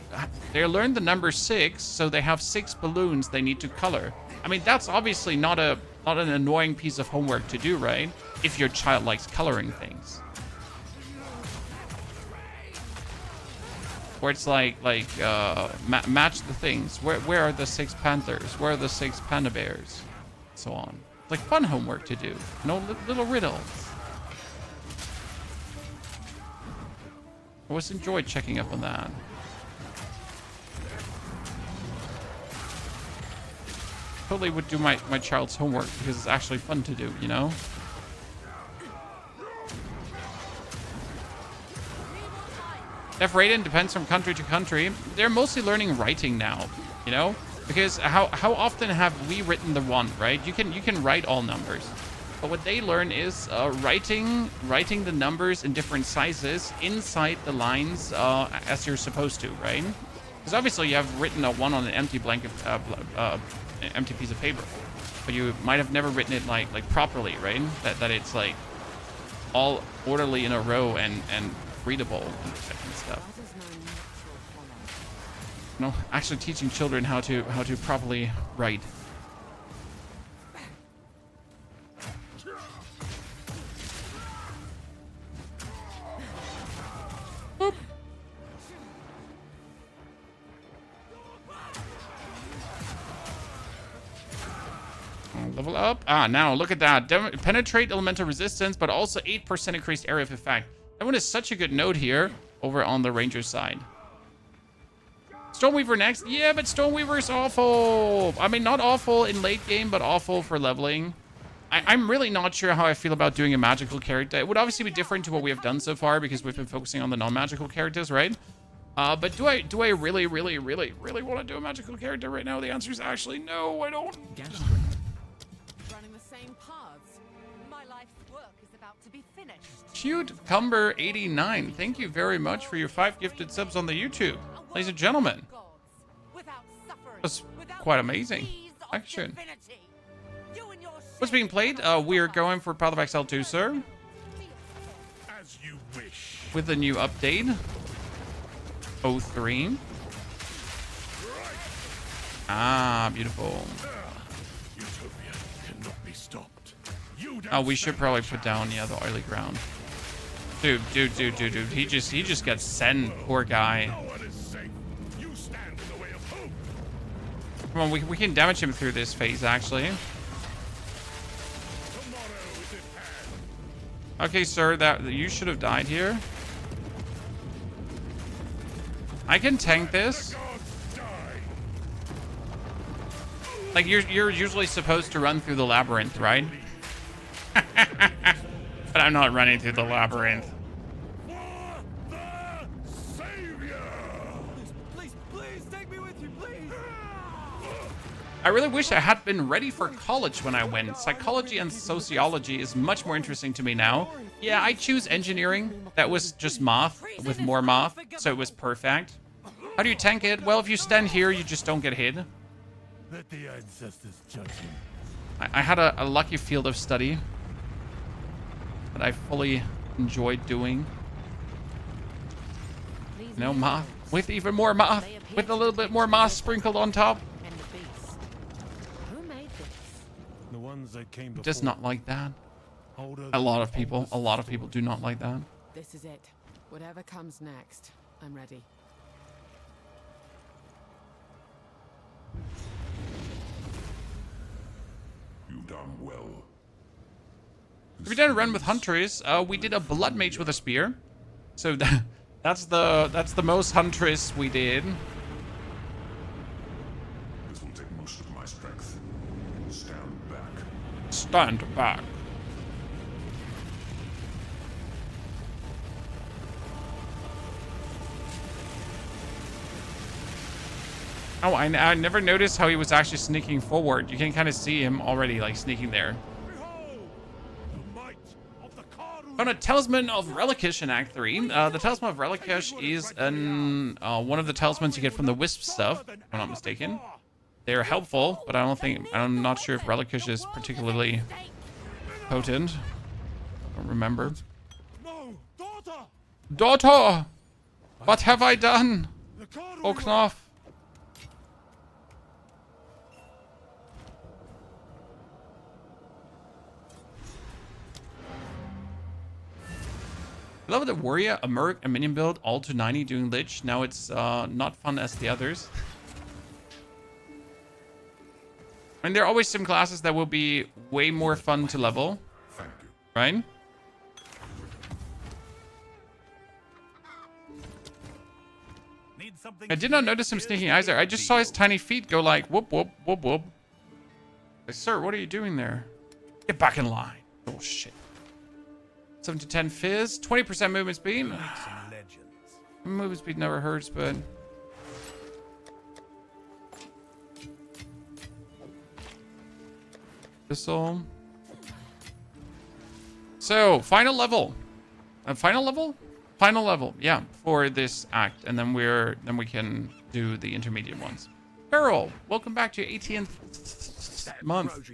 they learned the number 6, so they have 6 balloons they need to color. I mean, that's obviously not an annoying piece of homework to do, right? If your child likes coloring things. Where it's like match the things. Where are the 6 panthers? Where are the 6 panda bears? So on. It's like fun homework to do. No little riddles. I always enjoyed checking up on that. Totally would do my child's homework because it's actually fun to do, you know? F rating depends from country to country. They're mostly learning writing now, you know? Because how often have we written the 1, right? You can write all numbers. But what they learn is writing the numbers in different sizes inside the lines as you're supposed to, right? Because obviously you have written a 1 on an empty blanket, empty piece of paper, but you might have never written it like properly, right? That it's like all orderly in a row and readable and stuff. No, actually teaching children how to properly write. Boop. Level up. Ah, now look at that. Penetrate elemental resistance, but also 8% increased area of effect. That one is such a good node here over on the ranger side. Stoneweaver next. Yeah, but Stoneweaver is awful. I mean, not awful in late game, but awful for leveling. I'm really not sure how I feel about doing a magical character. It would obviously be different to what we have done so far because we've been focusing on the non-magical characters, right? But do I really want to do a magical character right now? The answer is actually no, I don't.
Running the same paths.
My life's work is about to be finished.
Cute Cumber 89. Thank you very much for your 5 gifted subs on the YouTube. Ladies and gentlemen. That's quite amazing. Action. What's being played? We're going for Path of Exile 2, sir.
As you wish.
With the new update. 03. Ah, beautiful.
Utopia cannot be stopped.
Oh, we should probably put down, yeah, the oily ground. Dude. He just gets sent, poor guy.
No one is safe. You stand in the way of hope.
Come on, we can damage him through this phase, actually. Okay, sir, that you should have died here. I can tank this. Like, you're usually supposed to run through the labyrinth, right? But I'm not running through the labyrinth.
Please take me with you, please.
I really wish I had been ready for college when I went. Psychology and sociology is much more interesting to me now. Yeah, I choose engineering. That was just math with more math, so it was perfect. How do you tank it? Well, if you stand here, you just don't get hit.
Let the ancestors judge you.
I had a lucky field of study that I fully enjoyed doing. No math, with even more math, with a little bit more math sprinkled on top.
The ones that came before.
Does not like that. A lot of people do not like that.
This is it. Whatever comes next, I'm ready.
You've done well.
We did a run with Huntress. We did a Blood Mage with a spear. So that's the most Huntress we did.
This will take most of my strength. Stand back.
Stand back. Oh, I never noticed how he was actually sneaking forward. You can kind of see him already, like, sneaking there. Found a Talisman of Relikish in Act 3. The Talisman of Relikish is one of the talismans you get from the Wisp stuff, if I'm not mistaken. They're helpful, but I'm not sure if Relikish is particularly potent. I don't remember.
No, daughter!
Daughter! What have I done? Oh, Knopf. I love the Warrior, a Merc, a Minion build, all to 90 doing Lich. Now it's not fun as the others. And there are always some classes that will be way more fun to level.
Thank you.
Right? I did not notice him sneaking either. I just saw his tiny feet go like whoop, whoop, whoop, whoop. Hey, sir, what are you doing there? Get back in line. Oh, shit. 7 to 10 fizz, 20% movement speed. Movement speed never hurts, but Thistle. So final level, final level, yeah, for this act, and then we can do the intermediate ones. Carol, welcome back to your 18th month.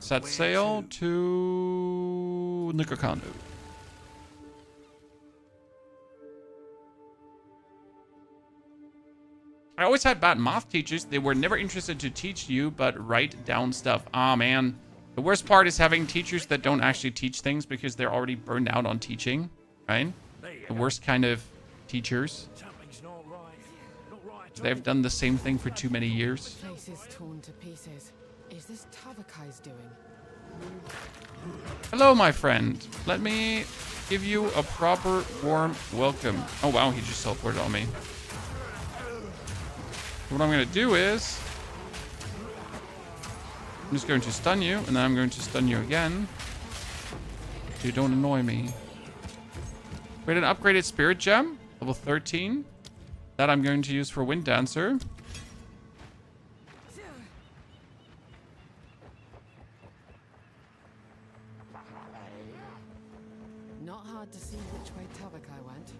Set sail to Nikokondo. I always had bad math teachers. They were never interested to teach you, but write down stuff. Ah, man. The worst part is having teachers that don't actually teach things because they're already burned out on teaching, right? The worst kind of teachers. They've done the same thing for too many years.
The place is torn to pieces. Is this Tavakai's doing?
Hello, my friend. Let me give you a proper warm welcome. Oh, wow. He just teleported on me. What I'm going to do is I'm just going to stun you, and then I'm going to stun you again so you don't annoy me. We had an upgraded Spirit Gem, level 13. That I'm going to use for Wind Dancer.
Not hard to see which way Tavakai went.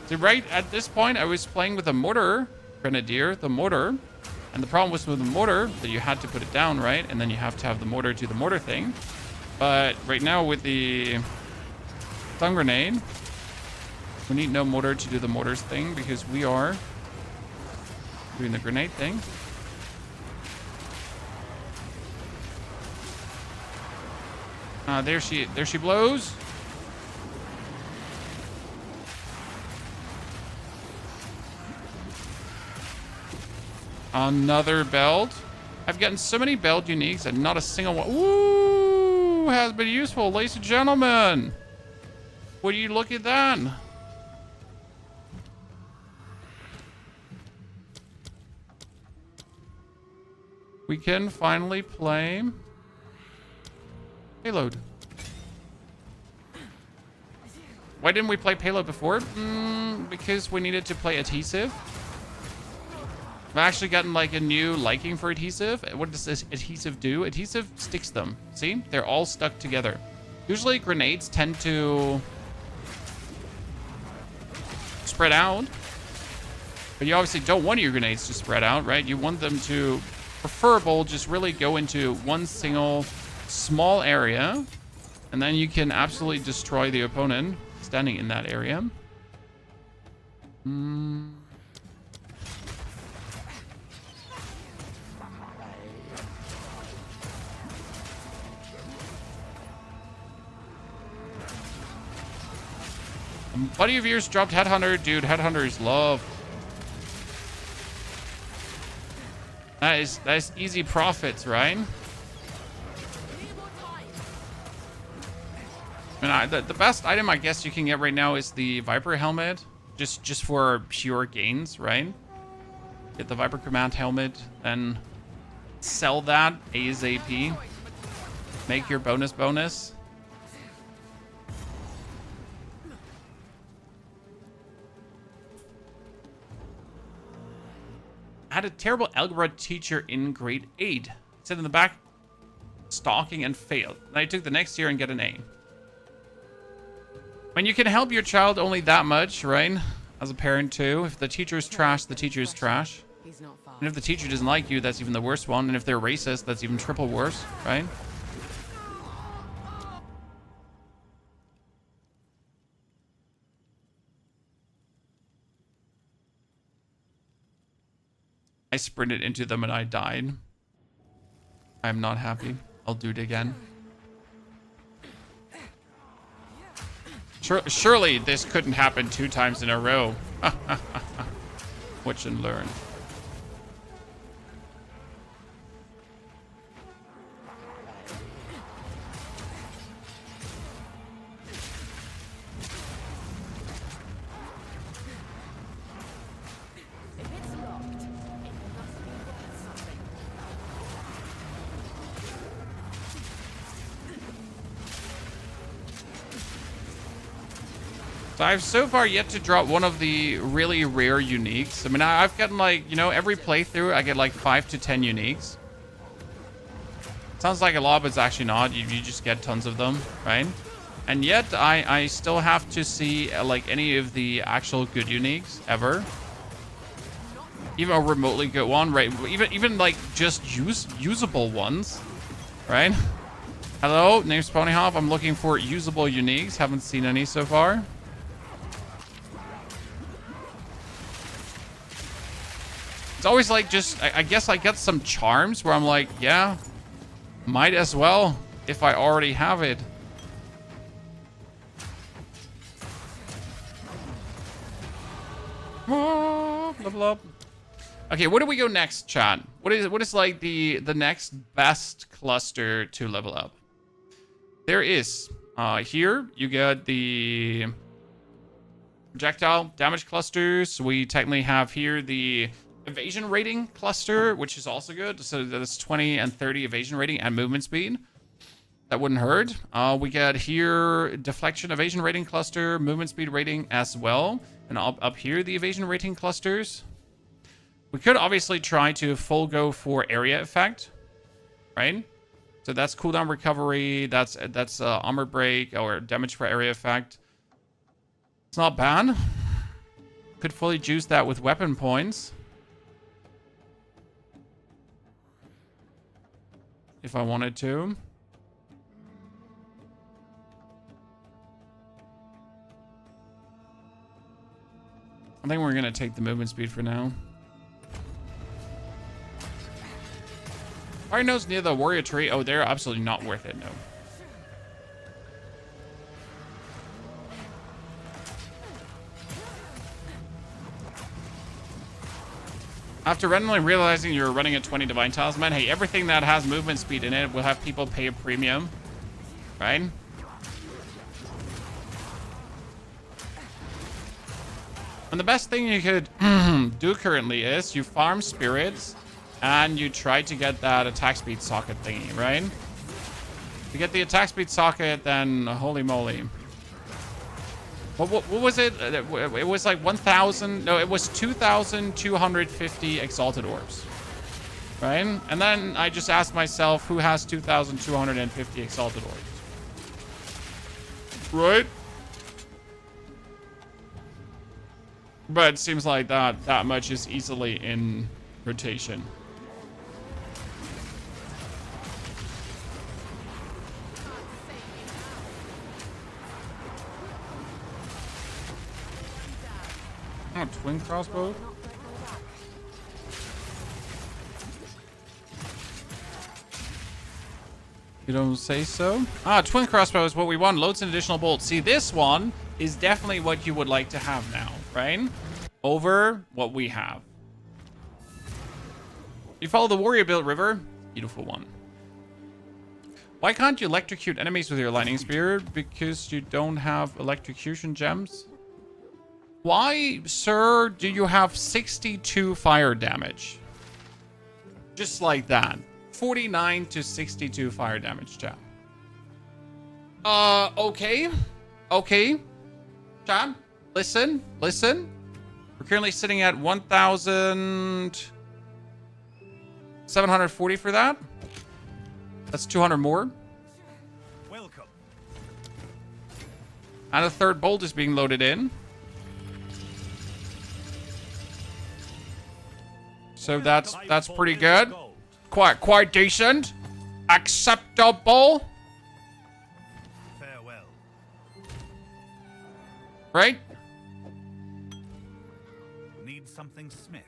See, right at this point, I was playing with a mortar grenadier, the mortar. And the problem was with the mortar that you had to put it down, right? And then you have to have the mortar do the mortar thing. But right now with the stun grenade, we need no mortar to do the mortars thing because we are doing the grenade thing. There she blows. Another belt. I've gotten so many belt uniques and not a single one. Ooh, has been useful, ladies and gentlemen. Would you look at that? We can finally play Payload. Why didn't we play Payload before? Because we needed to play Adhesive. I've actually gotten like a new liking for Adhesive. What does this Adhesive do? Adhesive sticks them. See? They're all stuck together. Usually grenades tend to spread out. But you obviously don't want your grenades to spread out, right? You want them to, preferable, just really go into one single small area. And then you can absolutely destroy the opponent standing in that area. A buddy of yours dropped Headhunter. Dude, Headhunters love. That is easy profits, right? I mean, the best item I guess you can get right now is the Viper helmet, just for pure gains, right? Get the Viper Command helmet, then sell that ASAP. Make your bonus. I had a terrible algebra teacher in grade 8. Sat in the back stalking and failed. Then I took the next year and get an A. I mean, you can help your child only that much, right? As a parent too. If the teacher is trash, the teacher is trash. And if the teacher doesn't like you, that's even the worst one. And if they're racist, that's even triple worse, right? I sprinted into them and I died. I'm not happy. I'll do it again. Surely this couldn't happen 2 times in a row. Watch and learn. So I've so far yet to drop one of the really rare uniques. I mean, I've gotten like, you know, every playthrough I get like 5 to 10 uniques. Sounds like a lot, but it's actually not. You just get tons of them, right? And yet I still have to see like any of the actual good uniques ever. Even a remotely good one, right? Even like just usable ones, right? Hello, name's Ponyhop. I'm looking for usable uniques. Haven't seen any so far. It's always like just, I guess I get some charms where I'm like, yeah, might as well if I already have it. Oh, level up. Okay, where do we go next, chat? What is like the next best cluster to level up? There is here you get the projectile damage clusters. We technically have here the evasion rating cluster, which is also good. So that's 20 and 30 evasion rating and movement speed. That wouldn't hurt. We get here deflection evasion rating cluster, movement speed rating as well. And up here, the evasion rating clusters. We could obviously try to full go for area effect, right? So that's cooldown recovery. That's armor break or damage for area effect. It's not bad. Could fully juice that with weapon points. If I wanted to. I think we're going to take the movement speed for now. Fire nodes near the warrior tree. Oh, they're absolutely not worth it, no. After randomly realizing you're running a 20 divine talisman, hey, everything that has movement speed in it will have people pay a premium, right? And the best thing you could do currently is you farm spirits and you try to get that attack speed socket thingy, right? If you get the attack speed socket, then holy moly. What was it? It was like 1,000. No, it was 2,250 exalted orbs. Right? And then I just asked myself, who has 2,250 exalted orbs? Right? But it seems like that much is easily in rotation. Oh, twin crossbow. You don't say so? Ah, twin crossbow is what we want. Loads and additional bolts. See, this one is definitely what you would like to have now, right? Over what we have. You follow the warrior built river. Beautiful one. Why can't you electrocute enemies with your lightning spear? Because you don't have electrocution gems. Why, sir, do you have 62 fire damage? Just like that. 49 to 62 fire damage, chat. Okay. Okay. Chat, listen. We're currently sitting at 1,740 for that. That's 200 more.
Welcome.
And a third bolt is being loaded in. So that's pretty good. Quite decent. Acceptable.
Farewell.
Right?
Need something smithed.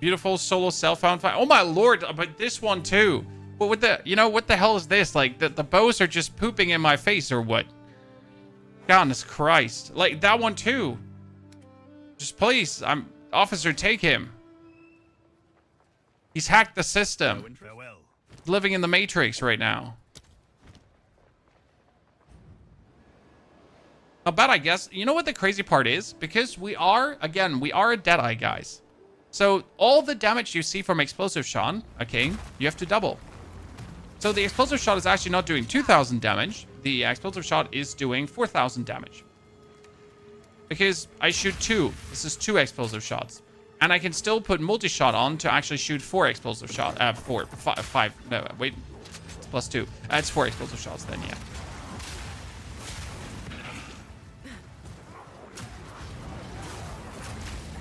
Beautiful solo self-found fight. Oh my lord, but this one too. But what the, you know, what the hell is this? Like, the bows are just pooping in my face or what? Goodness Christ. Like, that one too. Just please, officer, take him. He's hacked the system.
Farewell.
Living in the Matrix right now. Not bad, I guess. You know what the crazy part is? Because we are, again, we are a Deadeye, guys. So all the damage you see from explosive shot, okay, you have to double. So the explosive shot is actually not doing 2,000 damage. The explosive shot is doing 4,000 damage. Because I shoot 2. This is 2 explosive shots. And I can still put multi-shot on to actually shoot 4 explosive shots. 5. No, wait. It's plus 2. It's 4 explosive shots then, yeah.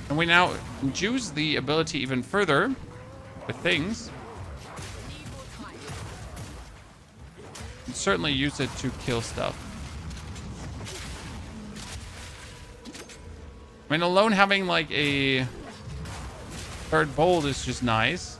And we now use the ability even further with things. And certainly use it to kill stuff. I mean, alone having like a third bolt is just nice.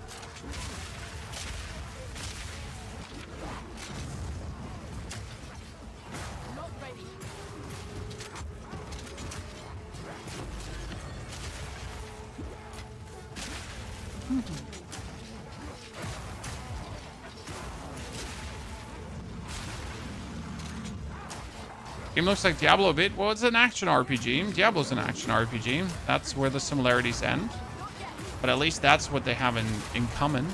Game looks like Diablo a bit. Well, it's an action RPG. Diablo's an action RPG. That's where the similarities end. But at least that's what they have in common.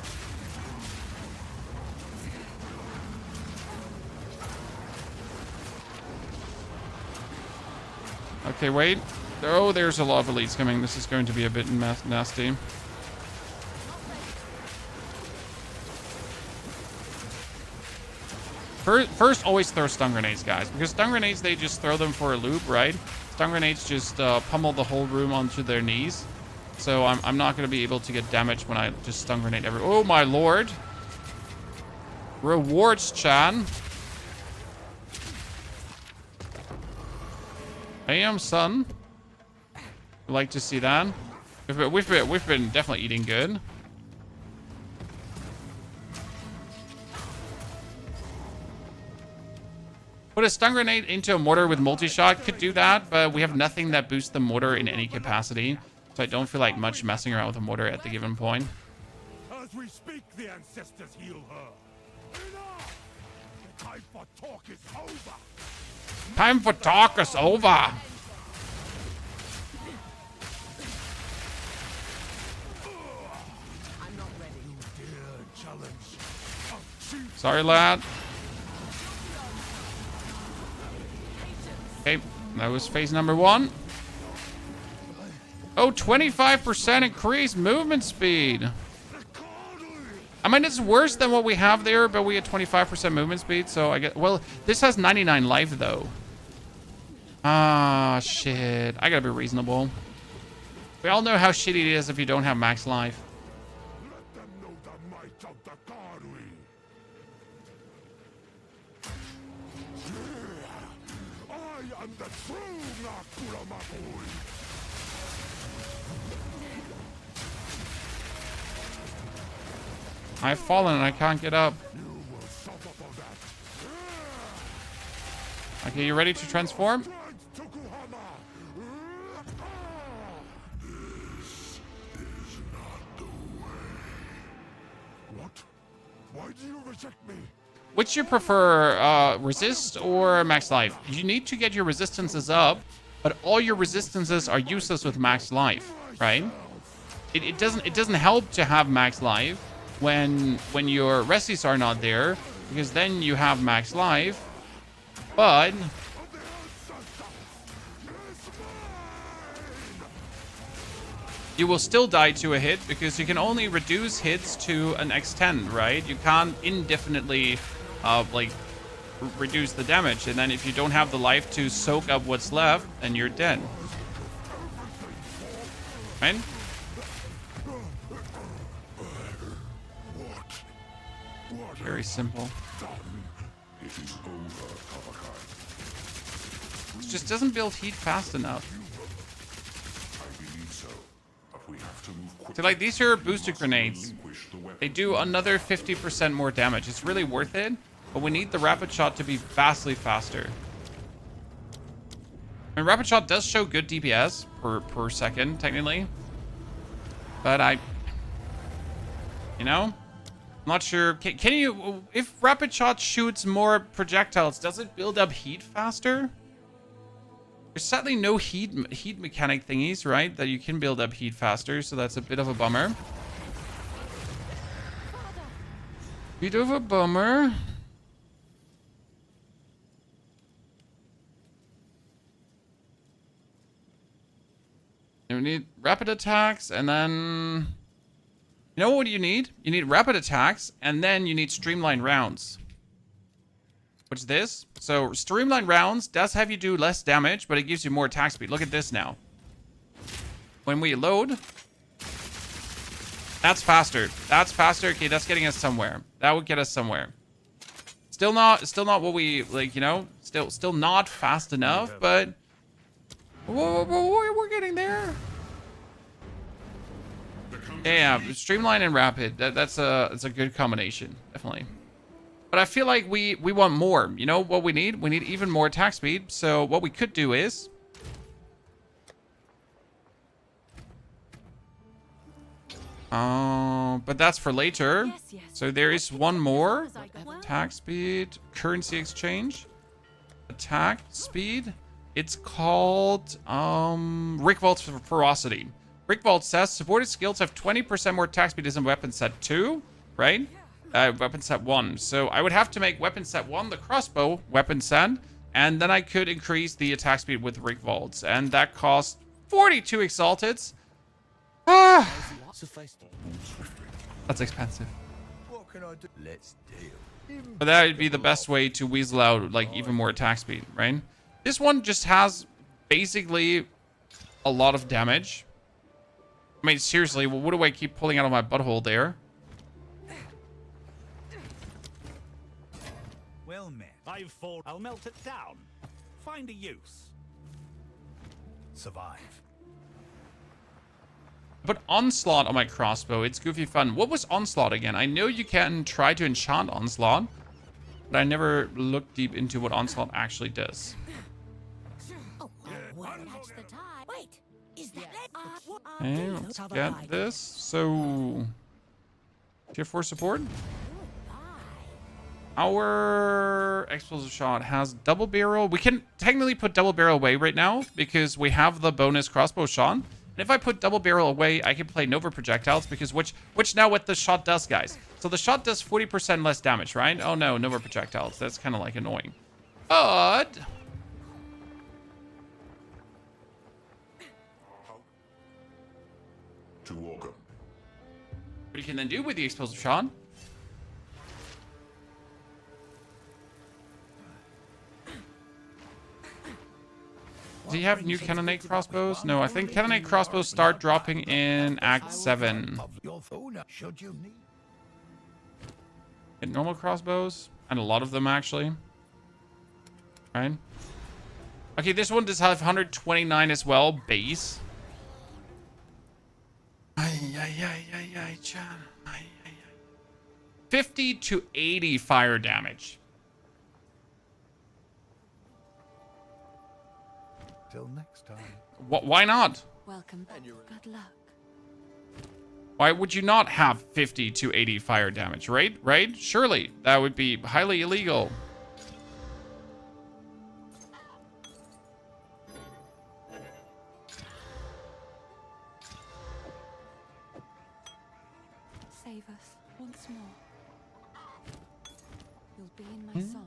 Okay, wait. Oh, there's a lot of elites coming. This is going to be a bit nasty. First, always throw stun grenades, guys. Because stun grenades, they just throw them for a loop, right? Stun grenades just pummel the whole room onto their knees. So I'm not going to be able to get damage when I just stun grenade every... Oh, my lord. Rewards, Chan. Damn, son. I'd like to see that. We've been definitely eating good. Put a stun grenade into a mortar with multi-shot. Could do that, but we have nothing that boosts the mortar in any capacity. So I don't feel like much messing around with the mortar at the given point.
As we speak, the ancestors heal her. Enough! The time for talk is over.
Time for talk is over.
I'm not ready.
You dare challenge.
Sorry, lad. Okay, that was phase number 1. Oh, 25% increased movement speed. I mean, it's worse than what we have there, but we had 25% movement speed, so I get... Well, this has 99 life, though. Ah, shit. I gotta be reasonable. We all know how shitty it is if you don't have max life.
Let them know the might of the Godry. I am the true Nakura Mapui.
I've fallen and I can't get up.
You will suffer
Okay, you ready to transform?
What? Why do you reject me?
Which you prefer, resist or max life? You need to get your resistances up, but all your resistances are useless with max life, right? It doesn't help to have max life when your resties are not there, because then you have max life, but you will still die to a hit because you can only reduce hits to an extent, right? You can't indefinitely like reduce the damage, and then if you don't have the life to soak up what's left, then you're dead. Right? Very simple. It just doesn't build heat fast enough. So like these are booster grenades. They do another 50% more damage. It's really worth it, but we need the rapid shot to be vastly faster. I mean, rapid shot does show good DPS per second, technically. But you know, I'm not sure. Can you, if rapid shot shoots more projectiles, does it build up heat faster? There's sadly no heat mechanic thingies, right? That you can build up heat faster, so that's a bit of a bummer. Bit of a bummer. You need rapid attacks, and then... You know what you need? You need rapid attacks, and then you need streamlined rounds. What's this? So, streamlined rounds does have you do less damage, but it gives you more attack speed. Look at this now. When we load... That's faster. That's faster. Okay, that's getting us somewhere. That would get us somewhere. Still not what we, like, you know? Still not fast enough, but... We're getting there. Yeah, streamline and rapid. That's a good combination, definitely. But I feel like we want more. You know what we need? We need even more attack speed. So what we could do is... but that's for later.
Yes, yes.
So there is one more. Attack speed, currency exchange, attack speed. It's called Rick Vault's Ferocity. Rick Vault says supported skills have 20% more attack speed as in weapon set 2, right? Weapon set 1. So I would have to make weapon set 1 the crossbow weapon set, and then I could increase the attack speed with Rick Vaults, and that costs 42 exalteds. Ah, that's expensive.
What can I do? Let's deal.
But that would be the best way to weasel out like even more attack speed, right? This one just has basically a lot of damage. I mean, seriously, well, what do I keep pulling out of my butthole there?
Well met. I've fought. I'll melt it down. Find a use. Survive.
But Onslaught on my crossbow, it's goofy fun. What was Onslaught again? I know you can try to enchant Onslaught, but I never looked deep into what Onslaught actually does.
Wait, is that
Okay, let's get this. So, tier 4 support. Our explosive shot has double barrel. We can technically put double barrel away right now because we have the bonus crossbow shot. And if I put double barrel away, I can play Nova projectiles because which now what the shot does, guys. So the shot does 40% less damage, right? Oh no, Nova projectiles. That's kind of like annoying. But
To welcome.
what you can then do with the explosive shot. Do you have new cannonade crossbows? No, I think cannonade crossbows start dropping in Act 7. Get normal crossbows, and a lot of them actually. Right? Okay, this one does have 129 as well, base. 50 to 80 fire damage.
Till next time.
Why not?
Welcome. Good luck.
Why would you not have 50 to 80 fire damage, right? Right? Surely that would be highly illegal.
Save us once more. You'll be in my songs.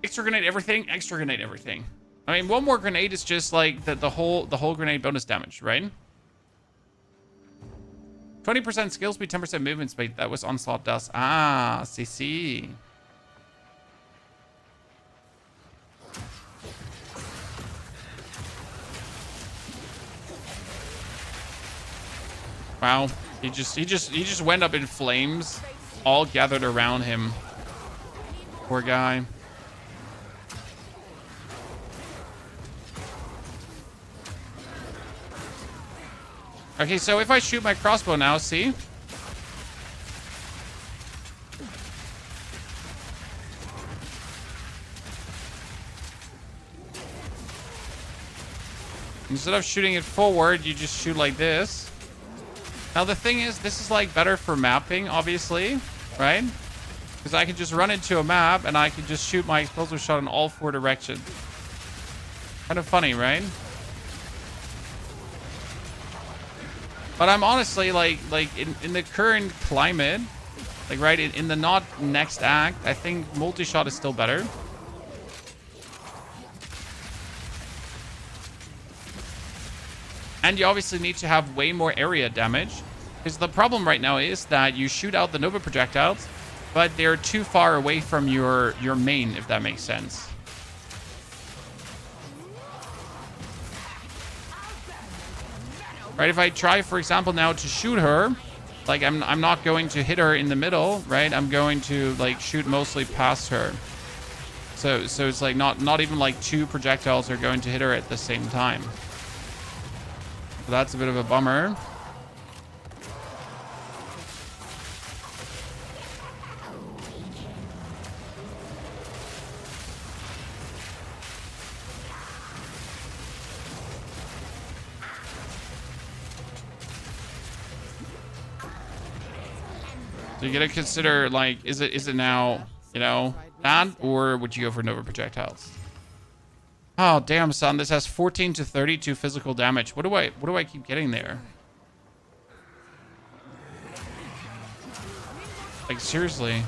Extra grenade everything, extra grenade everything. I mean, one more grenade is just like the whole grenade bonus damage, right? 20% skill speed, 10% movement speed. That was onslaught dust. Ah, CC. Wow, he just went up in flames, all gathered around him. Poor guy. Okay, so if I shoot my crossbow now, see? Instead of shooting it forward, you just shoot like this. Now the thing is, this is like better for mapping, obviously, right? Because I can just run into a map and I can just shoot my explosive shot in all 4 directions. Kind of funny, right? But I'm honestly like in the current climate, like right in the not next act, I think multi-shot is still better. And you obviously need to have way more area damage, because the problem right now is that you shoot out the Nova projectiles, but they're too far away from your main, if that makes sense. Right, if I try, for example, now to shoot her, like I'm not going to hit her in the middle, right? I'm going to like shoot mostly past her. So it's like not even like 2 projectiles are going to hit her at the same time. So that's a bit of a bummer. So you gotta consider, like, is it now, you know, that, or would you go for Nova projectiles? Oh damn, son, this has 14 to 32 physical damage. What do I keep getting there? Like, seriously.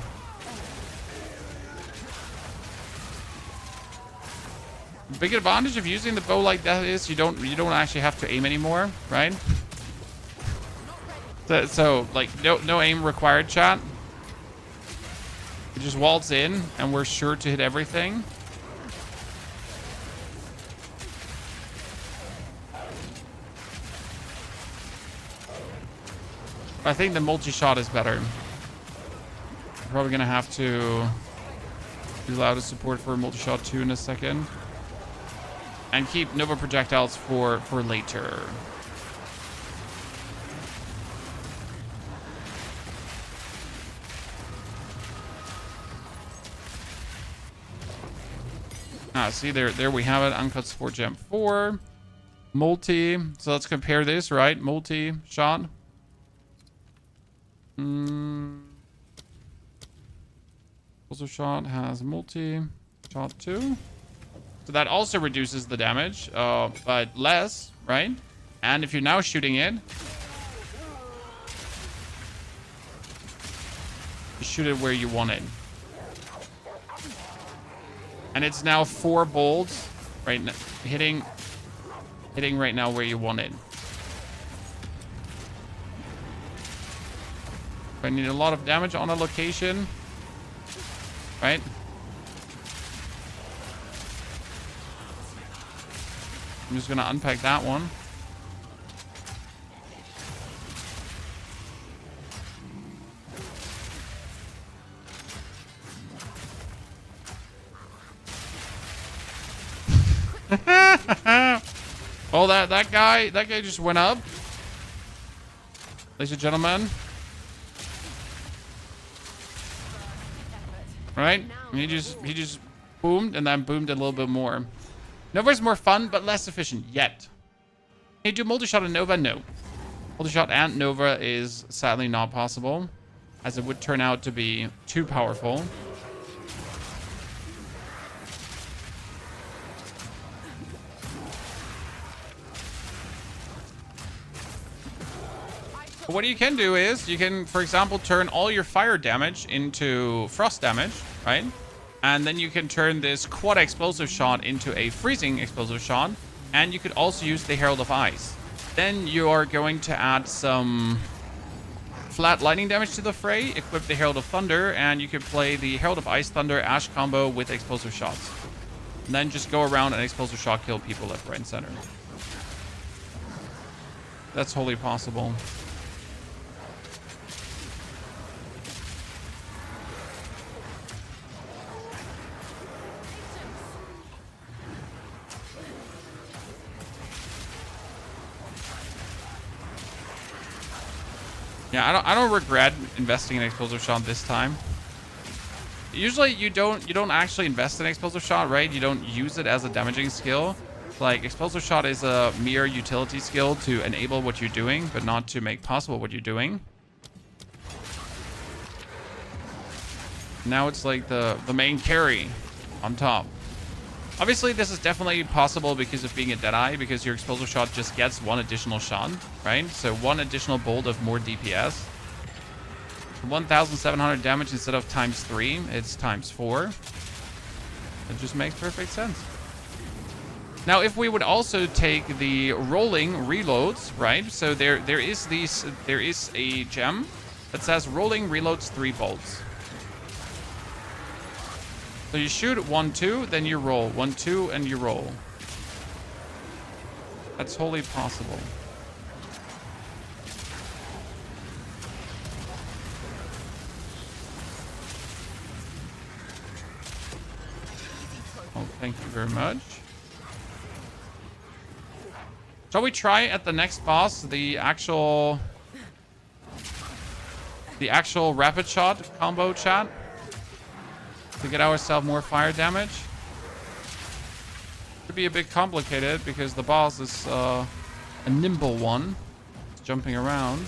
The big advantage of using the bow like that is you don't actually have to aim anymore, right? So like no aim required, chat. You just waltz in and we're sure to hit everything. I think the multi-shot is better. I'm probably gonna have to be allowed to support for multi-shot 2 in a second. And keep Nova projectiles for later. Ah, see, there we have it. Uncut Sport Gem 4. Multi. So let's compare this, right? Multi-shot. Also shot has multi-shot 2. So that also reduces the damage, but less, right? And if you're now shooting it, you shoot it where you want it. And it's now 4 bolts, right? Hitting right now where you want it. I need a lot of damage on a location, right? I'm just gonna unpack that one. Oh, that guy just went up. Ladies and gentlemen. Right? And he just boomed, and then boomed a little bit more. Nova's more fun, but less efficient yet. Can you do multi-shot and Nova? No. Multi-shot and Nova is sadly not possible, as it would turn out to be too powerful. But what you can do is, you can, for example, turn all your fire damage into frost damage, right? And then you can turn this quad explosive shot into a freezing explosive shot. And you could also use the Herald of Ice. Then you are going to add some flat lightning damage to the fray, equip the Herald of Thunder, and you can play the Herald of Ice Thunder Ash combo with explosive shots. And then just go around and explosive shot kill people left, right, and center. That's wholly possible. Yeah, I don't regret investing in explosive shot this time. Usually you don't actually invest in explosive shot, right? You don't use it as a damaging skill. Like, explosive shot is a mere utility skill to enable what you're doing, but not to make possible what you're doing. Now it's like the main carry on top. Obviously, this is definitely possible because of being a Deadeye, because your explosive shot just gets one additional shot, right? So one additional bolt of more DPS. 1,700 damage instead of times 3, it's times 4. It just makes perfect sense. Now, if we would also take the rolling reloads, right? So there is a gem that says rolling reloads 3 bolts. So you shoot 1, 2, then you roll. 1, 2, and you roll. That's wholly possible. Oh, thank you very much. Shall we try at the next boss the actual rapid shot combo, chat? To get ourselves more fire damage. Could be a bit complicated because the boss is a nimble one. It's jumping around.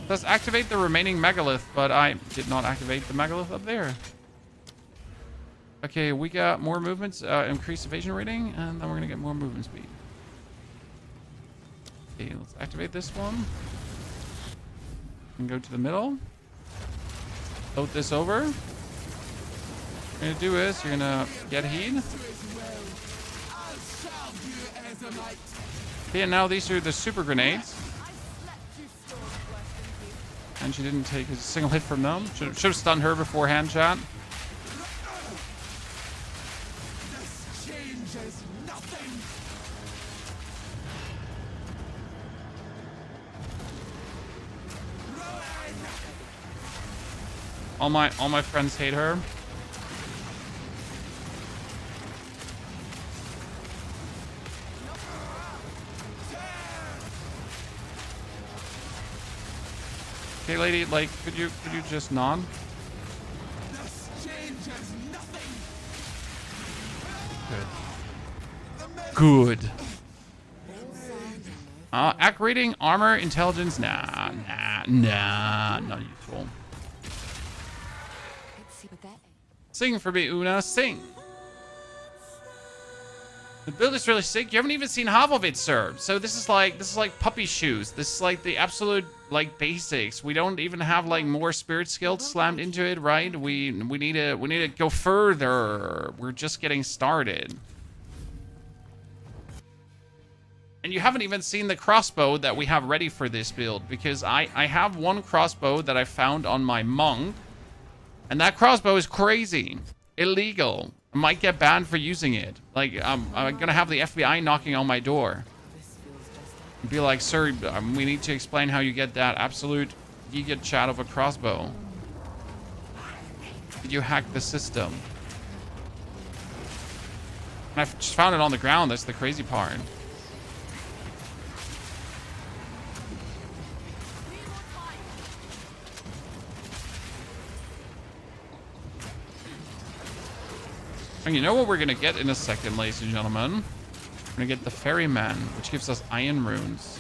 Let's activate the remaining megalith, but I did not activate the megalith up there. Okay, we got more movements, increased evasion rating, and then we're gonna get more movement speed. Okay, let's activate this one. And go to the middle. Load this over. What you're gonna do is you're gonna get heat. Okay, and now these are the super grenades. And she didn't take a single hit from them. Should have stunned her beforehand, chat. All my friends hate her. Okay, lady, like, could you just nod? Good. Good. Act rating, armor, intelligence, nah, not useful. Sing for me, Una, sing. The build is really sick. You haven't even seen half of it, sir. So this is like puppy shoes. This is like the absolute like basics. We don't even have like more spirit skills slammed into it, right? We need to go further. We're just getting started. And you haven't even seen the crossbow that we have ready for this build, because I have one crossbow that I found on my monk. And that crossbow is crazy. Illegal. I might get banned for using it. Like, I'm gonna have the FBI knocking on my door. And be like, sir, we need to explain how you get that absolute giga chat of a crossbow. Did you hack the system? And I just found it on the ground. That's the crazy part. And you know what we're going to get in a second, ladies and gentlemen? We're going to get the Ferryman, which gives us iron runes.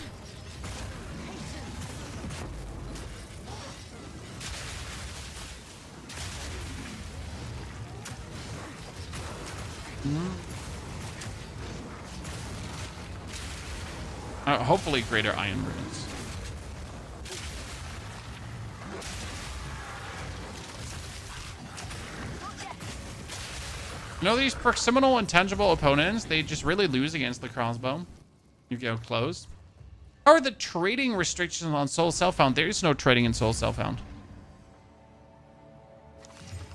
Hopefully greater iron runes. You know, these proximal and tangible opponents, they just really lose against the crossbow. You go close. How are the trading restrictions on Soul Self-Found? There is no trading in Soul Self-Found.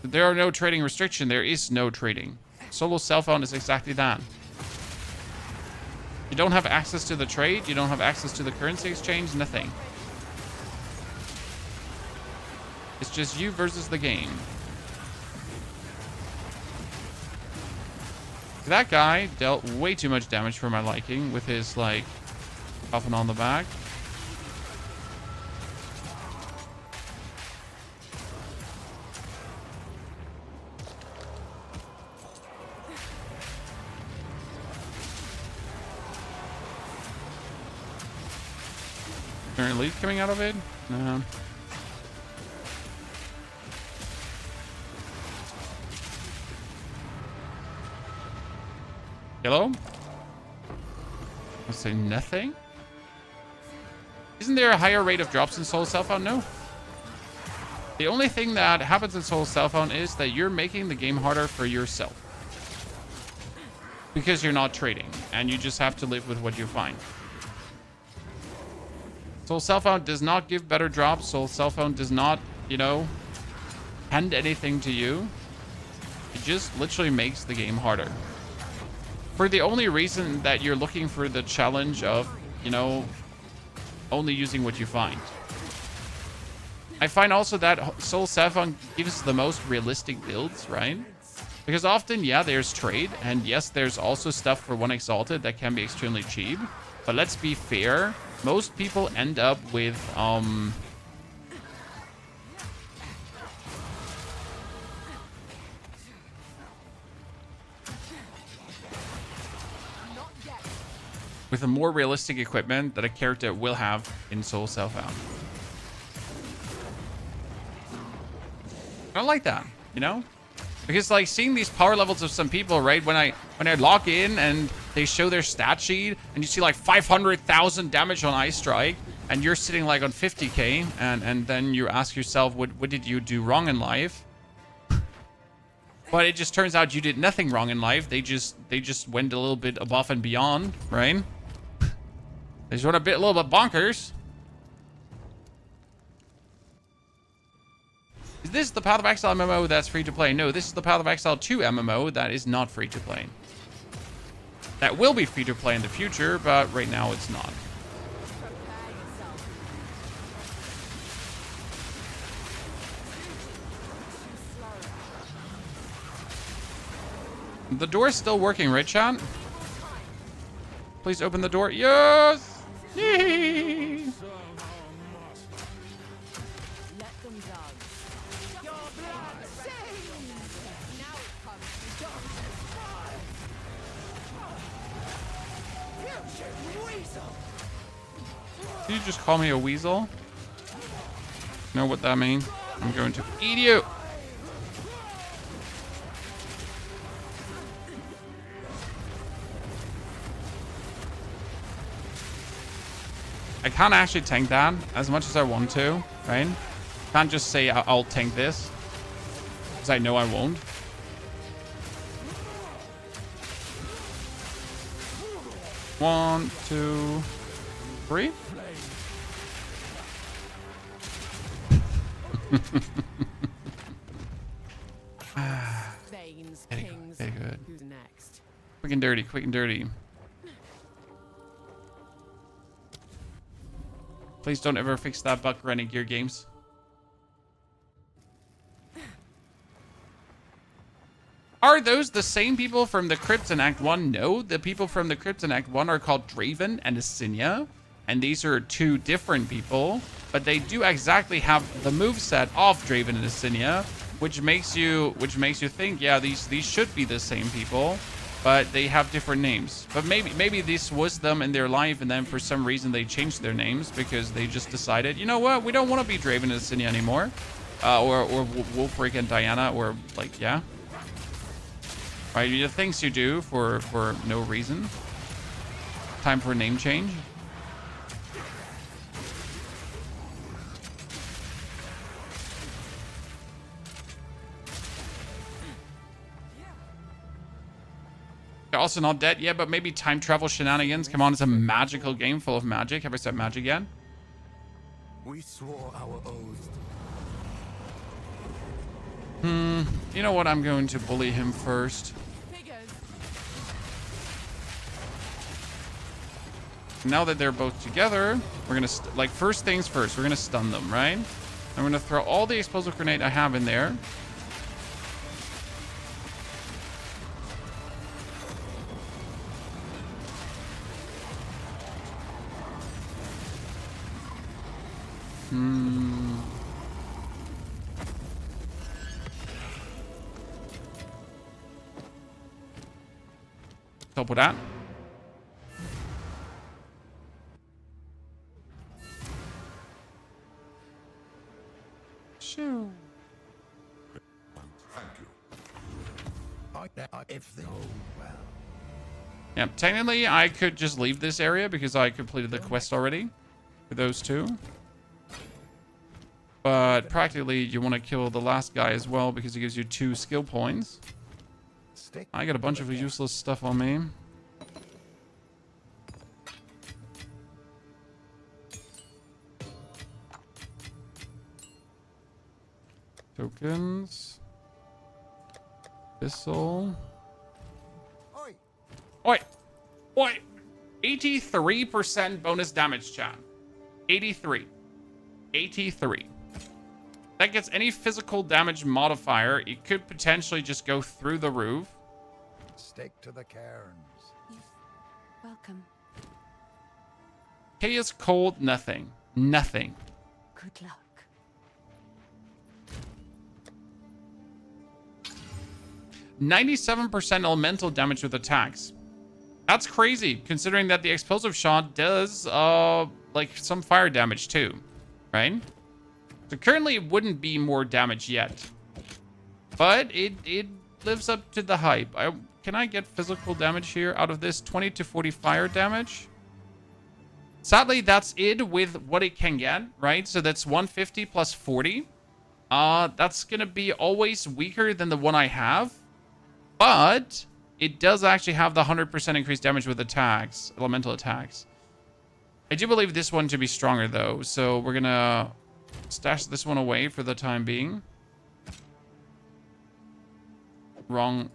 There are no trading restriction. There is no trading. Solo Self-Found is exactly that. You don't have access to the trade. You don't have access to the currency exchange. Nothing. It's just you versus the game. That guy dealt way too much damage for my liking with his, like, puffing on the back. Is there an elite coming out of it? No. Hello? I'll say nothing. Isn't there a higher rate of drops in Soul Self-Found? No. The only thing that happens in Soul Self-Found is that you're making the game harder for yourself. Because you're not trading, and you just have to live with what you find. Soul Self-Found does not give better drops. Soul Self-Found does not, you know, hand anything to you. It just literally makes the game harder. For the only reason that you're looking for the challenge of, you know, only using what you find. I find also that Soul Self-Found gives the most realistic builds, right? Because often, yeah, there's trade, and yes, there's also stuff for 1 Exalted that can be extremely cheap. But let's be fair, most people end up with, with a more realistic equipment that a character will have in Soul Self-Found. I don't like that, you know? Because, like, seeing these power levels of some people, right? When I log in and they show their stat sheet and you see like 500,000 damage on Ice Strike and you're sitting like on 50k and then you ask yourself, what did you do wrong in life? But it just turns out you did nothing wrong in life. They just went a little bit above and beyond, right? They just went a little bit bonkers. Is this the Path of Exile MMO that's free to play? No, this is the Path of Exile 2 MMO that is not free to play. That will be free to play in the future, but right now it's not. The door's still working, right, chat? Please open the door. Yes! Yay! Did you just call me a weasel? Know what that means? I'm going to eat you. I can't actually tank that as much as I want to, right? Can't just say I'll tank this, because I know I won't. One, two, three. Very good.
Who's next?
Quick and dirty, quick and dirty. Please don't ever fix that bug running gear games. Are those the same people from the crypts in Act 1? No, the people from the crypts in Act 1 are called Draven and Asinia. And these are two different people. But they do exactly have the moveset of Draven and Asinia, which makes you think, yeah, these should be the same people, but they have different names. But maybe this was them in their life, and then for some reason they changed their names because they just decided, you know what, we don't want to be Draven and Cinia anymore, or Wolfric and Diana, or like, yeah, right? The things you do for no reason. Time for a name change. They're also not dead yet, but maybe time travel shenanigans. Come on, it's a magical game full of magic. Have I said magic yet?
We swore our oaths.
You know what? I'm going to bully him first. Now that they're both together, we're gonna like first things first. We're gonna stun them, right? I'm gonna throw all the explosive grenade I have in there. Help with that. Shoo.
Thank you.
If they go well.
Yeah, technically I could just leave this area because I completed the quest already for those two. But practically you want to kill the last guy as well because it gives you 2 skill points. I got a bunch of useless stuff on me. Tokens. Thistle.
Oi!
Oi! Oi! 83% bonus damage, chat. 83. 83. That gets any physical damage modifier. It could potentially just go through the roof.
Stick to the cairns.
Welcome.
Chaos cold, nothing. Nothing.
Good luck.
.97% elemental damage with attacks. That's crazy, considering that the explosive shot does, like, some fire damage too, right? So currently it wouldn't be more damage yet. But it lives up to the hype. Can I get physical damage here out of this? 20 to 40 fire damage. Sadly, that's it with what it can get, right? So that's 150 plus 40. That's going to be always weaker than the one I have. But it does actually have the 100% increased damage with attacks, elemental attacks. I do believe this one to be stronger, though. So we're going to stash this one away for the time being. Wrong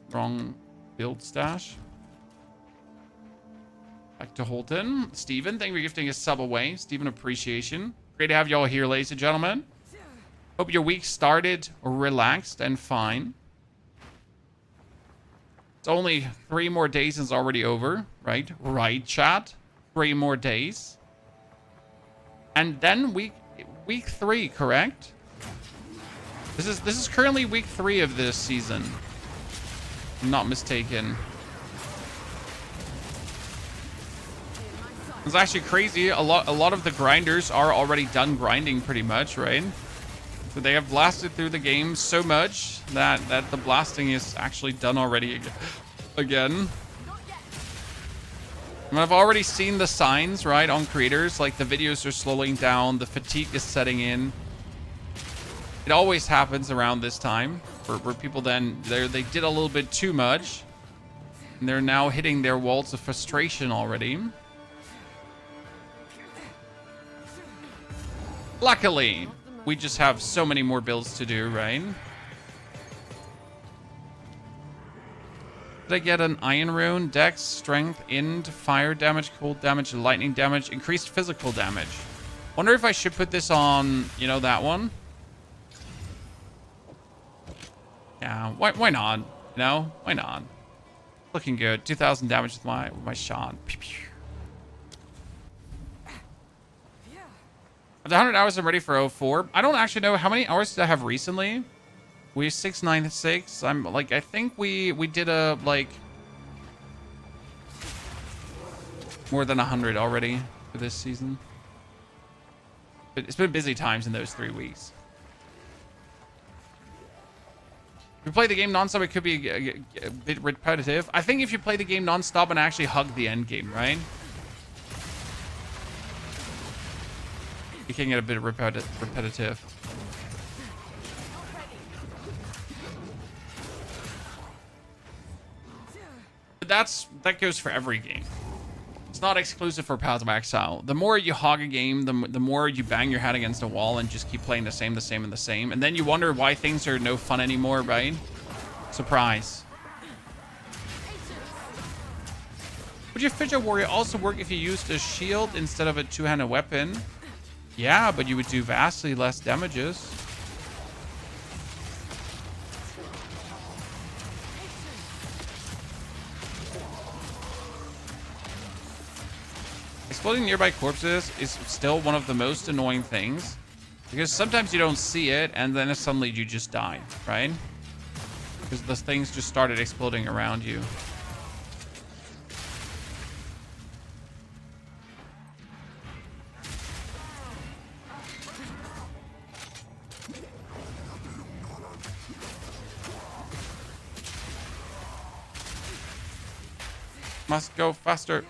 build stash. Back to Holton. Steven, thank you for gifting a sub away. Steven, appreciation. Great to have y'all here, ladies and gentlemen. Hope your week started relaxed and fine. It's only 3 more days and it's already over, right? Right, chat? 3 more days. And then week 3, correct? This is currently week 3 of this season. If I'm not mistaken. It's actually crazy. A lot of the grinders are already done grinding pretty much, right? So they have blasted through the game so much that the blasting is actually done already again. I mean, I've already seen the signs, right, on creators. Like, the videos are slowing down. The fatigue is setting in. It always happens around this time. Where people then, they did a little bit too much. And they're now hitting their walls of frustration already. Luckily, we just have so many more builds to do, right? Did I get an Iron Rune? Dex, Strength, Int, Fire damage, Cold damage, Lightning damage, increased physical damage. Wonder if I should put this on, you know, that one? Yeah, why not? You know, why not? Looking good. 2,000 damage with my shot. Pew, pew. After 100 hours, I'm ready for 04. I don't actually know how many hours did I have recently. We're 696. I'm like, I think we did a like more than 100 already for this season. But it's been busy times in those 3 weeks. If you play the game non-stop, it could be a bit repetitive. I think if you play the game non-stop and actually hug the end game, right? You can get a bit repetitive. But that goes for every game. It's not exclusive for Path of Exile. The more you hog a game, the more you bang your head against a wall and just keep playing the same, and then you wonder why things are no fun anymore, right? Surprise. Would your Fidget Warrior also work if you used a shield instead of a two-handed weapon? Yeah, but you would do vastly less damages. Exploding nearby corpses is still one of the most annoying things, because sometimes you don't see it and then suddenly you just die, right? Because the things just started exploding around you. Must go faster.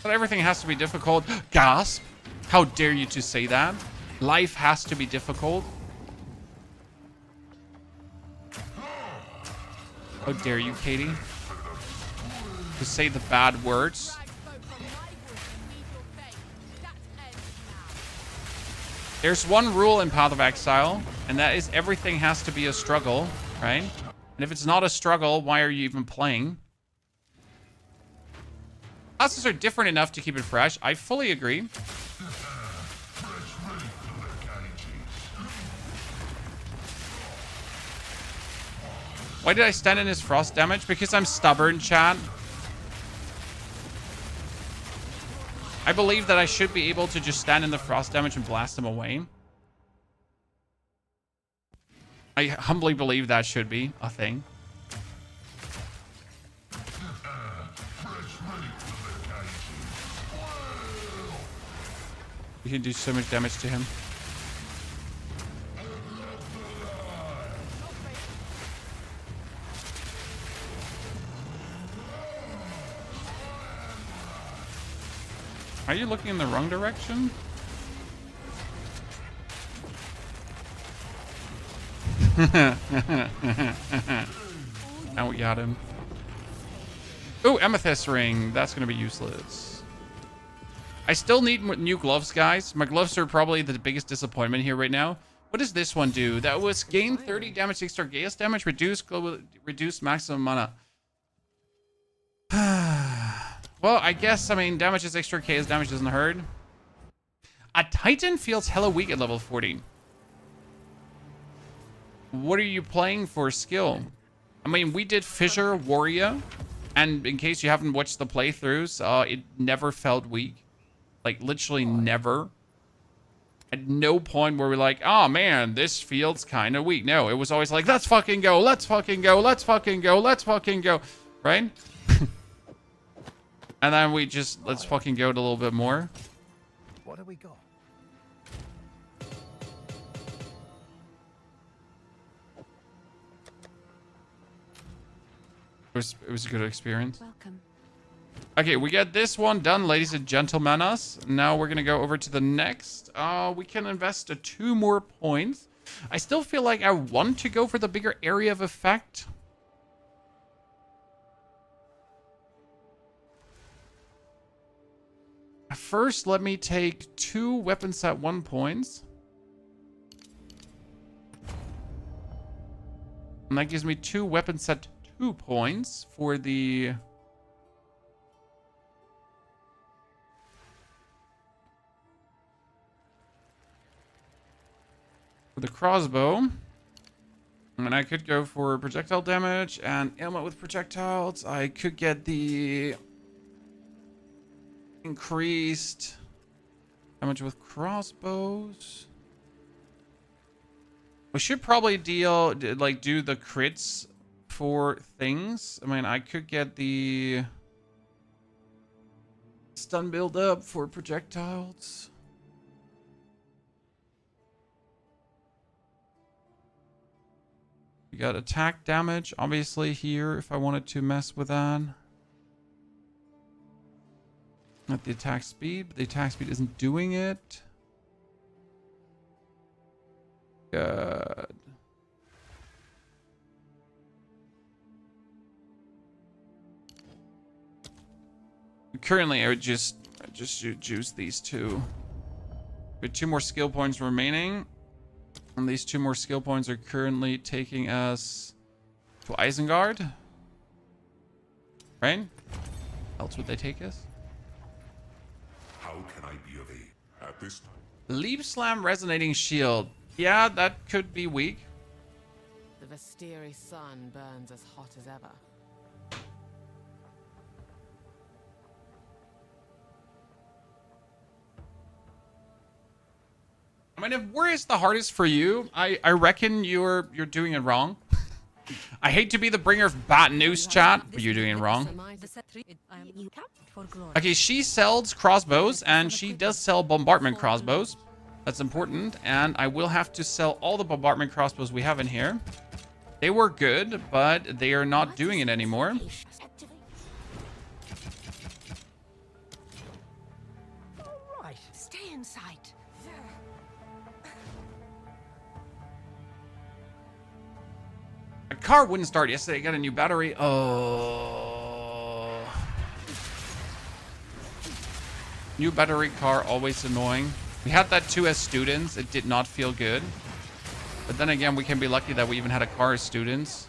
But everything has to be difficult. Gasp! How dare you to say that? Life has to be difficult. How dare you, Katie? To say the bad words. There's one rule in Path of Exile, and that is everything has to be a struggle, right? And if it's not a struggle, why are you even playing? Classes are different enough to keep it fresh. I fully agree. Why did I stand in his frost damage? Because I'm stubborn, chat. I believe that I should be able to just stand in the frost damage and blast him away. I humbly believe that should be a thing. You can do so much damage to him. Are you looking in the wrong direction? Now we got him. Ooh, amethyst ring. That's going to be useless. I still need new gloves, guys. My gloves are probably the biggest disappointment here right now. What does this one do? That was gain 30 damage, extra Gaius damage, reduce maximum mana. Well, I guess, I mean, damage is extra Gaius damage doesn't hurt. A Titan feels hella weak at level 40. What are you playing for skill? I mean, we did Fissure Warrior, and in case you haven't watched the playthroughs, it never felt weak. Like, literally never. At no point were we like, oh man, this feels kind of weak. No, it was always like, let's fucking go, let's fucking go, let's fucking go, let's fucking go. Right? And then we just, let's fucking go a little bit more.
What do we got?
It was a good experience.
Welcome.
Okay, we got this one done, ladies and gentlemen. Now we're gonna go over to the next. We can invest 2 more points. I still feel like I want to go for the bigger area of effect. First, let me take 2 weapon set 1 points. And that gives me 2 weapon set 2 points for the... the crossbow. And I could go for projectile damage and ailment with projectiles. I could get the increased damage with crossbows. We should probably do the crits for things. I mean, I could get the stun build up for projectiles. We got attack damage, obviously, here, if I wanted to mess with that. Not the attack speed, but the attack speed isn't doing it. Good. Currently, I would just juice these two. We have 2 more skill points remaining. And these 2 more skill points are currently taking us to Isengard. Right? Else would they take us?
How can I be of aid at this time?
Leap Slam Resonating Shield. Yeah, that could be weak.
The Vestiri sun burns as hot as ever.
I mean, if war is the hardest for you, I reckon you're doing it wrong. I hate to be the bringer of bad news, chat, but you're doing it wrong. Okay, she sells crossbows, and she does sell bombardment crossbows. That's important, and I will have to sell all the bombardment crossbows we have in here. They were good, but they are not doing it anymore.
Right, stay in sight.
My car wouldn't start yesterday. I got a new battery. Oh. New battery car, always annoying. We had that too as students. It did not feel good. But then again, we can be lucky that we even had a car as students.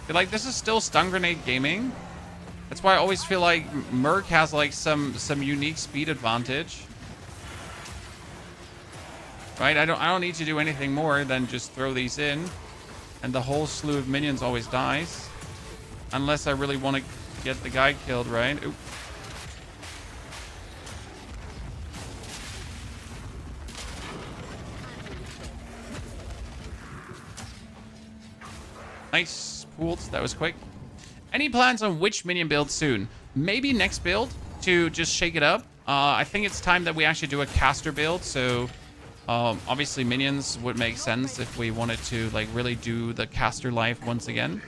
But like, this is still stun grenade gaming. That's why I always feel like Merc has like some unique speed advantage. Right? I don't need to do anything more than just throw these in. And the whole slew of minions always dies. Unless I really want to get the guy killed, right? Oop. Nice. Pooled. That was quick. Any plans on which minion build soon? Maybe next build to just shake it up. I think it's time that we actually do a caster build. So obviously minions would make sense if we wanted to like really do the caster life once again.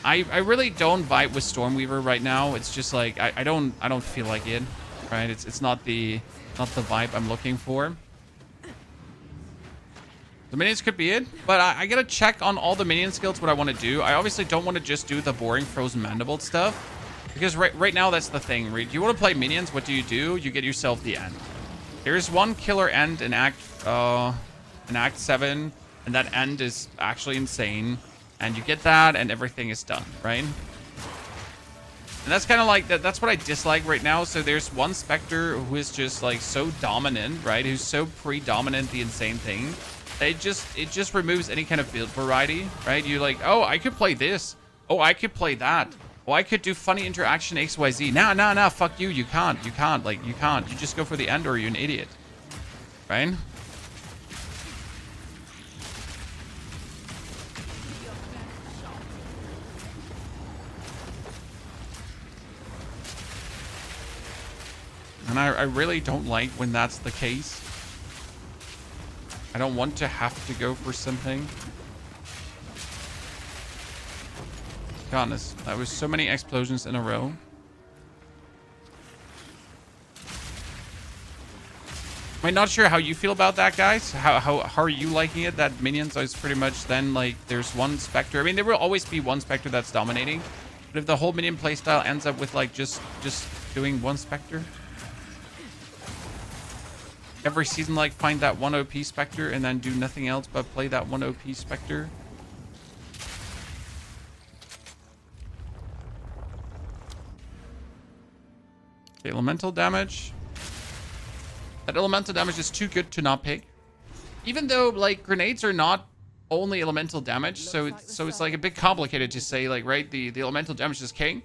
I really don't vibe with Stormweaver right now. It's just like I don't feel like it, right? It's not the vibe I'm looking for. The minions could be it, but I gotta check on all the minion skills what I want to do. I obviously don't want to just do the boring Frozen Mandible stuff, because right now that's the thing. Right? You want to play minions? What do? You get yourself the end. There's one killer end in Act 7, and that end is actually insane. And you get that, and everything is done, right? And that's kind of like that's what I dislike right now. So there's one Spectre who is just like so dominant, right? Who's so predominant, the insane thing. It just removes any kind of build variety, right? You're like, oh, I could play this. Oh, I could play that. Oh, I could do funny interaction XYZ. Nah, fuck you. You can't. You can't. Like, you can't. You just go for the end or you're an idiot, right? And I really don't like when that's the case. I don't want to have to go for something. Goodness, that was so many explosions in a row. I'm not sure how you feel about that, guys. How are you liking it? That minions is pretty much then like there's one Spectre. I mean, there will always be one Spectre that's dominating. But if the whole minion playstyle ends up with like just doing one Spectre. Every season, like, find that one OP Spectre and then do nothing else but play that one OP Spectre. Okay, elemental damage. That elemental damage is too good to not pick. Even though, like, grenades are not only elemental damage, so it's like a bit complicated to say, like, right, the elemental damage is king.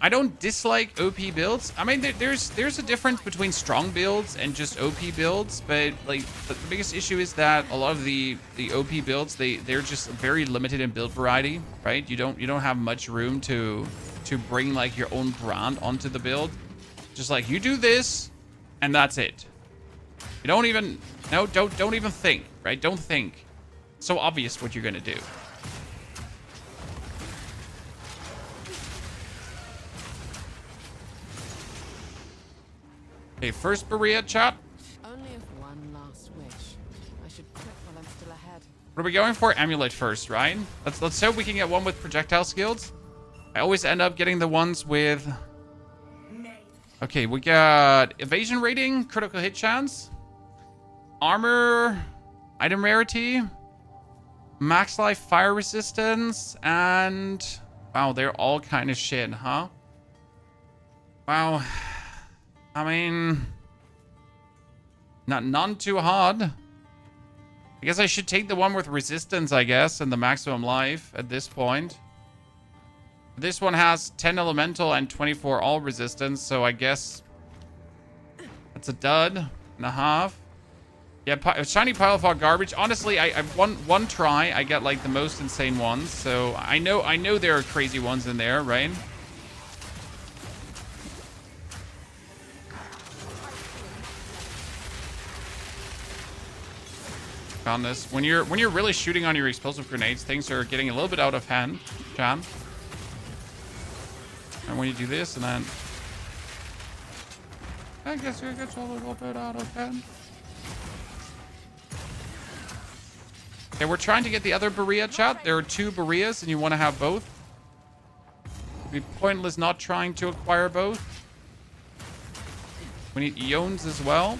I don't dislike OP builds. I mean, there's a difference between strong builds and just OP builds, but like the biggest issue is that a lot of the OP builds they're just very limited in build variety, right? You don't have much room to bring like your own brand onto the build. Just like you do this, and that's it. You don't even don't even think, right? Don't think. It's so obvious what you're gonna do. Okay, first Berea, chat.
Only if one last wish. I should quit while I'm still ahead.
What are we going for? Amulet first, right? Let's hope we can get one with projectile skills. I always end up getting the ones with... Okay, we got evasion rating, critical hit chance, armor, item rarity, max life fire resistance, and... Wow, they're all kind of shit, huh? Wow. I mean... None too hard. I guess I should take the one with resistance, I guess, and the maximum life at this point. This one has 10 elemental and 24 all resistance, so I guess that's a dud and a half. Yeah, shiny pile of hot garbage. Honestly, I've one try. I get like the most insane ones, so I know there are crazy ones in there, right? Found this. When you're really shooting on your explosive grenades, things are getting a little bit out of hand, Chan. And when you do this, and then I guess it gets a little bit out of hand. Okay, we're trying to get the other Berea, chat. There are 2 Bereas, and you want to have both. It'd be pointless not trying to acquire both. We need Eons as well.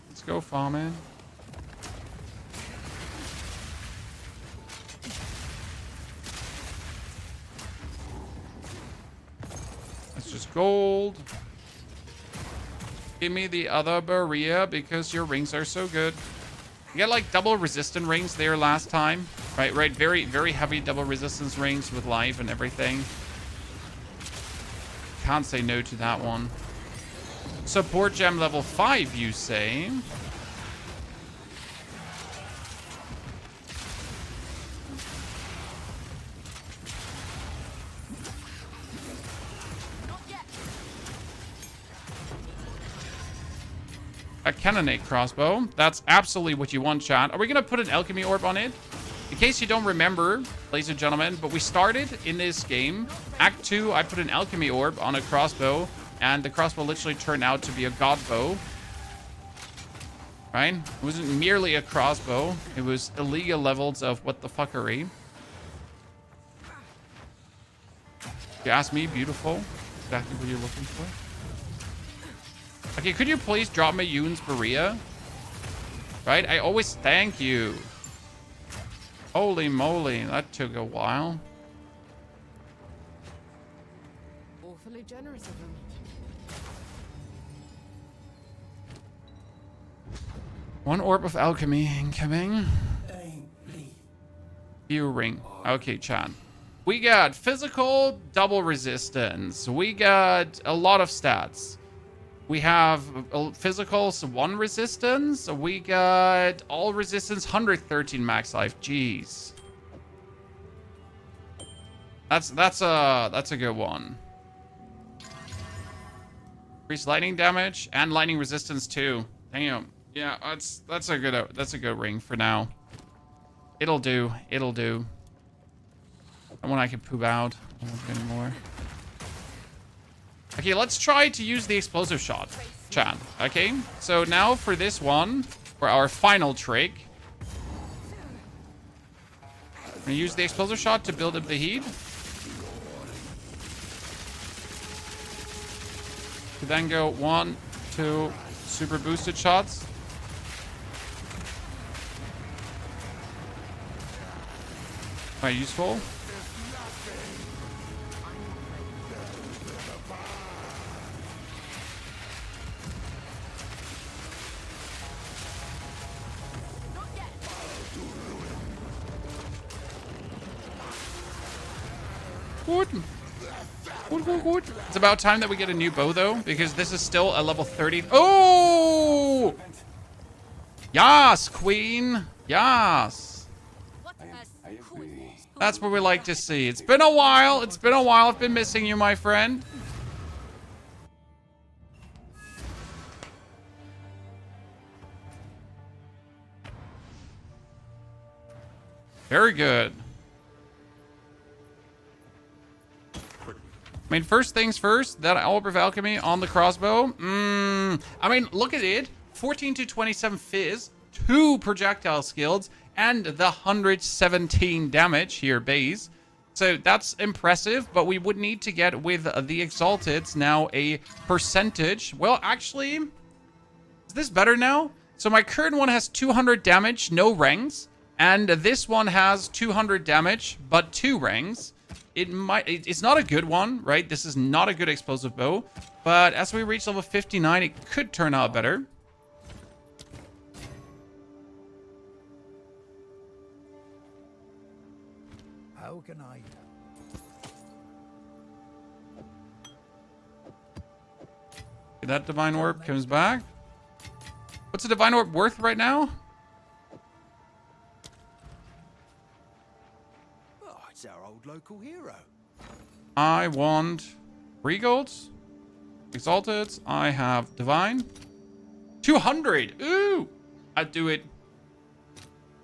Let's go farming. That's just gold. Give me the other Berea because your rings are so good. You get like double resistant rings there last time. Right, very, very heavy double resistance rings with life and everything. Can't say no to that one. Support gem level 5, you say? A cannonade crossbow. That's absolutely what you want, chat. Are we gonna put an alchemy orb on it? In case you don't remember, ladies and gentlemen, but we started in this game. Act 2, I put an alchemy orb on a crossbow. And the crossbow literally turned out to be a god bow. Right? It wasn't merely a crossbow. It was illegal levels of what the fuckery. If you ask me, beautiful. Exactly what you're looking for. Okay, could you please drop me Yoon's Berea? Right? I always thank you. Holy moly, that took a while.
Awfully generous of them.
One orb of alchemy incoming. View ring. Okay, Chan. We got physical double resistance. We got a lot of stats. We have physical 1 resistance. We got all resistance 113 max life. Jeez. That's a good one. Increased lightning damage and lightning resistance too. Damn. Yeah, that's a good ring for now. It'll do. It'll do. And when I can poop out, I won't get any more. Okay, let's try to use the explosive shot, Chan. Okay, so now for this one, for our final trick, I'm gonna use the explosive shot to build up the heat. To then go 1, 2 super boosted shots. Quite useful. Good. Good, good, good. It's about time that we get a new bow, though, because this is still a level 30. Oh! Yas, queen. Yas. That's what we like to see. It's been a while. It's been a while. I've been missing you, my friend. Very good. I mean, first things first, that Orb of Alchemy on the crossbow. I mean, look at it. 14 to 27 fizz, 2 projectile skills, and the 117 damage here base. So that's impressive, but we would need to get with the Exalteds now a percentage. Well, actually, is this better now? So my current one has 200 damage, no ranks. And this one has 200 damage, but 2 ranks. It's not a good one, right? This is not a good explosive bow. But as we reach level 59, it could turn out better.
How can I?
That Divine Orb comes back. What's the Divine Orb worth right now?
It's our old local hero.
I want 3 golds. Exalted. I have Divine. 200. Ooh. I'd do it.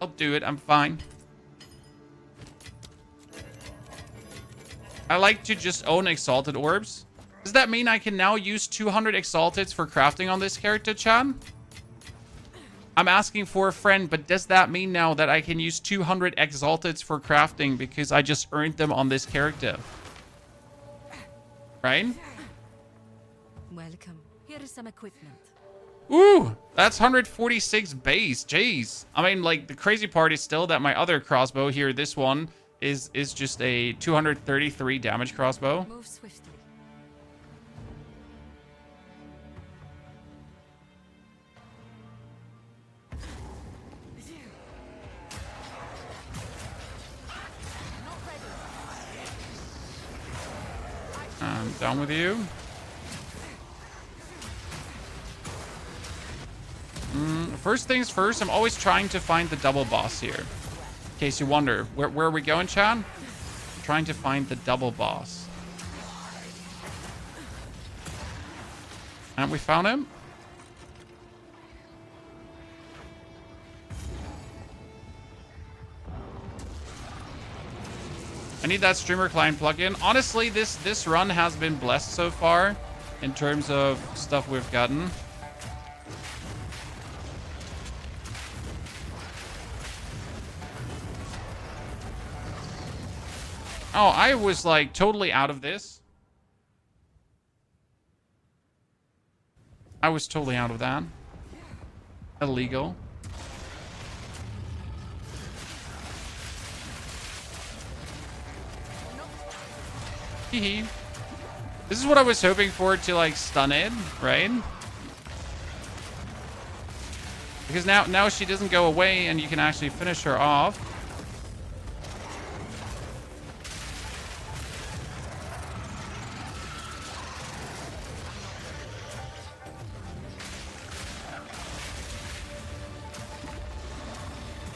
I'll do it. I'm fine. I like to just own Exalted Orbs. Does that mean I can now use 200 Exalteds for crafting on this character, Chan? I'm asking for a friend, but does that mean now that I can use 200 Exalteds for crafting because I just earned them on this character? Right?
Welcome. Here is some equipment.
Ooh, that's 146 base. Jeez. I mean, like, the crazy part is still that my other crossbow here, this one, is just a 233 damage crossbow.
Move swiftly.
I'm down with you. First things first, I'm always trying to find the double boss here. In case you wonder, where are we going, Chan? Trying to find the double boss. And we found him. I need that streamer client plugin. Honestly, this run has been blessed so far in terms of stuff we've gotten. Oh, I was like totally out of this. I was totally out of that. Illegal. Hee. This is what I was hoping for, to like stun it, right? Because now she doesn't go away and you can actually finish her off.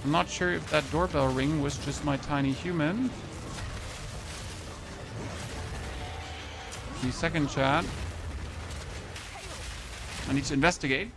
I'm not sure if that doorbell ring was just my tiny human. Give me a second, chat. I need to investigate.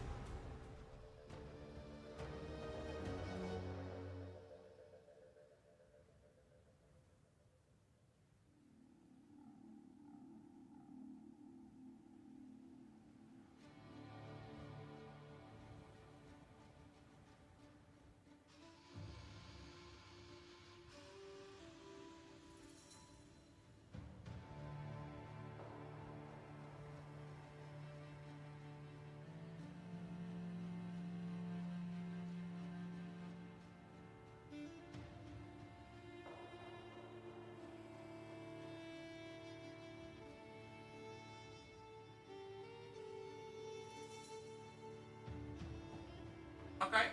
Okay.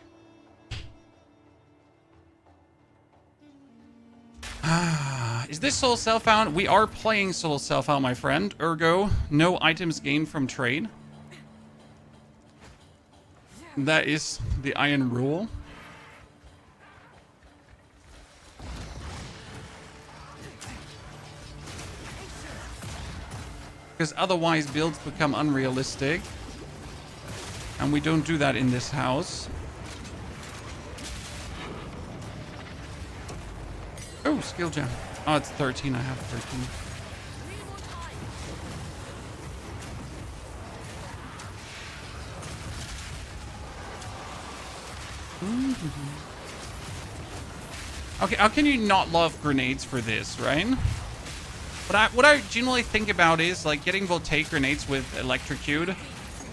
Is this Soul Self-Found? We are playing Soul Self-Found, my friend. Ergo, no items gained from trade. That is the iron rule. Because otherwise builds become unrealistic. And we don't do that in this house. Oh, skill gem. Oh, it's 13. I have 13. Okay, how can you not love grenades for this, right? What I generally think about is like getting voltaic grenades with electrocute,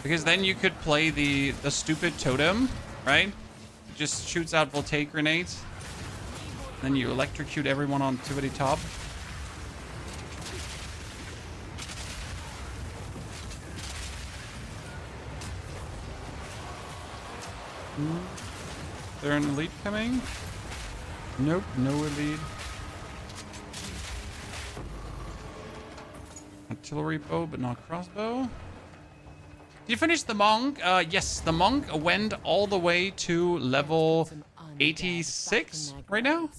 because then you could play the stupid totem, right? It just shoots out voltaic grenades. Then you electrocute everyone on tippity top. Is there an elite coming? Nope, no elite. Artillery bow, but not crossbow. Did you finish the monk? Yes, the monk went all the way to level 86 right now.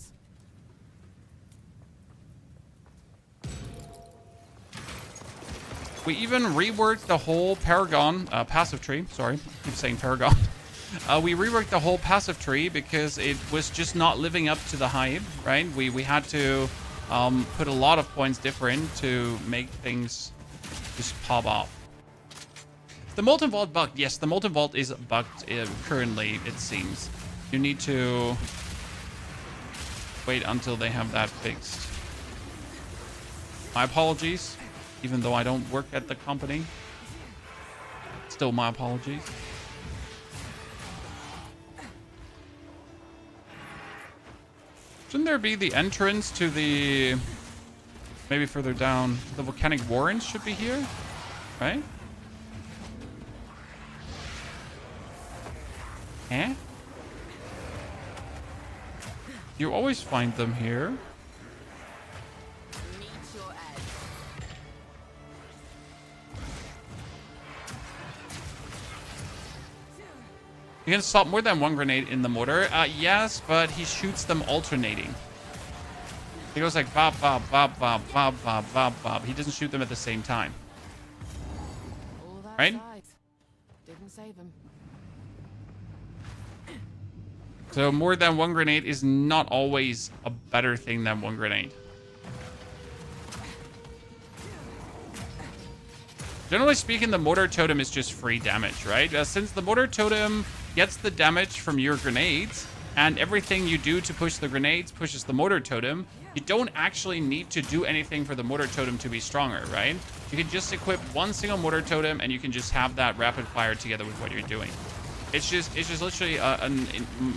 We even reworked the whole Paragon, passive tree. Sorry, I keep saying Paragon. We reworked the whole passive tree because it was just not living up to the hype, right? We had to put a lot of points different to make things just pop off. The Molten Vault bugged. Yes, the Molten Vault is bugged currently, it seems. You need to wait until they have that fixed. My apologies, even though I don't work at the company. Still my apologies. Shouldn't there be the entrance to the... Maybe further down. The volcanic warrens should be here, right? Eh? You always find them here. You can stop more than one grenade in the mortar. Yes, but he shoots them alternating. He goes like bop, bop, bop, bop, bop, bop, bop, bop. He doesn't shoot them at the same time. Right?
Didn't save him.
So more than one grenade is not always a better thing than one grenade. Generally speaking, the mortar totem is just free damage, right? Since the mortar totem gets the damage from your grenades, and everything you do to push the grenades pushes the mortar totem, you don't actually need to do anything for the mortar totem to be stronger, right? You can just equip one single mortar totem, and you can just have that rapid fire together with what you're doing. It's just literally a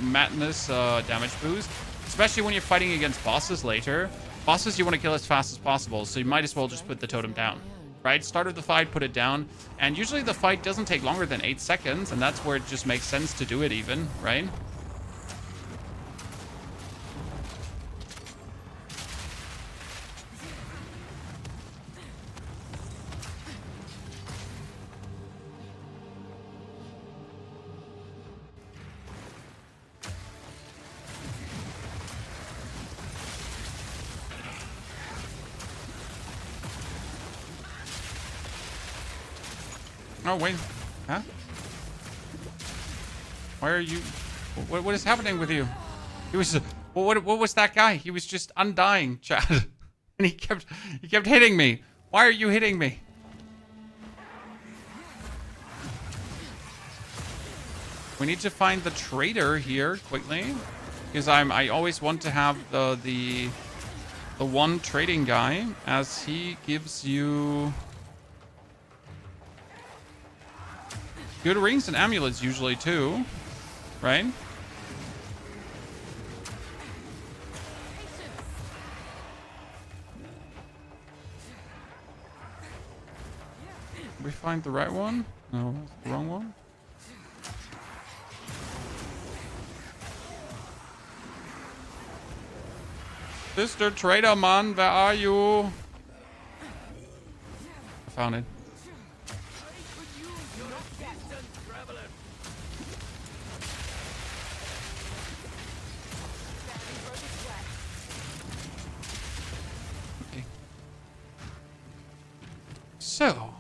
madness damage boost, especially when you're fighting against bosses later. Bosses you want to kill as fast as possible, so you might as well just put the totem down. Right? Start of the fight, put it down. And usually the fight doesn't take longer than 8 seconds, and that's where it just makes sense to do it even, right? Oh, wait. Huh? Why are you... What is happening with you? He was... What was that guy? He was just undying, Chad. And he kept hitting me. Why are you hitting me? We need to find the trader here quickly. Because I always want to have the one trading guy, as he gives you... good rings and amulets usually too, right? Did we find the right one? No, that's the wrong one. Mr. Trader Man, where are you? I found it. Okay. So,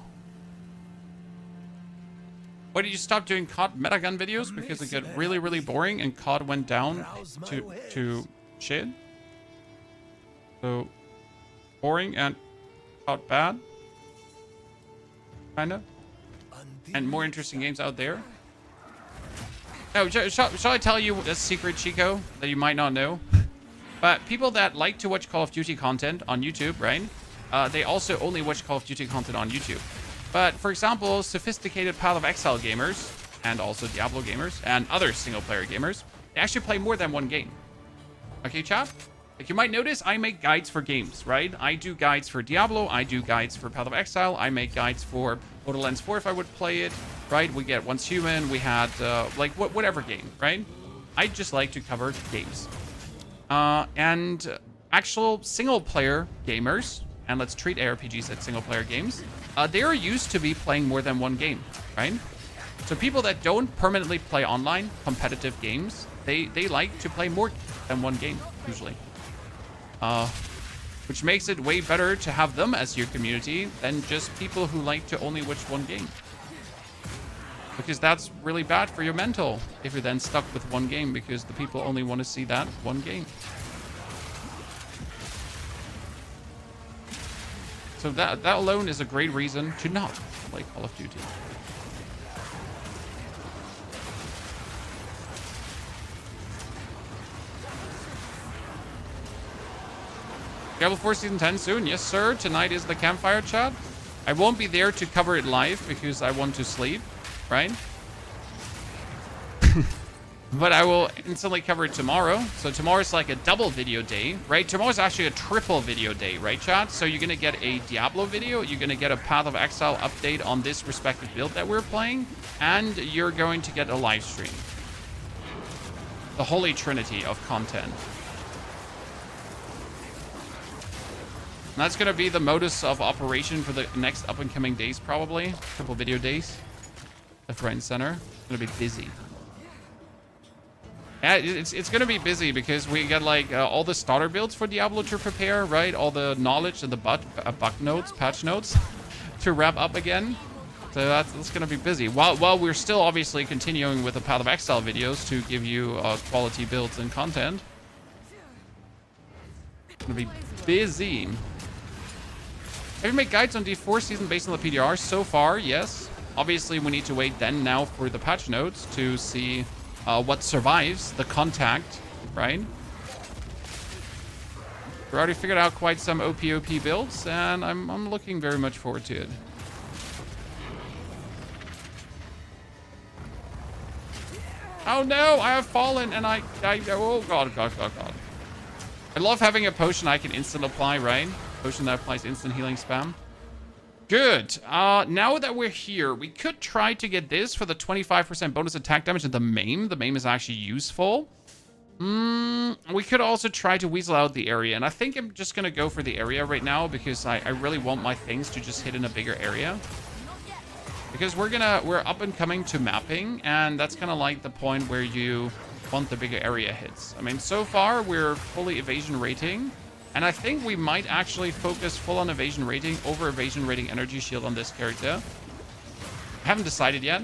why did you stop doing COD metagun videos? Because it got really, really boring and COD went down to shit. So, boring and COD bad. Kinda. And more interesting games out there. Oh, shall I tell you a secret, Chico, that you might not know? But people that like to watch Call of Duty content on YouTube, right? They also only watch Call of Duty content on YouTube. But, for example, sophisticated Path of Exile gamers, and also Diablo gamers, and other single-player gamers, they actually play more than one game. Okay, chat? Like, you might notice I make guides for games, right? I do guides for Diablo, I do guides for Path of Exile, I make guides for Borderlands 4 if I would play it, right? We get Once Human, we had, like, whatever game, right? I just like to cover games. And actual single-player gamers, and let's treat ARPGs as single-player games, they are used to be playing more than one game, right? So people that don't permanently play online competitive games, they like to play more than one game, usually. Which makes it way better to have them as your community than just people who like to only watch one game. Because that's really bad for your mental if you're then stuck with one game because the people only want to see that one game. So that alone is a great reason to not play Call of Duty. Diablo 4 Season 10 soon? Yes, sir. Tonight is the campfire chat. I won't be there to cover it live because I want to sleep, right? But I will instantly cover it tomorrow. So tomorrow's like a double video day, right? Tomorrow's actually a triple video day, right, chat? So you're going to get a Diablo video. You're going to get a Path of Exile update on this respective build that we're playing. And you're going to get a live stream. The holy trinity of content. And that's going to be the modus of operation for the next up-and-coming days, probably. Triple video days. Left, right, and center. It's going to be busy. Yeah, it's going to be busy because we get, like, all the starter builds for Diablo to prepare, right? All the knowledge and the bug notes, patch notes to wrap up again. So that's going to be busy. While we're still, obviously, continuing with the Path of Exile videos to give you quality builds and content. It's going to be busy. Have you made guides on D4 season based on the PDR? So far, yes. Obviously, we need to wait then now for the patch notes to see what survives the contact, right? We already figured out quite some OP builds, and I'm looking very much forward to it. Oh no, I have fallen, and I oh god. I love having a potion I can instant apply, right? Potion that applies instant healing spam. Good. Now that we're here, we could try to get this for the 25% bonus attack damage and the maim. The maim is actually useful. We could also try to weasel out the area. And I think I'm just going to go for the area right now because I really want my things to just hit in a bigger area. Because we're up and coming to mapping. And that's kind of like the point where you want the bigger area hits. I mean, so far we're fully evasion rating. And I think we might actually focus full on evasion rating over evasion rating energy shield on this character. I haven't decided yet.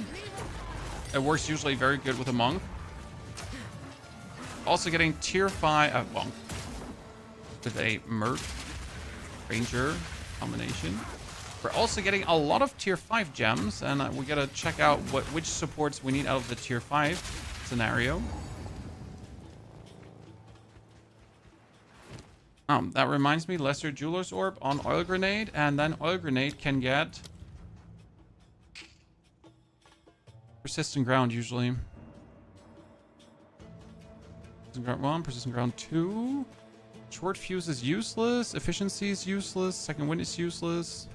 It works usually very good with a monk. Also getting tier 5 monk with a merc ranger combination. We're also getting a lot of tier 5 gems, and we gotta check out which supports we need out of the tier 5 scenario. That reminds me, Lesser Jeweler's Orb on Oil Grenade, and then Oil Grenade can get Persistent Ground usually. Persistent Ground 1, Persistent Ground 2. Short Fuse is useless, Efficiency is useless, Second Wind is useless.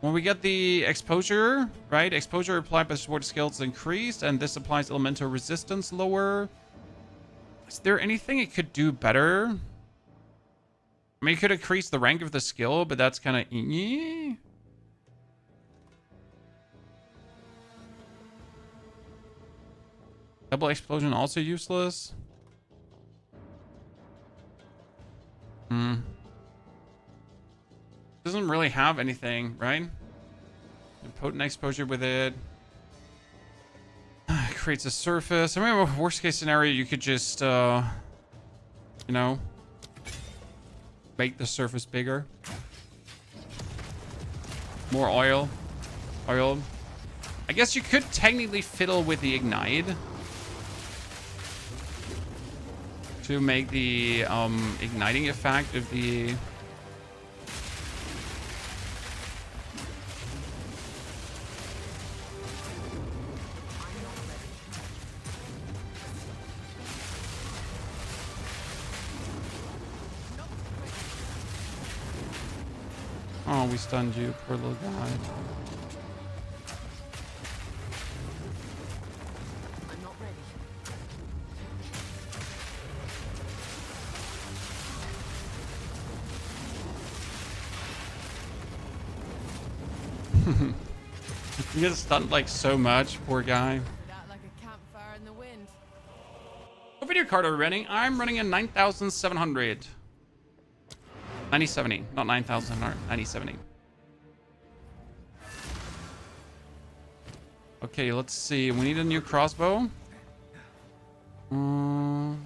When we get the Exposure, right? Exposure applied by support skills is increased, and this applies elemental resistance lower. Is there anything it could do better? I mean, you could increase the rank of the skill, but that's kind of... Double explosion also useless. Doesn't really have anything, right? Potent exposure with it. Creates a surface. I mean, worst case scenario, you could just, you know, make the surface bigger. More oil. Oil. I guess you could technically fiddle with the ignite to make the igniting effect of the... Oh, we stunned you, poor little guy.
I'm not ready.
You get stunned like so much, poor guy.
Put out like a campfire in the wind.
What video card are we running? I'm running a 9700. 9070, not 9700, 9070. Okay, let's see. We need a new crossbow. All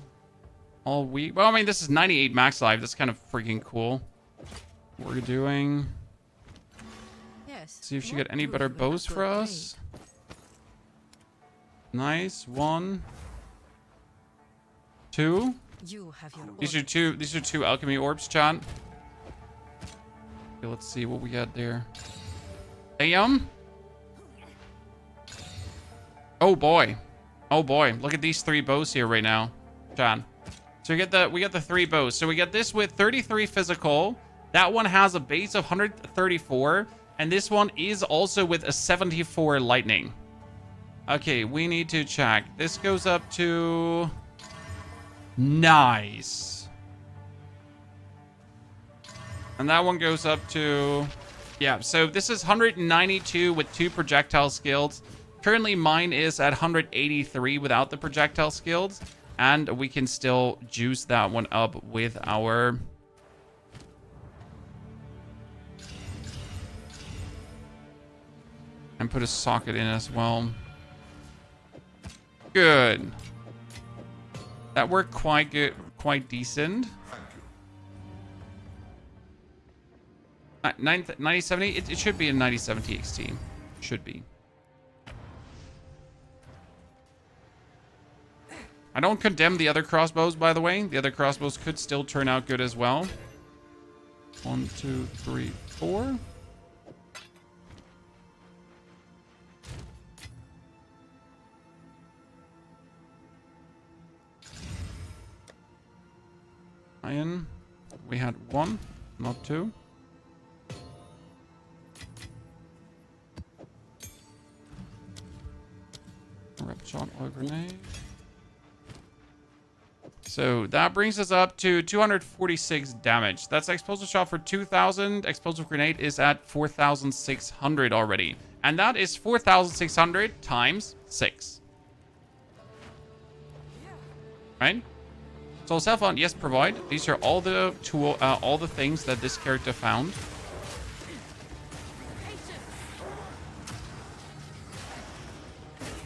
week. Well, I mean, this is 98 max life. That's kind of freaking cool. What we're doing.
Yes.
See if she got any better bows for us. Nice. 1, 2.
You have your
These are two alchemy orbs, chat. Okay, let's see what we got there. Damn. Oh boy. Oh boy. Look at these 3 bows here right now, chat. So we get the 3 bows. So we get this with 33 physical. That one has a base of 134, and this one is also with a 74 lightning. Okay, we need to check. This goes up to... Nice. And that one goes up to... Yeah, so this is 192 with 2 projectile skills. Currently, mine is at 183 without the projectile skills. And we can still juice that one up with our... And put a socket in as well. Good. That worked quite good, quite decent. 9070, it should be a 9070 XT. Should be. I don't condemn the other crossbows, by the way. The other crossbows could still turn out good as well. 1, 2, 3, 4. Iron. We had 1, not 2. Rapid shot or grenade. So that brings us up to 246 damage. That's explosive shot for 2,000. Explosive grenade is at 4,600 already. And that is 4,600 times 6. Right? So self-found, yes, provide. These are all the all the things that this character found.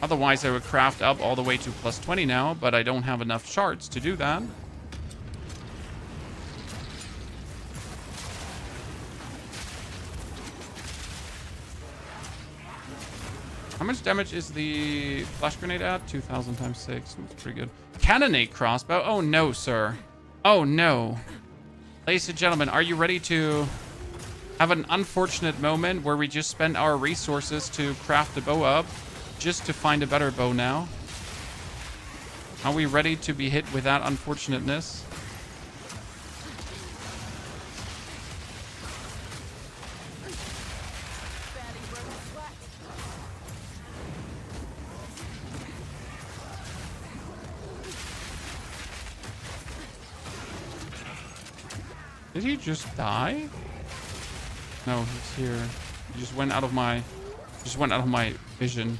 Otherwise, I would craft up all the way to plus 20 now, but I don't have enough shards to do that. How much damage is the flash grenade at? 2,000 times 6. That's pretty good. Cannonade crossbow? Oh no, sir. Oh no. Ladies and gentlemen, are you ready to have an unfortunate moment where we just spend our resources to craft the bow up just to find a better bow now? Are we ready to be hit with that unfortunateness? Did he just die? No, he's here. He just went out of my vision.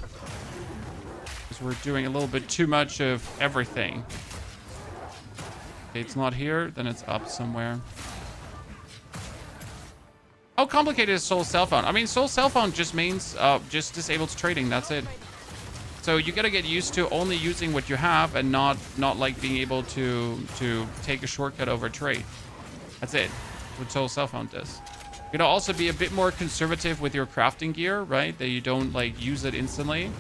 Because we're doing a little bit too much of everything. Okay, it's not here, then it's up somewhere. How complicated is Soul Cellphone? I mean, Soul Cellphone just means just disables trading. That's it. So you gotta get used to only using what you have and not like being able to take a shortcut over trade. That's it. What Soul Cellphone does. You gotta also be a bit more conservative with your crafting gear, right? That you don't like use it instantly.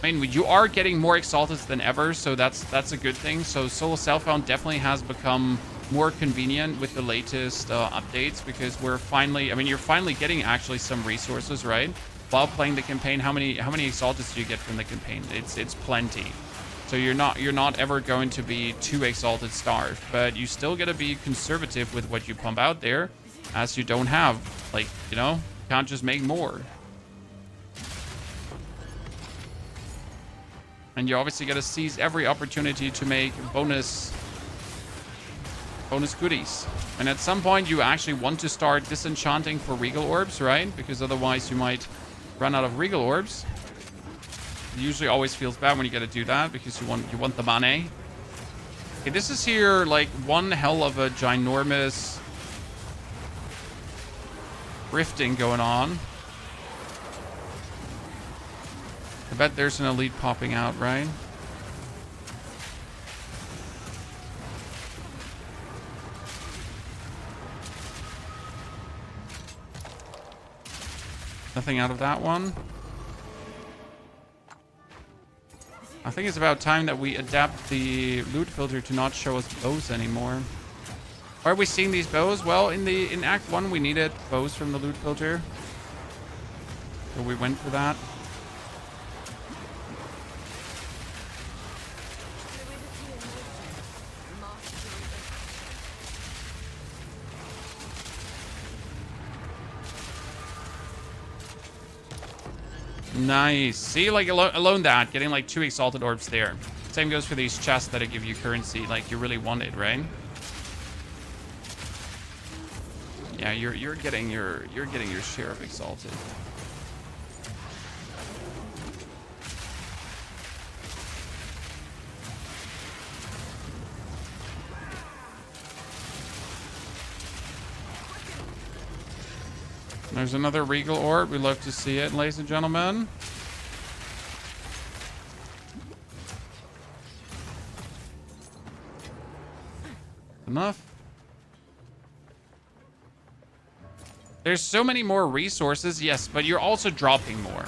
I mean, you are getting more exalted than ever, so that's a good thing. So Soul Cellphone definitely has become more convenient with the latest updates, because we're finally, I mean, you're finally getting actually some resources, right? While playing the campaign, how many exalteds do you get from the campaign? It's plenty. So you're not ever going to be too exalted starved, but you still gotta be conservative with what you pump out there, as you don't have, like, you know, can't just make more. And you obviously gotta seize every opportunity to make bonus goodies. And at some point you actually want to start disenchanting for regal orbs, right? Because otherwise you might run out of regal orbs. It usually always feels bad when you gotta do that, because you want the money. Okay, this is here like one hell of a ginormous rifting going on. I bet there's an elite popping out, right? Nothing out of that one. I think it's about time that we adapt the loot filter to not show us bows anymore. Why are we seeing these bows? Well, in Act 1 we needed bows from the loot filter, so we went for that. Nice. See, like alone that, getting like 2 exalted orbs there. Same goes for these chests that give you currency, like you really want it, right? Yeah, you're getting your share of exalted. There's another regal orb. We love to see it, ladies and gentlemen. Enough. There's so many more resources, yes, but you're also dropping more.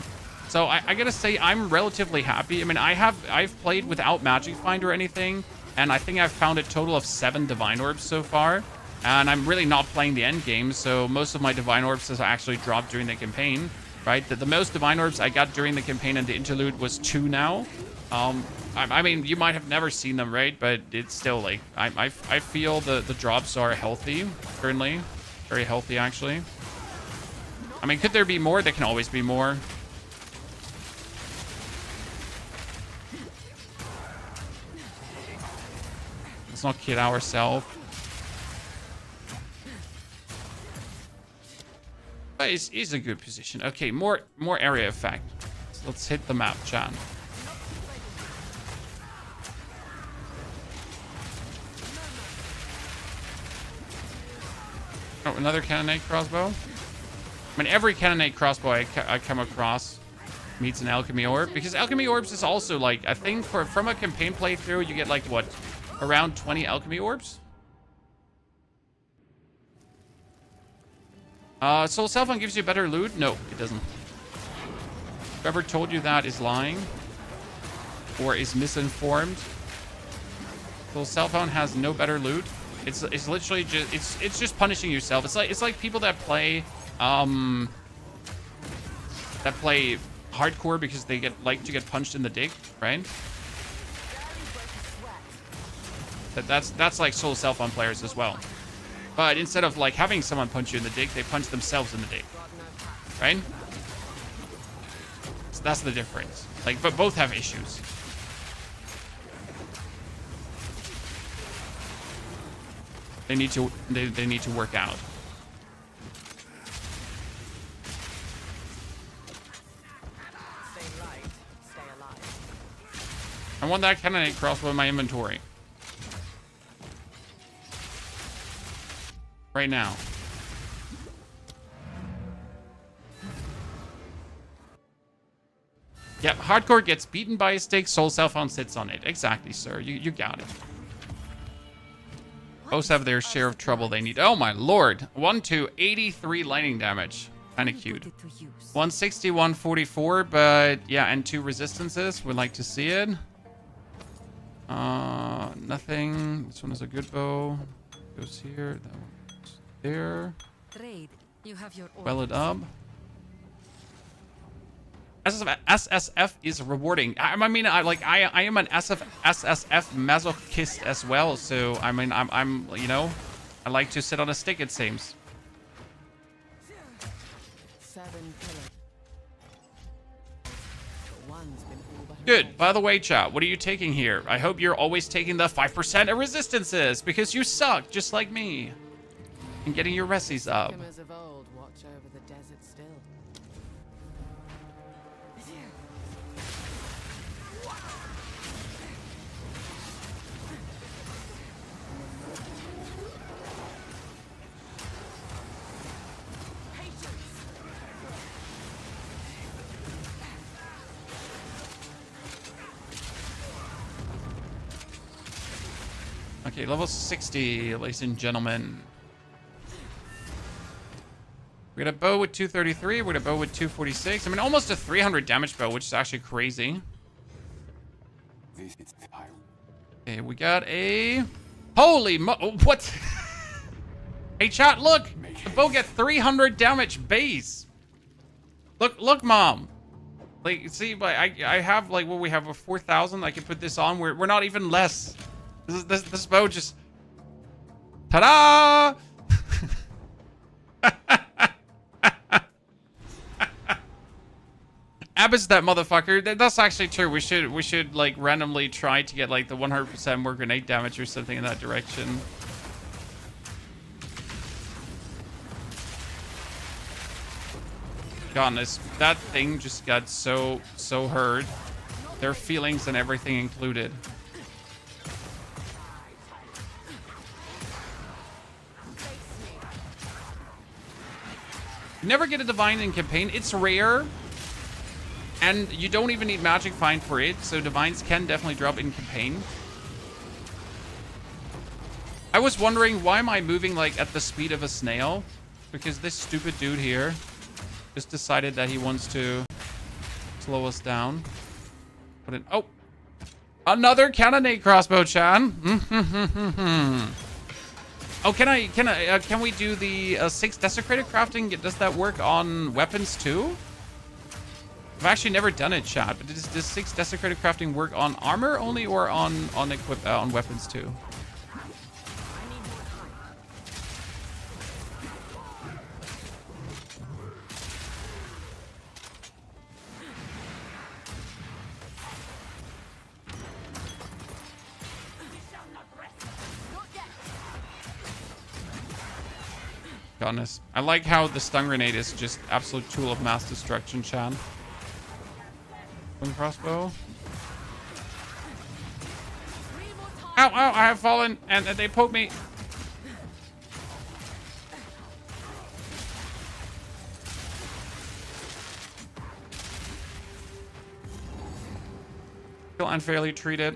So I gotta say, I'm relatively happy. I mean, I've played without Magic Find or anything, and I think I've found a total of 7 Divine Orbs so far. And I'm really not playing the end game, so most of my Divine Orbs has actually dropped during the campaign, right? The most Divine Orbs I got during the campaign and the interlude was 2 now. I mean, you might have never seen them, right? But it's still like, I feel the drops are healthy currently. Very healthy, actually. I mean, could there be more? There can always be more. Let's not kid ourselves. But it's a good position. Okay, more area effect. So let's hit the map, Chan. Oh, another cannonade crossbow. I mean, every cannonade crossbow I come across meets an alchemy orb, because alchemy orbs is also like, I think from a campaign playthrough you get like what, around 20 alchemy orbs. Soul Cellphone gives you better loot? No, it doesn't. Whoever told you that is lying or is misinformed. Soul Cellphone has no better loot. It's literally just it's just punishing yourself. It's like people that play hardcore because they like to get punched in the dick, right? That's like Soul Cellphone players as well. But instead of like having someone punch you in the dick, they punch themselves in the dick, right? So that's the difference. Like, but both have issues. They need to work out.
Stay light, stay alive.
I want that cannonade crossbow in my inventory. Right now. Yep, hardcore gets beaten by a stick, soul cellphone sits on it. Exactly, sir. You got it. Both have their share of trouble they need. Oh my lord. 1, 2, 83 lightning damage. Kinda cute. 160, 144, but yeah, and 2 resistances. Would like to see it. Nothing. This one is a good bow. Goes here. That one goes there.
Trade. You have your
Well it up. SSF is rewarding. I mean, I am an SSF masochist as well. So I mean, I'm you know, I like to sit on a stick. It seems.
7 pillars. One's been all but
Good. By the way, chat, what are you taking here? I hope you're always taking the 5% of resistances because you suck, just like me. And getting your resis up.
Schemers of old watch over the desert still.
Okay, level 60, ladies and gentlemen. We got a bow with 233. We got a bow with 246. I mean, almost a 300 damage bow, which is actually crazy. Okay, we got a... Holy mo... What? Hey, chat, look! The bow get 300 damage base. Look, Mom. Like, see, I have, like, what we have, a 4,000. I can put this on. We're not even less. This bow just... Ta-da! Ab is that motherfucker. That's actually true. We should like randomly try to get like the 100% more grenade damage or something in that direction. Goodness, that thing just got so hurt. Their feelings and everything included. You never get a divine in campaign. It's rare. And you don't even need magic find for it. So divines can definitely drop in campaign. I was wondering, why am I moving like at the speed of a snail? Because this stupid dude here just decided that he wants to slow us down. Put in, oh, another cannonade crossbow, Chan. Oh, can we do the 6 desecrated crafting? Does that work on weapons too? I've actually never done it, chat. But does 6 desecrated crafting work on armor only, or on weapons too? Goodness. I like how the stun grenade is just absolute tool of mass destruction, Chan. One crossbow. Ow, ow, I have fallen, and they poked me. Feel unfairly treated.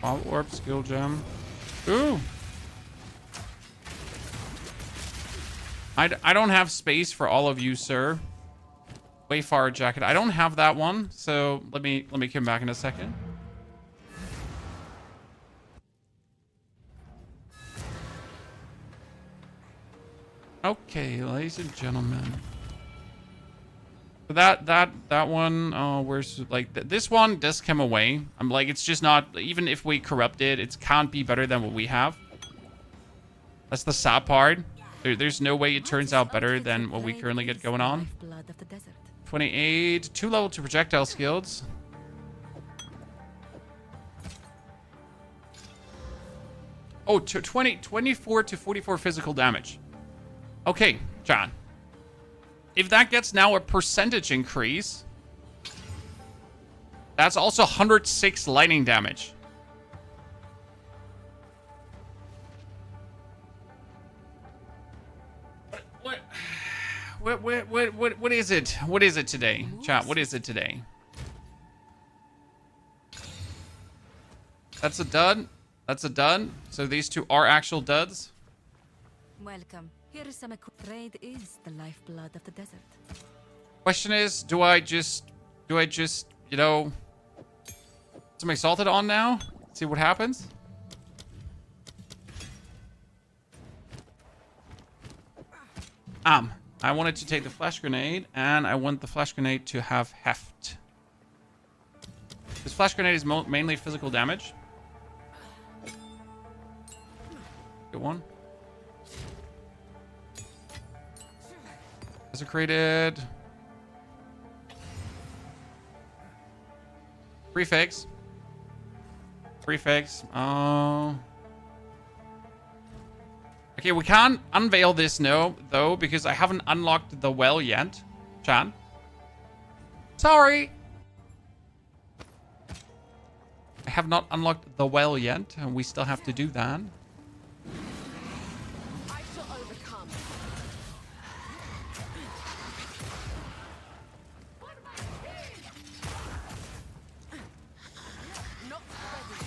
Wild Orb, skill gem. Ooh. I don't have space for all of you, sir. Wayfarer jacket. I don't have that one, so let me come back in a second. Okay, ladies and gentlemen. That one, where's like this one does come away. I'm like, it's just not, even if we corrupt it, it can't be better than what we have. That's the sad part. There's no way it turns out better than what we currently get going on. 28, 2 level 2 projectile skills. Oh, 24 to 44 physical damage. Okay, John. If that gets now a percentage increase, that's also 106 lightning damage. What is it? What is it today? Chat, what is it today? That's a dud. That's a dud. So these two are actual duds.
Welcome. Here is some trade is the lifeblood of the desert.
Question is, do I just, you know, some exalted on now? See what happens? I wanted to take the flash grenade, and I want the flash grenade to have heft. This flash grenade is mainly physical damage. Good one. Desecrated. Prefix. Prefix. Oh. Okay, we can't unveil this now, though, because I haven't unlocked the well yet. Chan. Sorry. I have not unlocked the well yet, and we still have to do that.
I shall overcome. Not ready.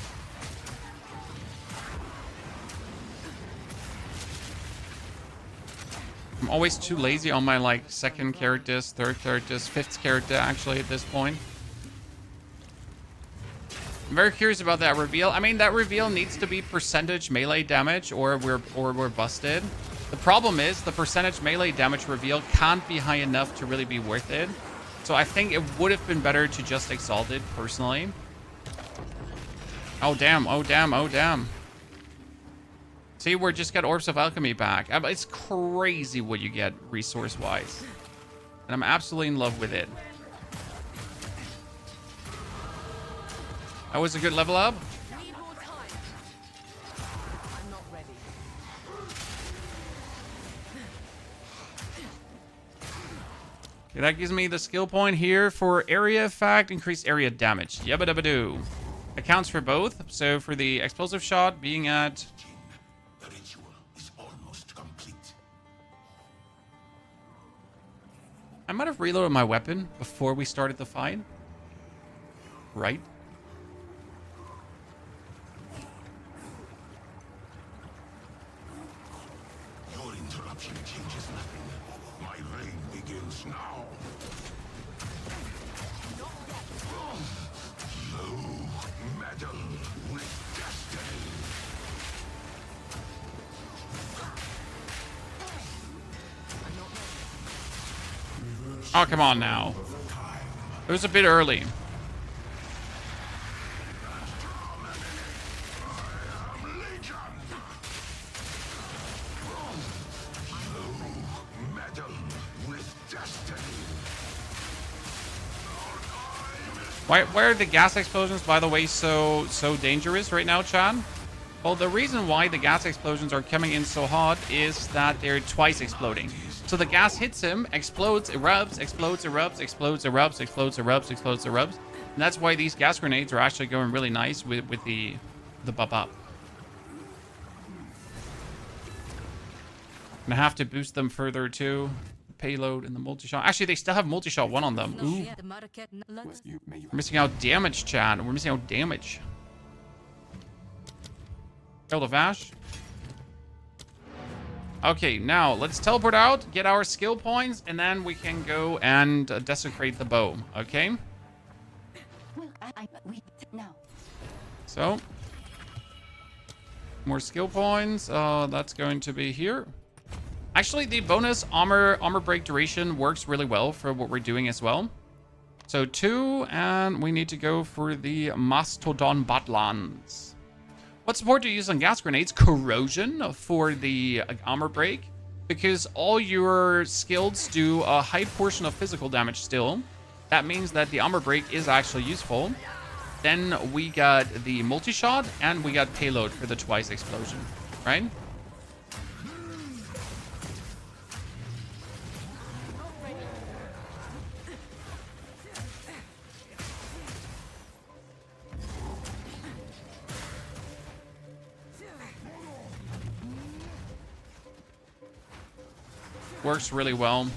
I'm always too lazy on my, like, second characters, third characters, fifth character, actually, at this point. I'm very curious about that reveal. I mean, that reveal needs to be percentage melee damage, or we're busted. The problem is the percentage melee damage reveal can't be high enough to really be worth it. So I think it would have been better to just exalt it, personally. Oh, damn. Oh, damn. Oh, damn. See, we just got Orbs of Alchemy back. It's crazy what you get resource-wise. And I'm absolutely in love with it. That was a good level up.
Need more time. I'm not ready.
Okay, that gives me the skill point here for area effect, increased area damage. Yabba dabba doo. Accounts for both. So for the explosive shot being at...
The ritual is almost complete.
I might have reloaded my weapon before we started the fight. Right?
Your interruption changes nothing. My reign begins now. You meddle with destiny.
Oh, come on now. It was a bit early. Why are the gas explosions, by the way, so dangerous right now, Chan? Well, the reason why the gas explosions are coming in so hot is that they're twice exploding. So the gas hits him, explodes, erupts, explodes, erupts, explodes, erupts, explodes, erupts, explodes, erupts. And that's why these gas grenades are actually going really nice with the bump up. And I have to boost them further too. Payload and the multi-shot. Actually, they still have multi-shot 1 on them. Ooh. We're missing out damage, Chan. We're missing out damage. Field of Ash. Okay, now let's teleport out, get our skill points, and then we can go and desecrate the bow. Okay? So, more skill points. That's going to be here. Actually, the bonus armor break duration works really well for what we're doing as well. So 2, and we need to go for the Mastodon Badlands. What support do you use on gas grenades? Corrosion for the armor break. because all your skills do a high portion of physical damage still. That means that the armor break is actually useful. Then we got the multi-shot and we got payload for the twice explosion, right? Works really well.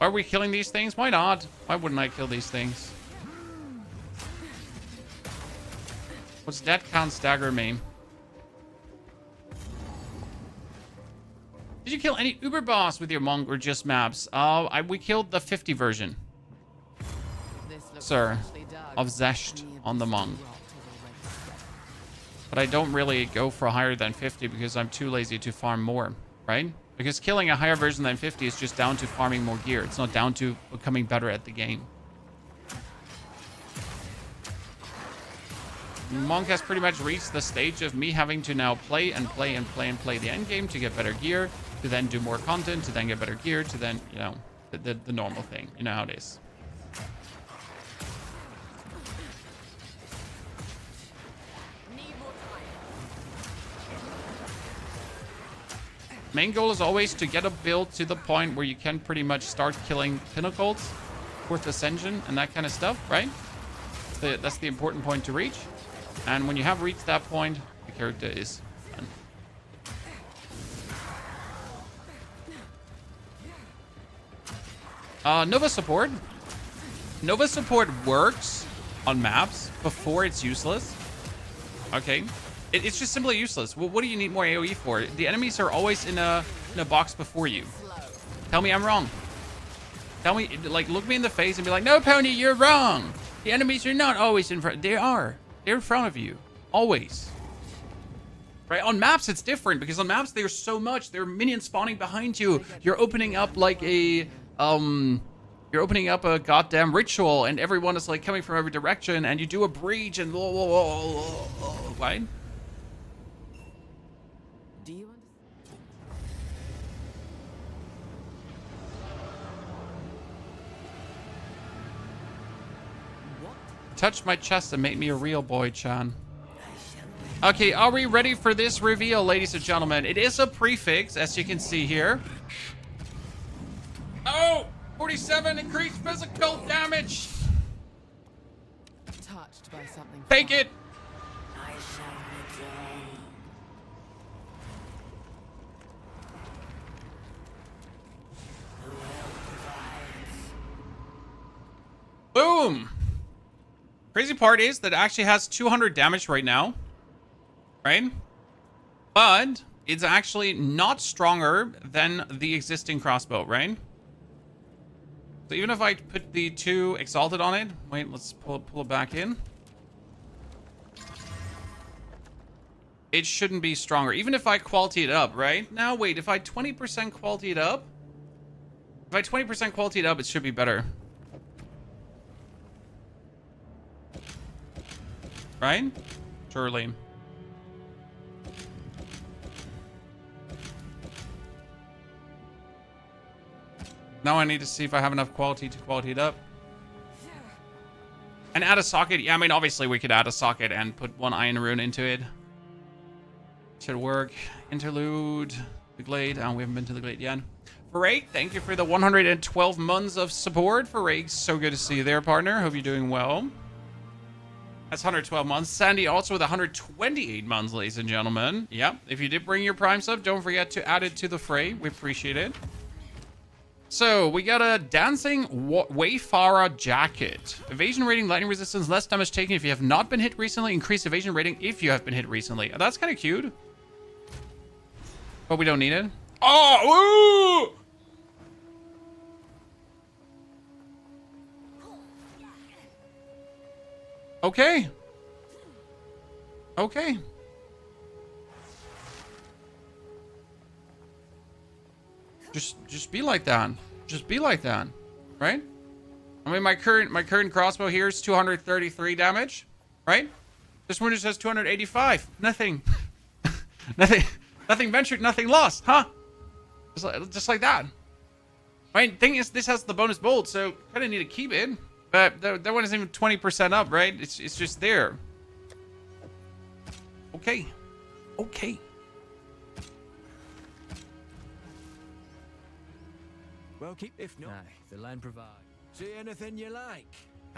Are we killing these things? Why not? Why wouldn't I kill these things? What's that? Can't stagger me. Did you kill any Uber boss with your monk or just maps? We killed the 50 version. Sir, of Zesht on the monk. But I don't really go for higher than 50 because I'm too lazy to farm more, right? Because killing a higher version than 50 is just down to farming more gear. It's not down to becoming better at the game. Monk has pretty much reached the stage of me having to now play and play and play and play the end game to get better gear, to then do more content, to then get better gear, to then, you know, the normal thing. You know how it is. Main goal is always to get a build to the point where you can pretty much start killing pinnacles, fourth ascension, and that kind of stuff, right? That's the important point to reach. And when you have reached that point, the character is done. Nova support. Nova support works on maps before it's useless. Okay. It's just simply useless. Well, what do you need more AoE for? The enemies are always in a box before you. Tell me I'm wrong. Tell me, like, look me in the face and be like, no, Pony, you're wrong. The enemies are not always in front. They are. They're in front of you. Always. Right? On maps, it's different because on maps, there's so much. There are minions spawning behind you. You're opening up like a, you're opening up a goddamn ritual and everyone is like coming from every direction and you do a breach and right?
Do you
Touch my chest and make me a real boy, Chan. Okay, are we ready for this reveal, ladies and gentlemen? It is a prefix, as you can see here. Oh! 47 increased physical damage!
touched by something?
Take it!
I shall return. The well provides.
Boom! Crazy part is that it actually has 200 damage right now. Right? But it's actually not stronger than the existing crossbow, right? So even if I put the 2 exalted on it, wait, let's pull it back in. It shouldn't be stronger, even if I quality it up, right? Now, wait, if I 20% quality it up, if I 20% quality it up, it should be better. Right? Surely. Now I need to see if I have enough quality to quality it up. And add a socket. Yeah, I mean, obviously we could add a socket and put 1 iron rune into it. Should work. Interlude. The Glade. Oh, we haven't been to the Glade yet. Farake, thank you for the 112 months of support. Farake, so good to see you there, partner. Hope you're doing well. That's 112 months. Sandy also with 128 months, ladies and gentlemen. Yep. If you did bring your Prime sub, don't forget to add it to the fray. We appreciate it. So, we got a Dancing Wayfarer jacket. Evasion rating, lightning resistance, less damage taken if you have not been hit recently. Increased evasion rating if you have been hit recently. That's kind of cute. But we don't need it. Oh! Woo! Okay. Okay. Just be like that. Just be like that. Right? I mean, my current crossbow here is 233 damage. Right? This one just has 285. Nothing. Nothing. Nothing ventured, nothing lost, huh? Just like that. Right, thing is, this has the bonus bolt, so kind of need to keep it. But that one isn't even 20% up, right? It's just there. Okay. Okay.
Well, keep if not. Aye, the land provides. See anything you like.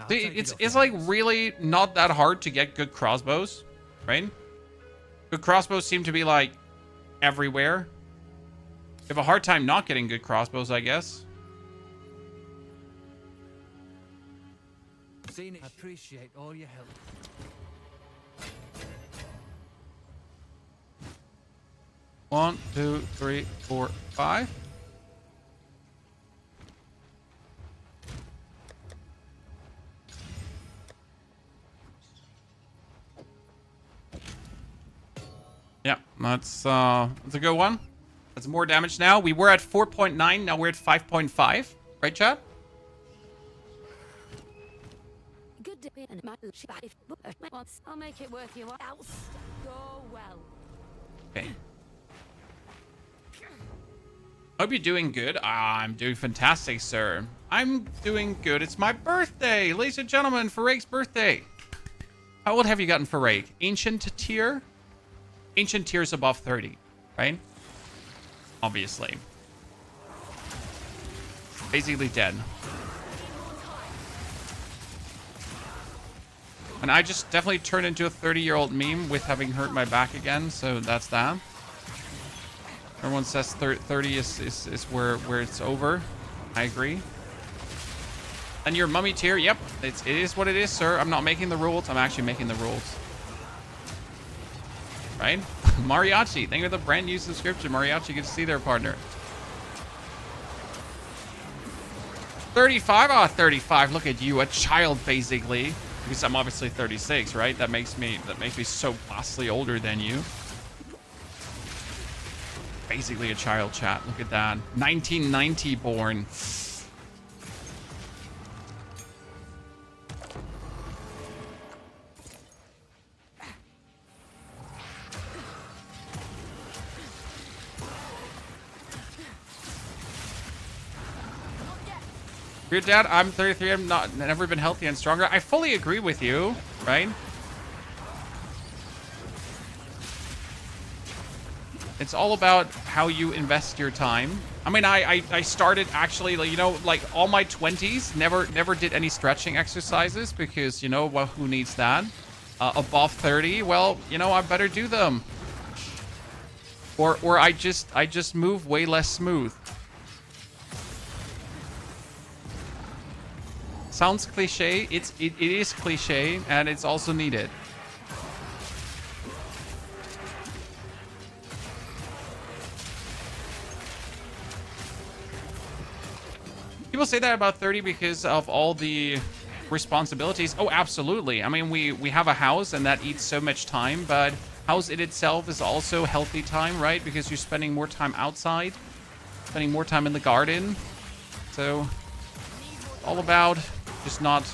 See, it's like really not that hard to get good crossbows, right? Good crossbows seem to be like everywhere. You have a hard time not getting good crossbows, I guess.
Seen it. Appreciate all your help.
One, two, three, four, five. Yeah, that's a good one. That's more damage now. We were at 4.9, now we're at 5.5. Right, chat?
I'll make it worth your while. Go well.
Okay. Hope you're doing good. I'm doing fantastic, sir. I'm doing good. It's my birthday, ladies and gentlemen. Farak's birthday. How old have you gotten, Farak? Ancient tier? Ancient tier is above 30, right? Obviously. Basically dead. And I just definitely turned into a 30-year-old meme with having hurt my back again, so that's that. Everyone says 30 is where it's over. I agree. And your mummy tier, yep, it is what it is, sir. I'm not making the rules. I'm actually making the rules. Right? Mariachi, thank you for the brand new subscription. Mariachi, good to see their partner. 35? Ah, 35. Look at you, a child, basically. Because I'm obviously 36, right? That makes me so vastly older than you. Basically a child, chat. Look at that. 1990 born. Your dad, I'm 33. I'm never been healthy and stronger. I fully agree with you, right? It's all about how you invest your time. I mean, I started actually, like, you know, like all my 20s, never did any stretching exercises because, you know, well, who needs that? Above 30, well, you know, I better do them. Or I just move way less smooth. Sounds cliche. It is cliche, and it's also needed. People say that about 30 because of all the responsibilities. Oh, absolutely. I mean, we have a house, and that eats so much time, but house in itself is also healthy time, right? Because you're spending more time outside, spending more time in the garden. So, all about just not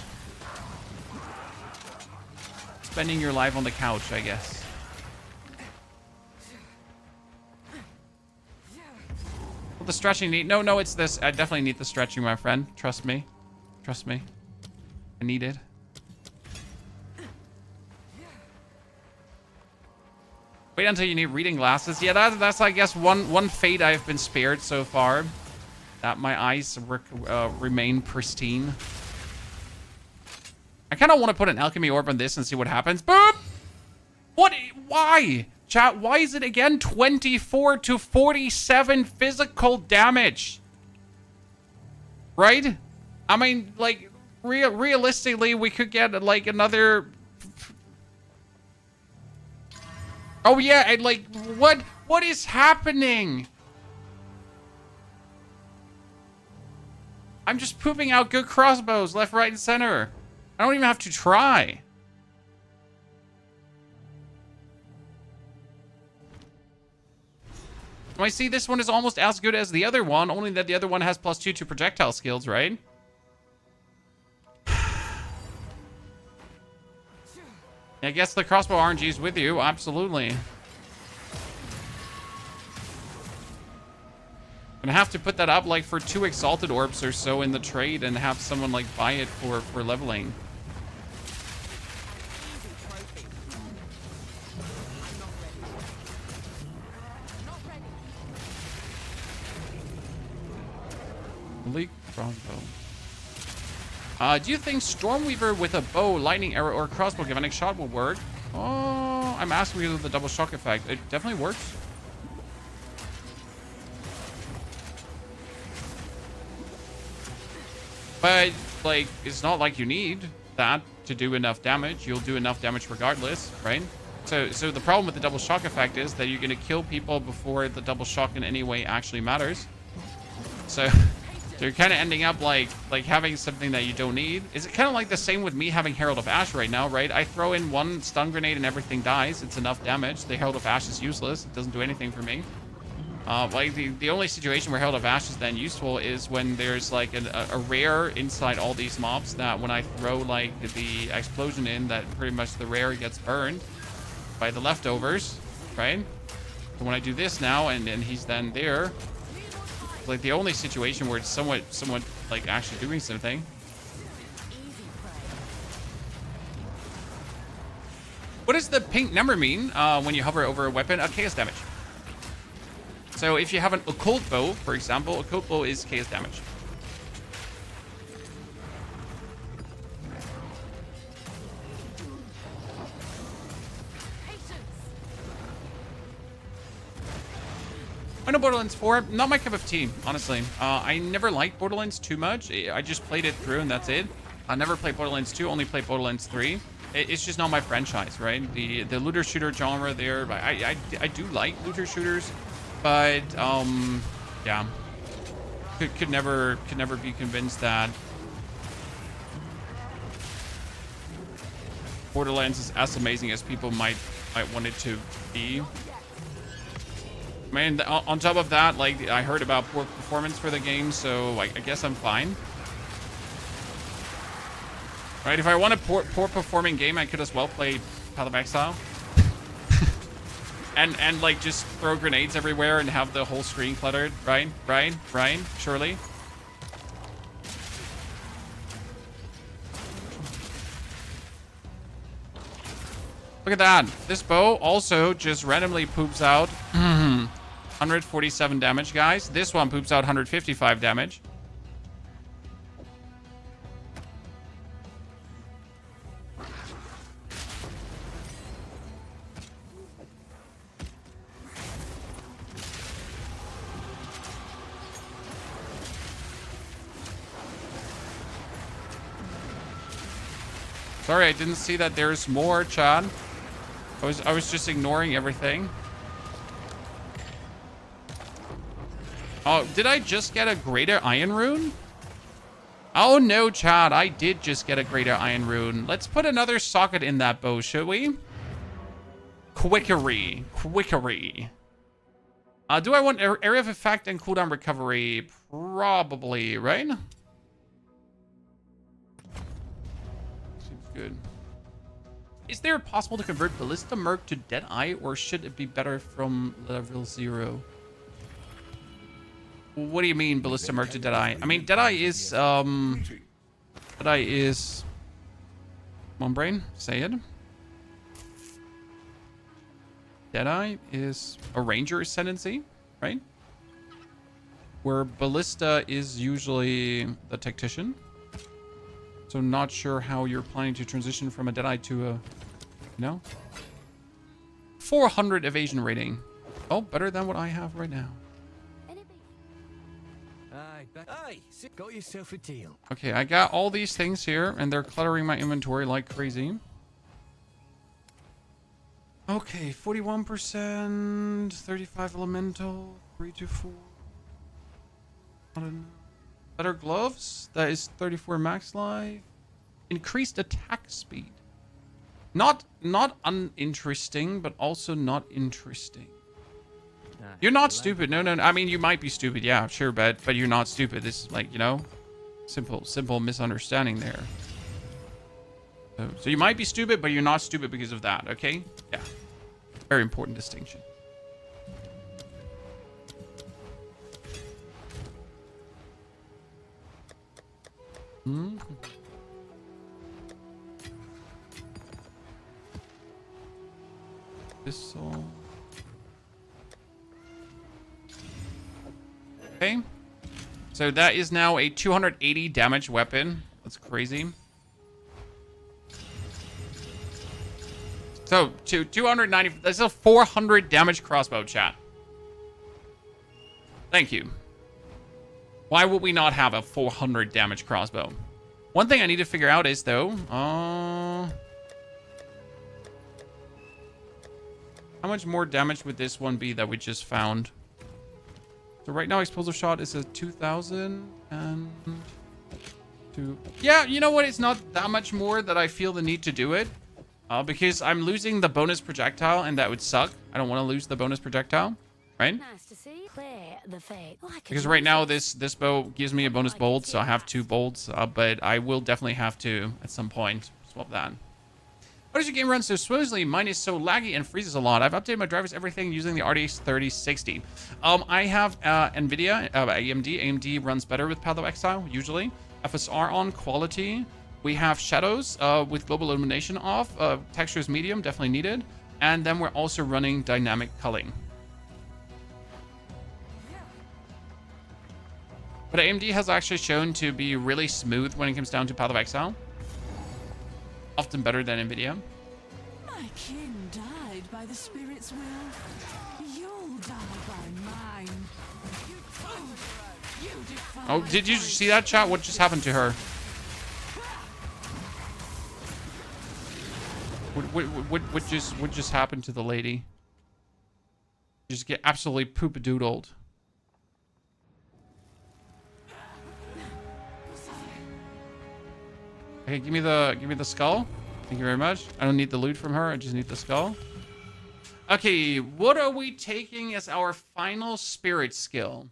spending your life on the couch, I guess. Well, the stretching need... No, it's this. I definitely need the stretching, my friend. Trust me. Trust me. I need it. Wait until you need reading glasses. Yeah, that's I guess, one fate I've been spared so far. That my eyes remain pristine. I kind of want to put an alchemy orb on this and see what happens. Boop! What? Why? Chat, why is it again 24 to 47 physical damage? Right? I mean, like, realistically, we could get, like, another... Oh, yeah, and, like, what is happening? I'm just pooping out good crossbows left, right, and center. I don't even have to try. I see this one is almost as good as the other one, only that the other one has +2 to projectile skills, right? I guess the crossbow RNG is with you, absolutely. gonna have to put that up like for 2 exalted orbs or so in the trade and have someone like buy it for leveling. Elite crossbow. Do you think Stormweaver with a bow, lightning arrow, or crossbow galvanic shot will work? Oh, I'm asking because of the double shock effect. It definitely works. But, like, it's not like you need that to do enough damage. You'll do enough damage regardless, right? So the problem with the double shock effect is that you're going to kill people before the double shock in any way actually matters. So you're kind of ending up like having something that you don't need. Is it kind of like the same with me having Herald of Ash right now, right? I throw in 1 stun grenade and everything dies. It's enough damage. The Herald of Ash is useless. It doesn't do anything for me. Like the only situation where Herald of Ash is then useful is when there's like a rare inside all these mobs that when I throw like the explosion in, that pretty much the rare gets burned by the leftovers, right? So when I do this now and he's then there, like the only situation where it's somewhat like actually doing something. What does the pink number mean when you hover over a weapon? Chaos damage. So if you have an occult bow, for example, occult bow is chaos damage. I know Borderlands 4, not my cup of tea, honestly. I never liked Borderlands too much. I just played it through and that's it. I never played Borderlands 2, only played Borderlands 3. It's just not my franchise, right? The looter shooter genre there, I do like looter shooters, but yeah, could never be convinced that Borderlands is as amazing as people might want it to be. I mean, on top of that, like, I heard about poor performance for the game, so I guess I'm fine. Right, if I want a poor performing game, I could as well play Path of Exile. and like, just throw grenades everywhere and have the whole screen cluttered, right? Surely. Look at that. This bow also just randomly poops out 147 damage, guys. This one poops out 155 damage. Sorry, I didn't see that there's more, Chad. I was just ignoring everything. Oh, did I just get a greater iron rune? Oh no, Chad, I did just get a greater iron rune. Let's put another socket in that bow, should we? Quickery. Do I want area of effect and cooldown recovery? Probably, right? Seems good. Is there possible to convert Ballista Merc to Deadeye, or should it be better from level 0? What do you mean, Ballista Merc to Deadeye? I mean, Deadeye is, Come on, brain, say it. Deadeye is a Ranger Ascendancy, right? Where Ballista is usually the Tactician. So not sure how you're planning to transition from a Deadeye to a, 400 evasion rating. Oh, better than what I have right now.
Aye, got yourself a deal.
Okay, I got all these things here, and they're cluttering my inventory like crazy. Okay, 41%, 35 elemental, 3 to 4. I don't know. Better gloves, that is 34 max life. Increased attack speed. Not uninteresting, but also not interesting. You're not stupid. No. I mean, you might be stupid. Yeah, sure, but you're not stupid. This is like, simple misunderstanding there. So you might be stupid, but you're not stupid because of that, okay? Yeah. Very important distinction. Hmm. Pistol. Okay. So that is now a 280 damage weapon. That's crazy. So, 290... That's a 400 damage crossbow, chat. Thank you. Why would we not have a 400 damage crossbow? One thing I need to figure out is, though... how much more damage would this one be that we just found? So right now, explosive shot is a 2,000 and... Yeah, you know what? It's not that much more that I feel the need to do it. Because I'm losing the bonus projectile, and that would suck. I don't want to lose the bonus projectile, right?
Nice to see. Clear the fate.
Because right now, this bow gives me a bonus bolt, so I have 2 bolts. But I will definitely have to, at some point, swap that. Why does your game run so smoothly? Mine is so laggy and freezes a lot. I've updated my drivers, everything, using the RTX 3060. I have NVIDIA, AMD. AMD runs better with Path of Exile, usually. FSR on, quality. We have shadows with global illumination off. Textures medium, definitely needed. And then we're also running dynamic culling. But AMD has actually shown to be really smooth when it comes down to Path of Exile. Often better than NVIDIA.
My king died by the spirit's will. You'll die by mine.
Oh, did you see that, chat? What just happened to her? What just happened to the lady? Just get absolutely poop-a-doodled. Okay, give me the skull. Thank you very much. I don't need the loot from her. I just need the skull. Okay, what are we taking as our final spirit skill?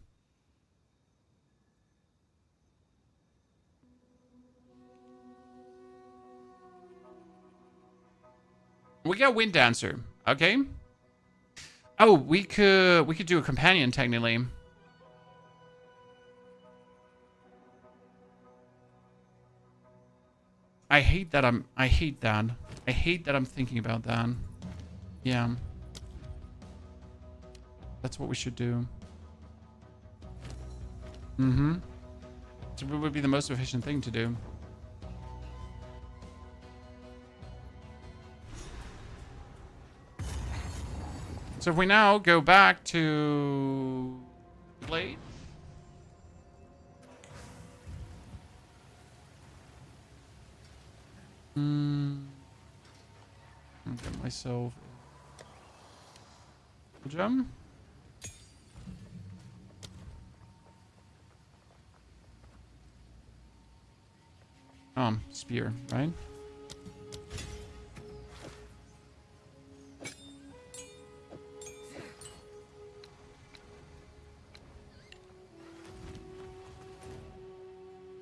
We got Wind Dancer, okay? Oh, we could do a companion technically. I hate that I'm thinking about that. Yeah. That's what we should do. Mm-hmm. So it would be the most efficient thing to do. So if we now go back to Blade. I'll get myself a gem. Spear, right?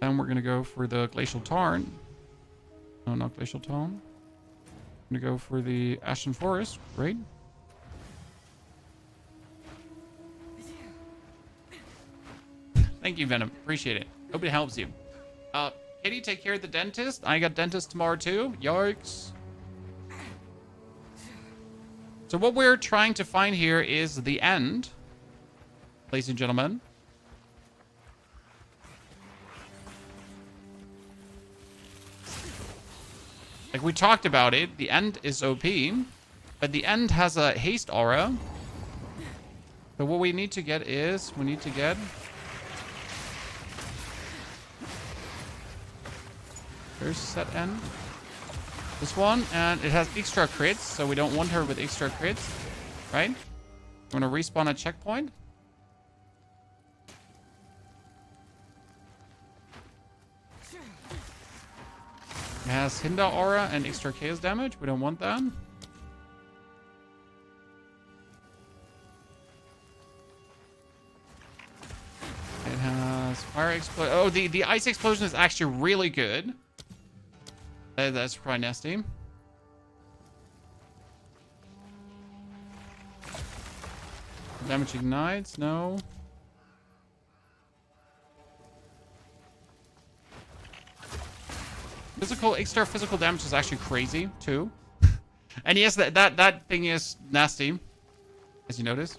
Then we're gonna go for the Glacial Tarn. No, not Glacial Tome. I'm gonna go for the Ashen Forest, right? Thank you, Venom. Appreciate it. Hope it helps you. Katie, take care of the dentist. I got dentist tomorrow too. Yikes. So what we're trying to find here is the end, ladies and gentlemen. Like we talked about it, the end is OP, but the end has a haste aura. So what we need to get is, Here's set end. This one, and it has extra crits, so we don't want her with extra crits, right? I'm gonna respawn a checkpoint. It has Hinder aura and extra chaos damage. We don't want that. It has fire explosion. Oh, the ice explosion is actually really good. That's probably nasty. Damage ignites. No. extra physical damage is actually crazy too. And yes, that thing is nasty, as you notice.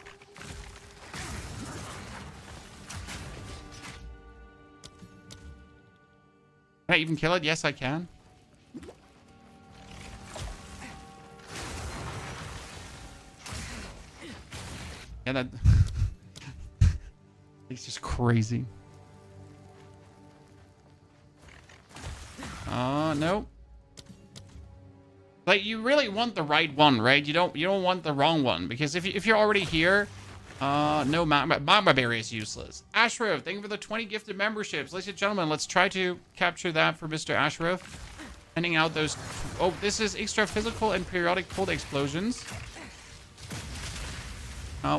Can I even kill it? Yes, I can. Yeah, that it's just crazy. No. Like, you really want the right one, right? You don't want the wrong one, because if you're already here, no, Magma Berry is useless. Ashraf, thank you for the 20 gifted memberships. Ladies and gentlemen, let's try to capture that for Mr. Ashraf. Sending out those... Oh, this is extra physical and periodic cold explosions.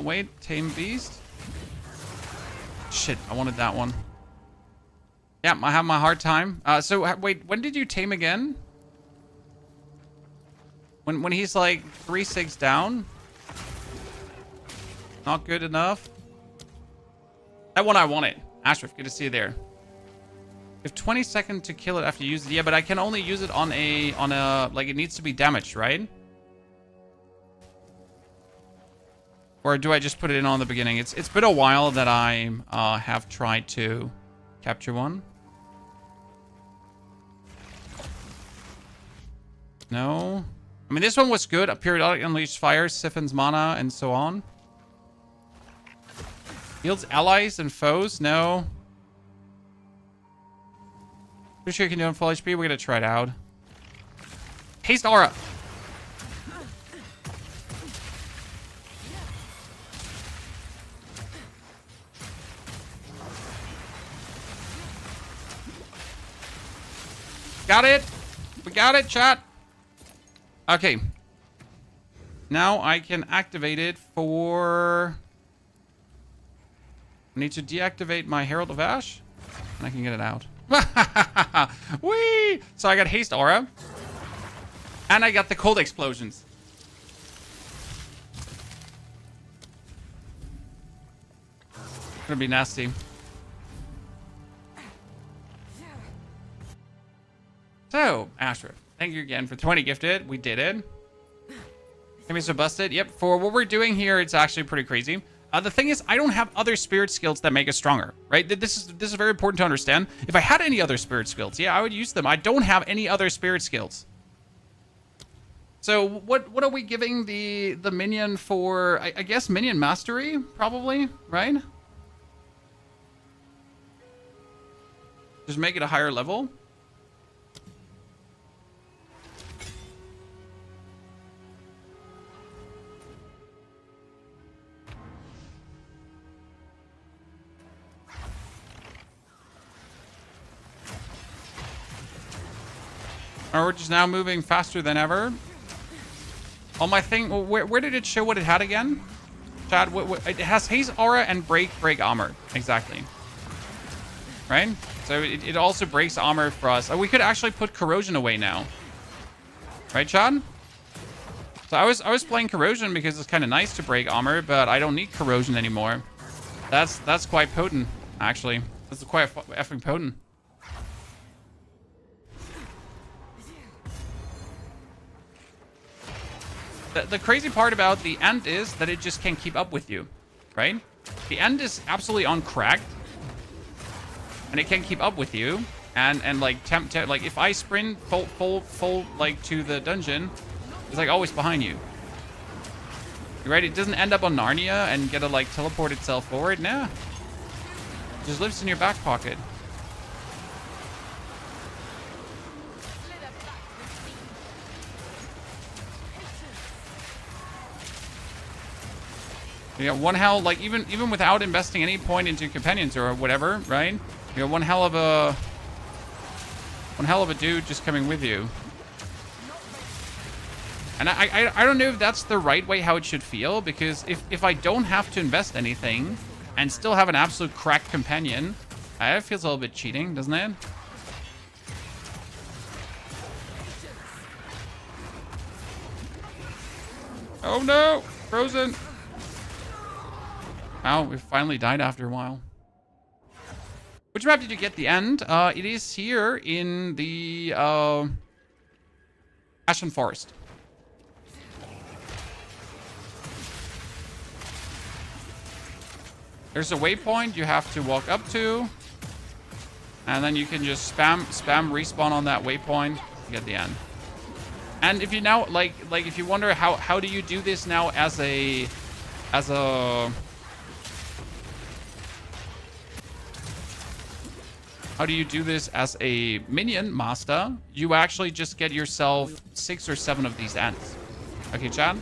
Wait, Tame Beast. Shit, I wanted that one. Yeah, I have my hard time. So, wait, when did you tame again? When he's like 3-6 down? Not good enough. That one I wanted. Ashraf, good to see you there. You have 20 seconds to kill it after you use it. Yeah, but I can only use it on a like, it needs to be damaged, right? Or do I just put it in on the beginning? It's been a while that I have tried to capture one. No. I mean, this one was good. A periodic unleashed fire, siphons mana, and so on. Heals allies and foes? No. Pretty sure you can do it in full HP. We're gonna try it out. Haste aura. Got it. We got it, chat. Okay. Now I can activate it for... I need to deactivate my Herald of Ash, and I can get it out. Whee! So I got Haste Aura, and I got the Cold Explosions. It's gonna be nasty. So, Ashraf, thank you again for 20 gifted. We did it. Maybe so busted. Yep, for what we're doing here, it's actually pretty crazy. The thing is, I don't have other spirit skills that make us stronger, right? This is very important to understand. If I had any other spirit skills, yeah, I would use them. I don't have any other spirit skills. So what are we giving the minion for? I guess minion mastery, probably, right? Just make it a higher level. Or we're just now moving faster than ever. On my thing, where did it show what it had again? Chad, it has Haze Aura and break armor. Exactly. Right? So it also breaks armor for us. Oh, we could actually put corrosion away now. Right, Chad? So I was playing corrosion because it's kind of nice to break armor, but I don't need corrosion anymore. That's quite potent, actually. That's quite effing potent. The crazy part about the End is that it just can't keep up with you, right? The End is absolutely uncracked, and it can't keep up with you. And like like if I sprint full like to the dungeon, it's like always behind you. Right? It doesn't end up on Narnia and get to like teleport itself forward. Nah, it just lives in your back pocket. You got one hell, like even without investing any point into companions or whatever, right? You got one hell of a dude just coming with you. And I don't know if that's the right way how it should feel, because if I don't have to invest anything and still have an absolute cracked companion, it feels a little bit cheating, doesn't it? Oh no, frozen. Wow, we finally died after a while. Which map did you get the end? It is here in the Ashen Forest. There's a waypoint you have to walk up to. And then you can just spam respawn on that waypoint to get the end. And if you now like if you wonder how do you do this now as a how do you do this as a minion master, you actually just get yourself 6 or 7 of these ends. Okay, Chad?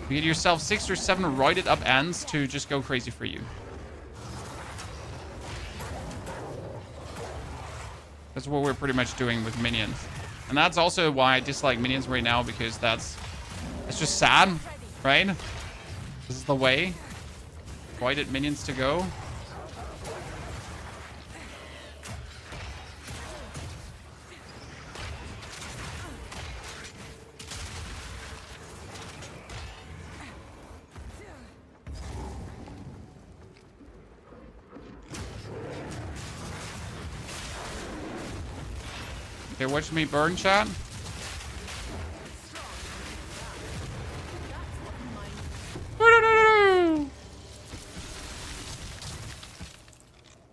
You get yourself 6 or 7 roided up ends to just go crazy for you. That's what we're pretty much doing with minions. And that's also why I dislike minions right now, because it's just sad, right? This is the way. Roided minions to go. Okay, watch me burn, chat.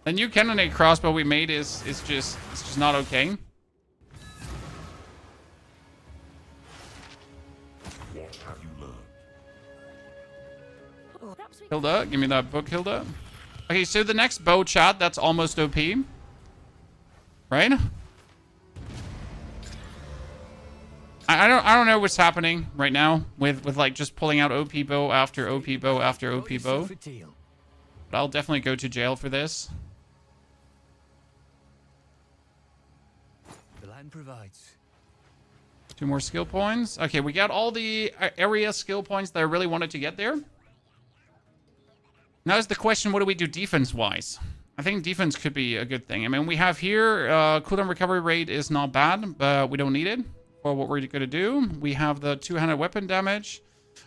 The new cannonade crossbow we made is just not okay.
What have you learned?
Hilda, give me that book, Hilda. Okay, so the next bow, chat, that's almost OP. Right? I don't know what's happening right now with like just pulling out OP bow after OP bow after OP bow. But I'll definitely go to jail for this.
The land provides.
2 more skill points. Okay, we got all the area skill points that I really wanted to get there. Now is the question, what do we do defense-wise? I think defense could be a good thing. I mean, we have here, cooldown recovery rate is not bad, but we don't need it for what we're going to do. We have the 200 weapon damage.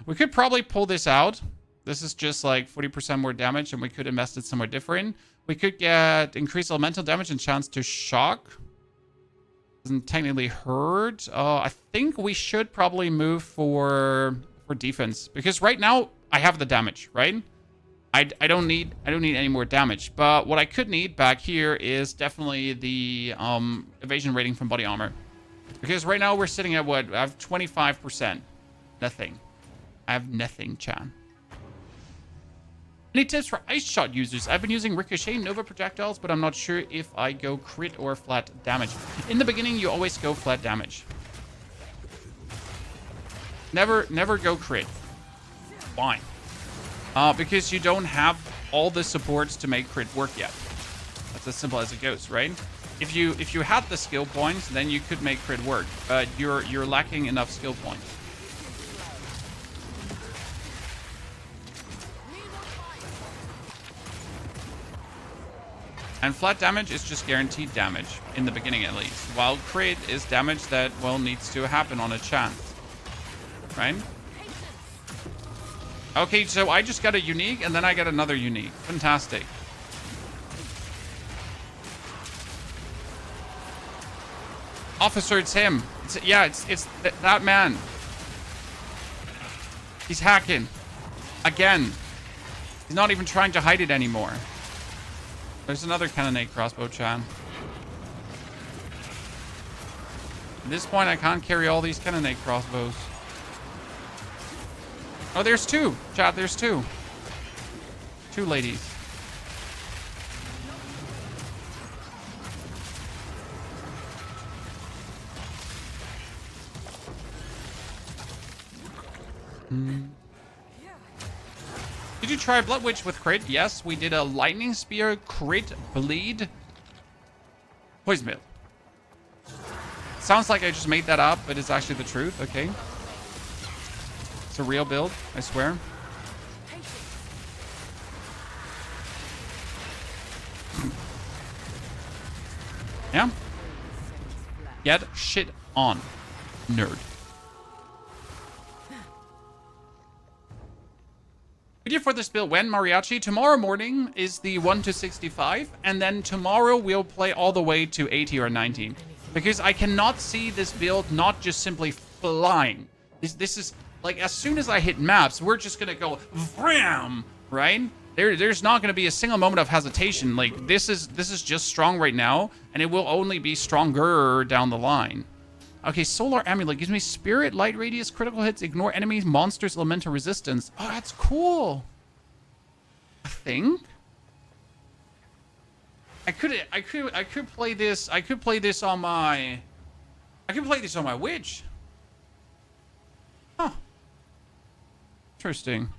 We could probably pull this out. This is just like 40% more damage, and we could invest it somewhere different. We could get increased elemental damage and chance to shock. Doesn't technically hurt. I think we should probably move for defense, because right now I have the damage, right? I don't need any more damage. But what I could need back here is definitely the evasion rating from body armor. Because right now we're sitting at what? I have 25%. Nothing. I have nothing, chan. Any tips for ice shot users? I've been using ricochet Nova projectiles, but I'm not sure if I go crit or flat damage. In the beginning, you always go flat damage. Never go crit. Why? Because you don't have all the supports to make crit work yet. That's as simple as it goes, right? If you had the skill points, then you could make crit work, but you're lacking enough skill points. And flat damage is just guaranteed damage, in the beginning at least. While crit is damage that, well, needs to happen on a chance. Right? Okay, so I just got a unique, and then I got another unique. Fantastic. Officer, it's him. It's that man. He's hacking. Again. He's not even trying to hide it anymore. There's another cannonade crossbow, chan. At this point, I can't carry all these cannonade crossbows. Oh, there's 2. Chat, there's 2. 2 ladies. Did you try Blood Witch with crit? Yes, we did a lightning spear, crit, bleed, poison mill. Sounds like I just made that up, but it's actually the truth. Okay. It's a real build, I swear. Yeah. Get shit on, nerd. We Review for this build when, Mariachi? Tomorrow morning is the 1 to 65, and then tomorrow we'll play all the way to 80 or 90. Because I cannot see this build not just simply flying. This is, like, as soon as I hit maps, we're just gonna go VRAM, right? There's not gonna be a single moment of hesitation. Like, this is just strong right now, and it will only be stronger down the line. Okay, Solar Amulet gives me Spirit, Light Radius, critical hits, ignore enemies, monsters, elemental resistance. Oh, that's cool. I think I could play this. I could play this on my witch. Huh. Interesting.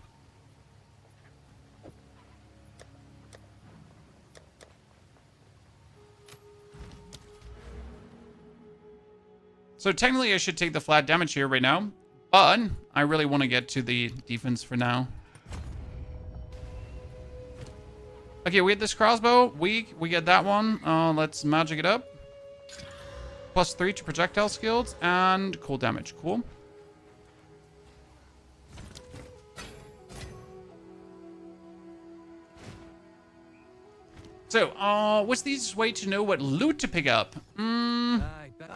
So technically I should take the flat damage here right now, but I really want to get to the defense for now. Okay, we get this crossbow, weak, we get that one. Let's magic it up. +3 to projectile skills and cold damage, cool. So, what's the easiest way to know what loot to pick up?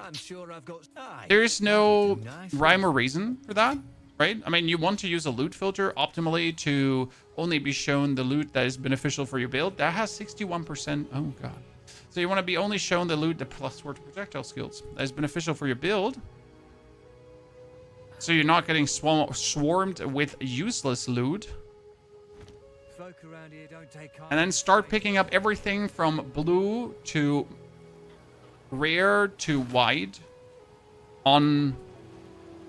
I'm sure I've got...
There's no rhyme or reason for that, right? I mean, you want to use a loot filter optimally to only be shown the loot that is beneficial for your build. That has 61%. Oh, God. So you want to be only shown the loot that +4 to projectile skills that is beneficial for your build. So you're not getting swarmed with useless loot.
Folk around here don't take
And then start picking up everything from blue to rare to white on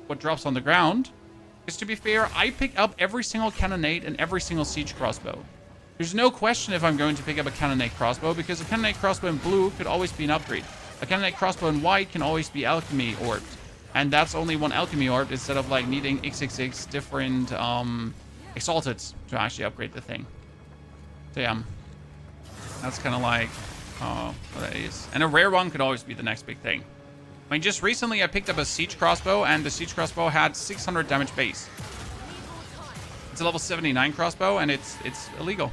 what drops on the ground. Because to be fair, I pick up every single cannonade and every single siege crossbow. There's no question if I'm going to pick up a cannonade crossbow, because a cannonade crossbow in blue could always be an upgrade. A cannonade crossbow in white can always be alchemy orbed. And that's only one alchemy orb instead of like needing XXX different exalteds to actually upgrade the thing. So yeah, that's kind of like what that is. And a rare one could always be the next big thing. I mean, just recently I picked up a siege crossbow, and the siege crossbow had 600 damage base. It's a level 79 crossbow, and it's illegal.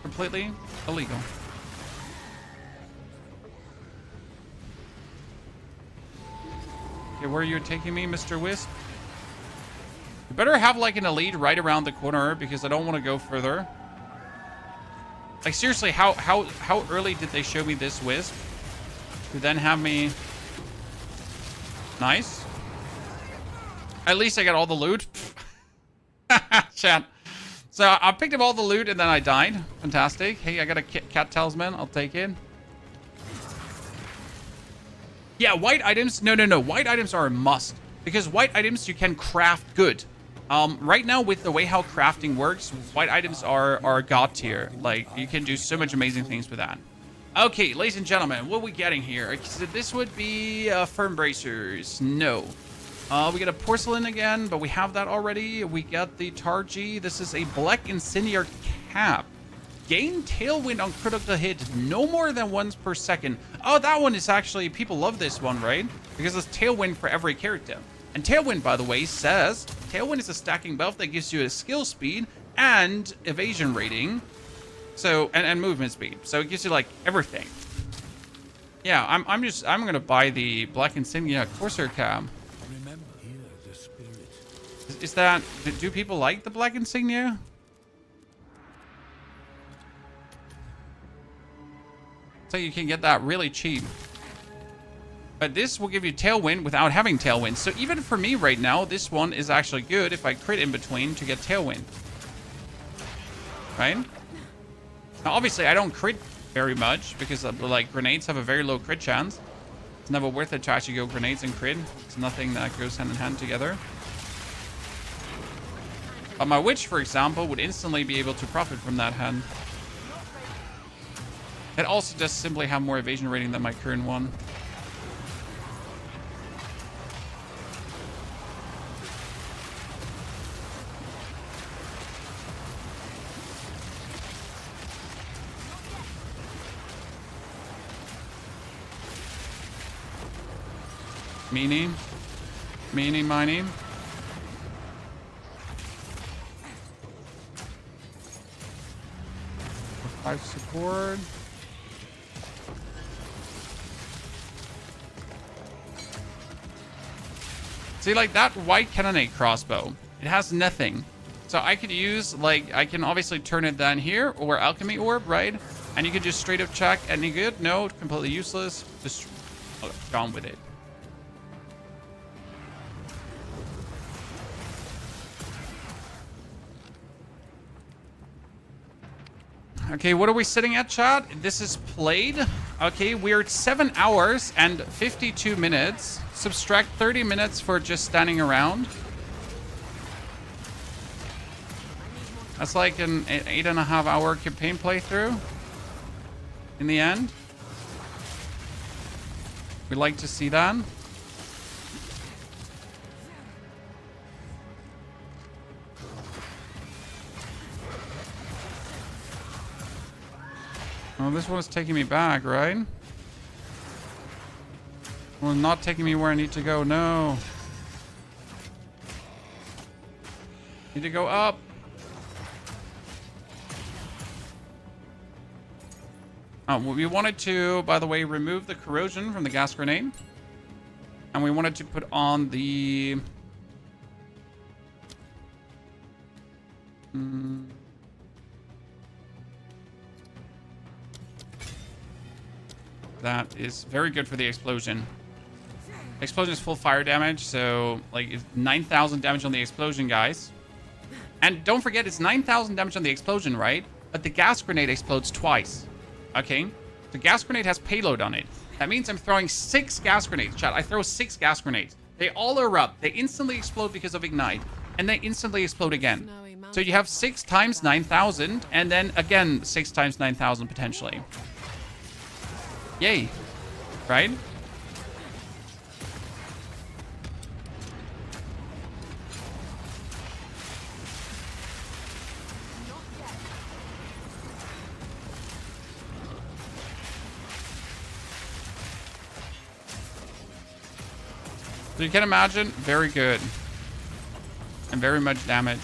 Completely illegal. Okay, where are you taking me, Mr. Wisp? You better have like an elite right around the corner, because I don't want to go further. Like, seriously, how early did they show me this Wisp to then have me... Nice. At least I got all the loot. Chat. So I picked up all the loot and then I died. Fantastic. Hey, I got a cat talisman. I'll take it. Yeah, white items. No. White items are a must, because white items you can craft good. Right now, with the way how crafting works, white items are god tier. Like, you can do so much amazing things with that. Okay, ladies and gentlemen, what are we getting here? So this would be firm bracers. No. We get a porcelain again, but we have that already. We got the Targi. This is a black incendiary cap. Gain tailwind on critical hit no more than once per second. Oh, that one is actually, people love this one, right? Because it's tailwind for every character. And tailwind, by the way, says tailwind is a stacking buff that gives you a skill speed and evasion rating. So, and movement speed. So it gives you like everything. Yeah, I'm gonna buy the black insignia Corsair cab.
Remember here the spirit.
Is that, do people like the black insignia? So you can get that really cheap. But this will give you tailwind without having tailwind. So even for me right now, this one is actually good if I crit in between to get tailwind. Right? Now obviously I don't crit very much because like grenades have a very low crit chance. It's never worth it to actually go grenades and crit. It's nothing that goes hand in hand together. But my witch, for example, would instantly be able to profit from that hand. It also just simply have more evasion rating than my current one. Meanie, miny. 5 support. See, like that white cannonade crossbow, it has nothing. So I could use, like, I can obviously turn it down here or alchemy orb, right? And you can just straight up check any good. No, completely useless. Just gone with it. Okay, what are we sitting at, chat? This is played. Okay, we're at 7 hours and 52 minutes. Subtract 30 minutes for just standing around. That's like an 8.5 hour campaign playthrough. In the end. We like to see that. Oh, this one's taking me back, right? Well, not taking me where I need to go. No. Need to go up. We wanted to, by the way, remove the corrosion from the gas grenade. And we wanted to put on the... That is very good for the explosion. Explosion is full fire damage, so like it's 9,000 damage on the explosion, guys. And don't forget, it's 9,000 damage on the explosion, right? But the gas grenade explodes twice. Okay? The gas grenade has payload on it. That means I'm throwing 6 gas grenades. Chat, I throw 6 gas grenades. They all erupt. They instantly explode because of ignite. And they instantly explode again. So you have 6 times 9,000, and then again 6 times 9,000 potentially. Yay. Right? So you can imagine, very good. And very much damage.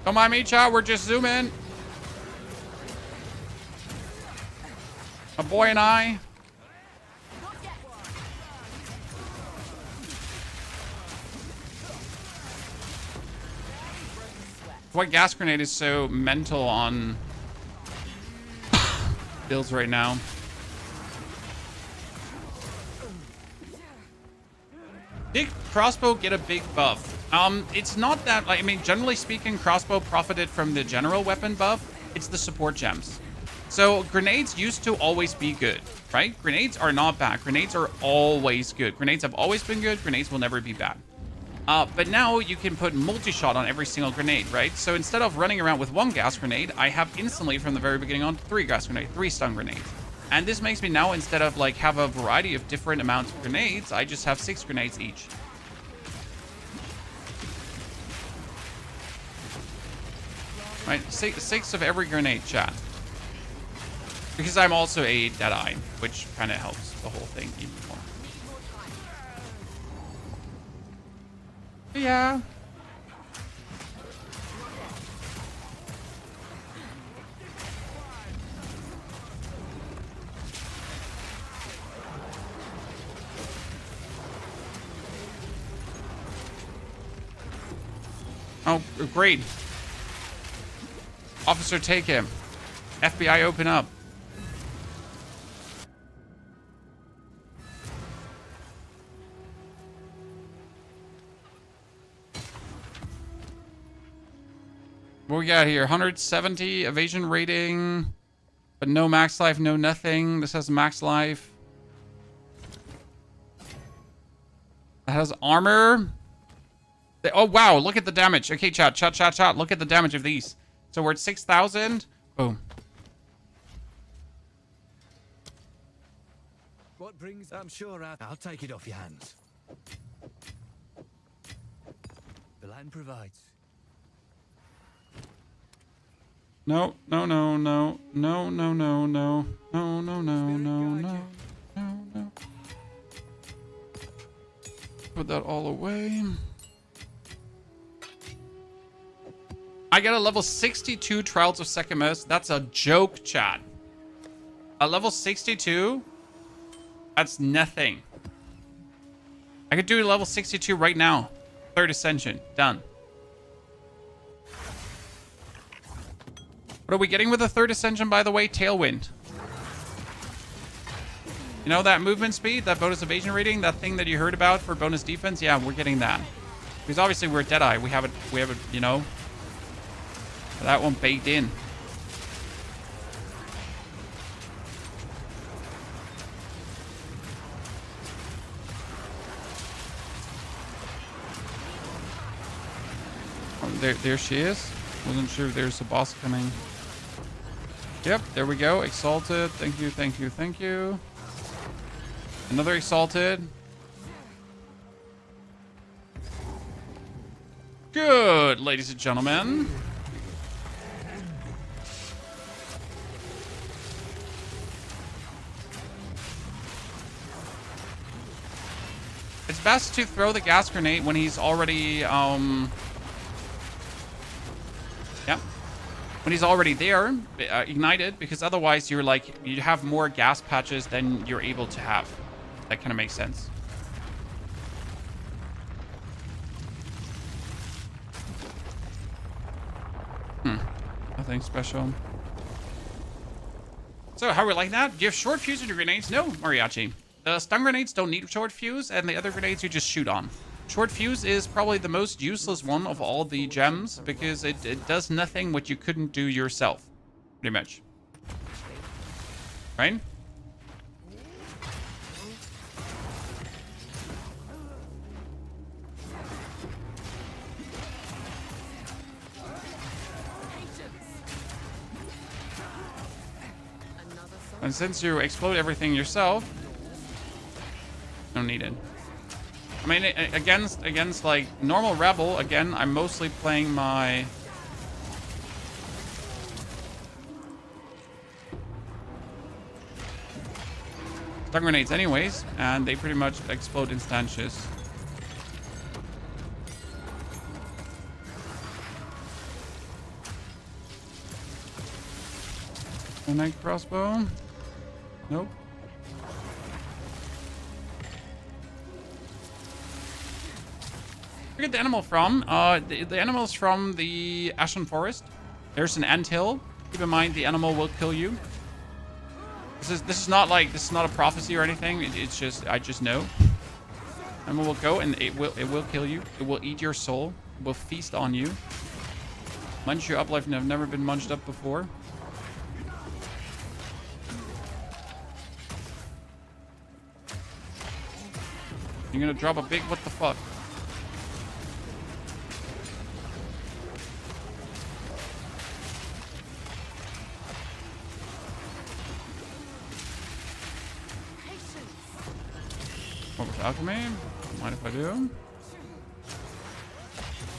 Don't mind me, chat. We're just zooming. My boy and I. White gas grenade is so mental on builds right now. Did crossbow get a big buff? It's not that, like, I mean, generally speaking, crossbow profited from the general weapon buff. It's the support gems. So grenades used to always be good, right? Grenades are not bad. Grenades are always good. Grenades have always been good. Grenades will never be bad. But now you can put multi-shot on every single grenade, right? So instead of running around with 1 gas grenade, I have instantly from the very beginning on 3 gas grenades, 3 stun grenades. And this makes me now, instead of like have a variety of different amounts of grenades, I just have 6 grenades each. Right, 6 of every grenade, chat. Because I'm also a Deadeye, which kind of helps the whole thing even more. Yeah. Oh, great. Officer, take him. FBI, open up. What we got here? 170 evasion rating, but no max life, no nothing. This has max life. That has armor. Oh, wow. Look at the damage. Okay, chat. Look at the damage of these. So we're at 6,000. Boom.
What brings... I'm sure I'll take it off your hands. The land provides.
No, no, no, no, no, no, no, no, no, no, no, no, no, no, no. Put that all away. I got a level 62 Trials of Sekhmet. That's a joke, chat. A level 62? That's nothing. I could do a level 62 right now. 3rd Ascension. Done. What are we getting with the 3rd Ascension, by the way? Tailwind. You know that movement speed? That bonus evasion rating? That thing that you heard about for bonus defense? Yeah, we're getting that. Because obviously we're Deadeye. We have it, you know. That one baked in. Oh, there she is. Wasn't sure if there's a boss coming. Yep, there we go. Exalted. Thank you, thank you, thank you. Another Exalted. Good, ladies and gentlemen. It's best to throw the gas grenade when he's already, Yep. When he's already there, ignited, because otherwise you're like, you have more gas patches than you're able to have. That kind of makes sense. Nothing special. So, how are we like that? Do you have short fuse in your grenades? No, Mariachi. The stun grenades don't need short fuse, and the other grenades you just shoot on. Short fuse is probably the most useless one of all the gems, because it does nothing what you couldn't do yourself. Pretty much. Right? And since you explode everything yourself, don't need it. I mean, against like normal rebel, again, I'm mostly playing my stun grenades anyways, and they pretty much explode instantious. A night crossbow? Nope. Where get the animal from? The animal is from the Ashen Forest. There's an anthill. Keep in mind the animal will kill you. This is not a prophecy or anything. It's just I just know. Animal will go and it will kill you. It will eat your soul. It will feast on you. Munch you up like you've never been munched up before. You're gonna drop a big what the fuck. What was alchemy? Mind if I do?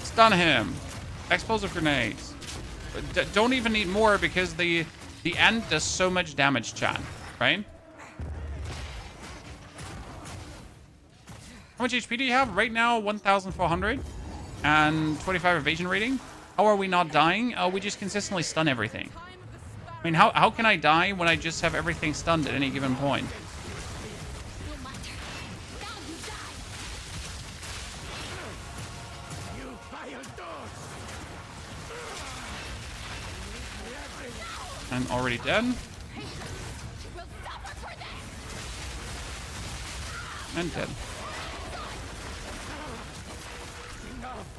Stun him. Explosive grenades. Don't even need more because the end does so much damage, chat. Right? How much HP do you have? Right now, 1,400 and 25 evasion rating. How are we not dying? We just consistently stun everything. I mean, how can I die when I just have everything stunned at any given point? I'm already dead. And dead.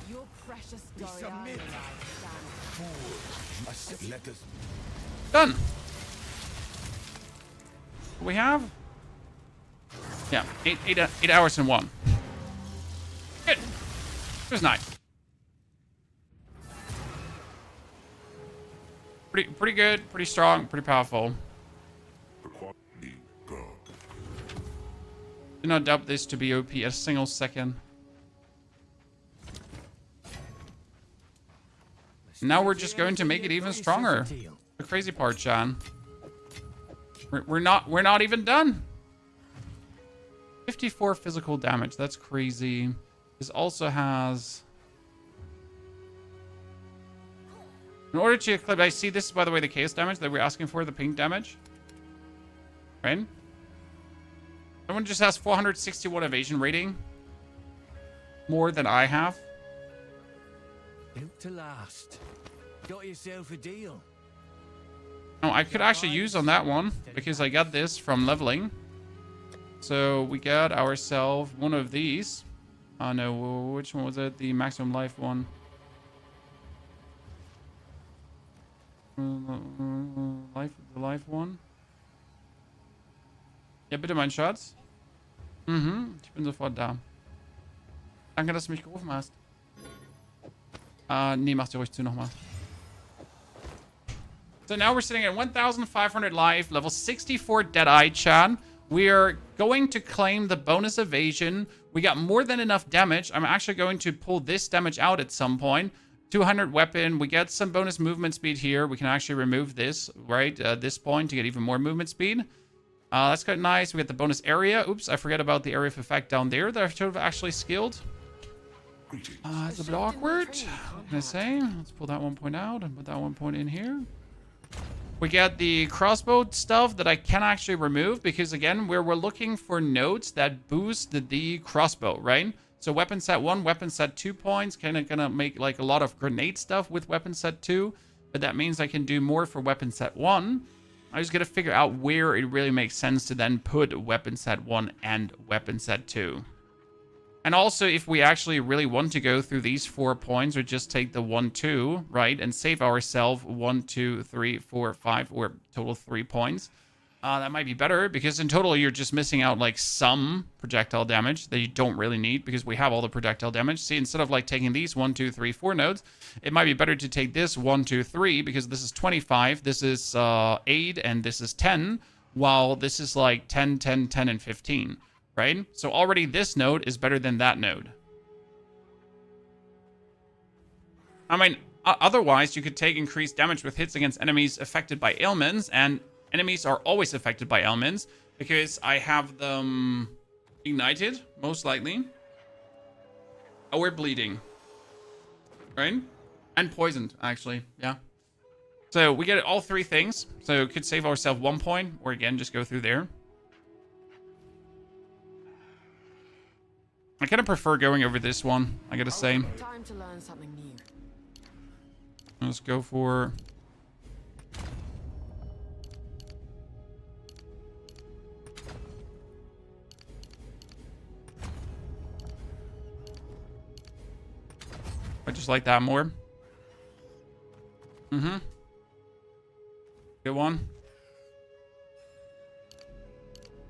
Your precious Dorian.
Done. We have? Yeah, 8 hours and 1. Good. It was nice. Pretty good, pretty strong, pretty powerful. Do not doubt this to be OP a single second. Now we're just going to make it even stronger. The crazy part, John. We're not even done. 54 physical damage. That's crazy. This also has... In order to equip... I see this is, by the way, the chaos damage that we're asking for, the pink damage. Right? Someone just has 461 evasion rating. More than I have.
Built to last. Got yourself a deal.
Oh, I could actually use on that one because I got this from leveling. So we got ourselves one of these. Oh no, which one was it? The maximum life one. The life one. Ja, bitte, mein Schatz. Ich bin sofort da. Danke, dass du mich gerufen hast. Nee, mach dir ruhig zu nochmal. So now we're sitting at 1,500 life, level 64 Deadeye, Chad. We are going to claim the bonus evasion. We got more than enough damage. I'm actually going to pull this damage out at some point. 200 weapon. We get some bonus movement speed here. We can actually remove this, right? This point to get even more movement speed. That's quite nice. We get the bonus area. Oops, I forget about the area of effect down there that I should have actually skilled. It's a bit awkward. What can I say? Let's pull that 1 point out and put that 1 point in here. We get the crossbow stuff that I can actually remove because, again, we're looking for nodes that boost the crossbow, right? So weapon set 1, weapon set 2 points. Kind of gonna make like a lot of grenade stuff with weapon set 2, but that means I can do more for weapon set 1. I just gotta figure out where it really makes sense to then put weapon set 1 and weapon set 2. And also, if we actually really want to go through these 4 points, or just take the 1, 2, right, and save ourselves 1, 2, 3, 4, 5, or total 3 points, that might be better, because in total, you're just missing out, like, some projectile damage that you don't really need, because we have all the projectile damage. See, instead of, like, taking these 1, 2, 3, 4 nodes, it might be better to take this 1, 2, 3, because this is 25, this is 8, and this is 10, while this is, like, 10, 10, 10, and 15. Right? So already this node is better than that node. I mean, otherwise you could take increased damage with hits against enemies affected by ailments, and enemies are always affected by ailments because I have them ignited, most likely. Or bleeding. Right? And poisoned, actually. Yeah. So we get all 3 things. So we could save ourselves 1 point, or again, just go through there. I kind of prefer going over this one, I gotta say.
Time to learn something new.
Let's go for... I just like that more. Good one.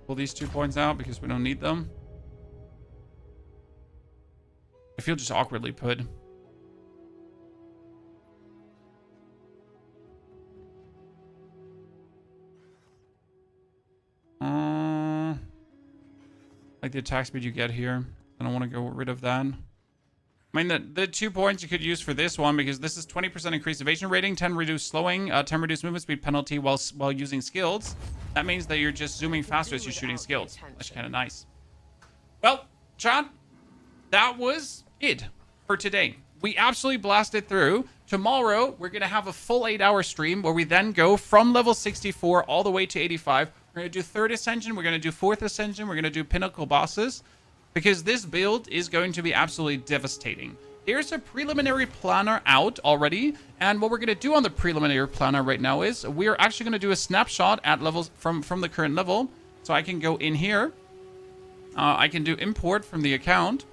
Pull these 2 points out because we don't need them. I feel just awkwardly put. Like the attack speed you get here. I don't want to go rid of that. I mean, the 2 points you could use for this one, because this is 20% increased evasion rating, 10 reduced slowing, 10 reduced movement speed penalty while using skills. That means that you're just zooming faster as you're shooting skills. That's kind of nice. Well, John, that was it for today. We absolutely blasted through. Tomorrow, we're going to have a full 8-hour stream where we then go from level 64 all the way to 85. We're going to do 3rd Ascension. We're going to do 4th Ascension. We're going to do Pinnacle bosses, because this build is going to be absolutely devastating. There's a preliminary planner out already, and what we're going to do on the preliminary planner right now is we're actually going to do a snapshot at levels from the current level. So I can go in here. I can do import from the account.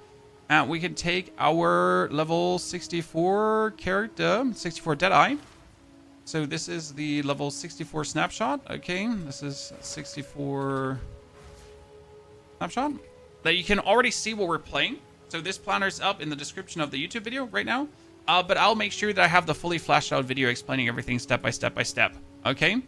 We can take our level 64 character, 64 Deadeye. So this is the level 64 snapshot. Okay, this is 64 snapshot. That you can already see what we're playing. So this planner's up in the description of the YouTube video right now. But I'll make sure that I have the fully flashed out video explaining everything step by step by step. Okay?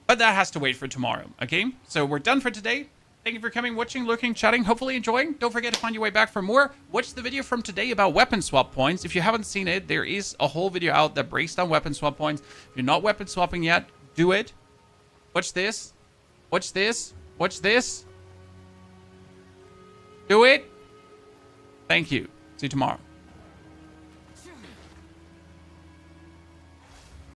But that has to wait for tomorrow. Okay? So we're done for today. Thank you for coming, watching, lurking, chatting, hopefully enjoying. Don't forget to find your way back for more. Watch the video from today about weapon swap points. If you haven't seen it, there is a whole video out that breaks down weapon swap points. If you're not weapon swapping yet, do it. Watch this. Watch this. Watch this. Do it. Thank you. See you tomorrow.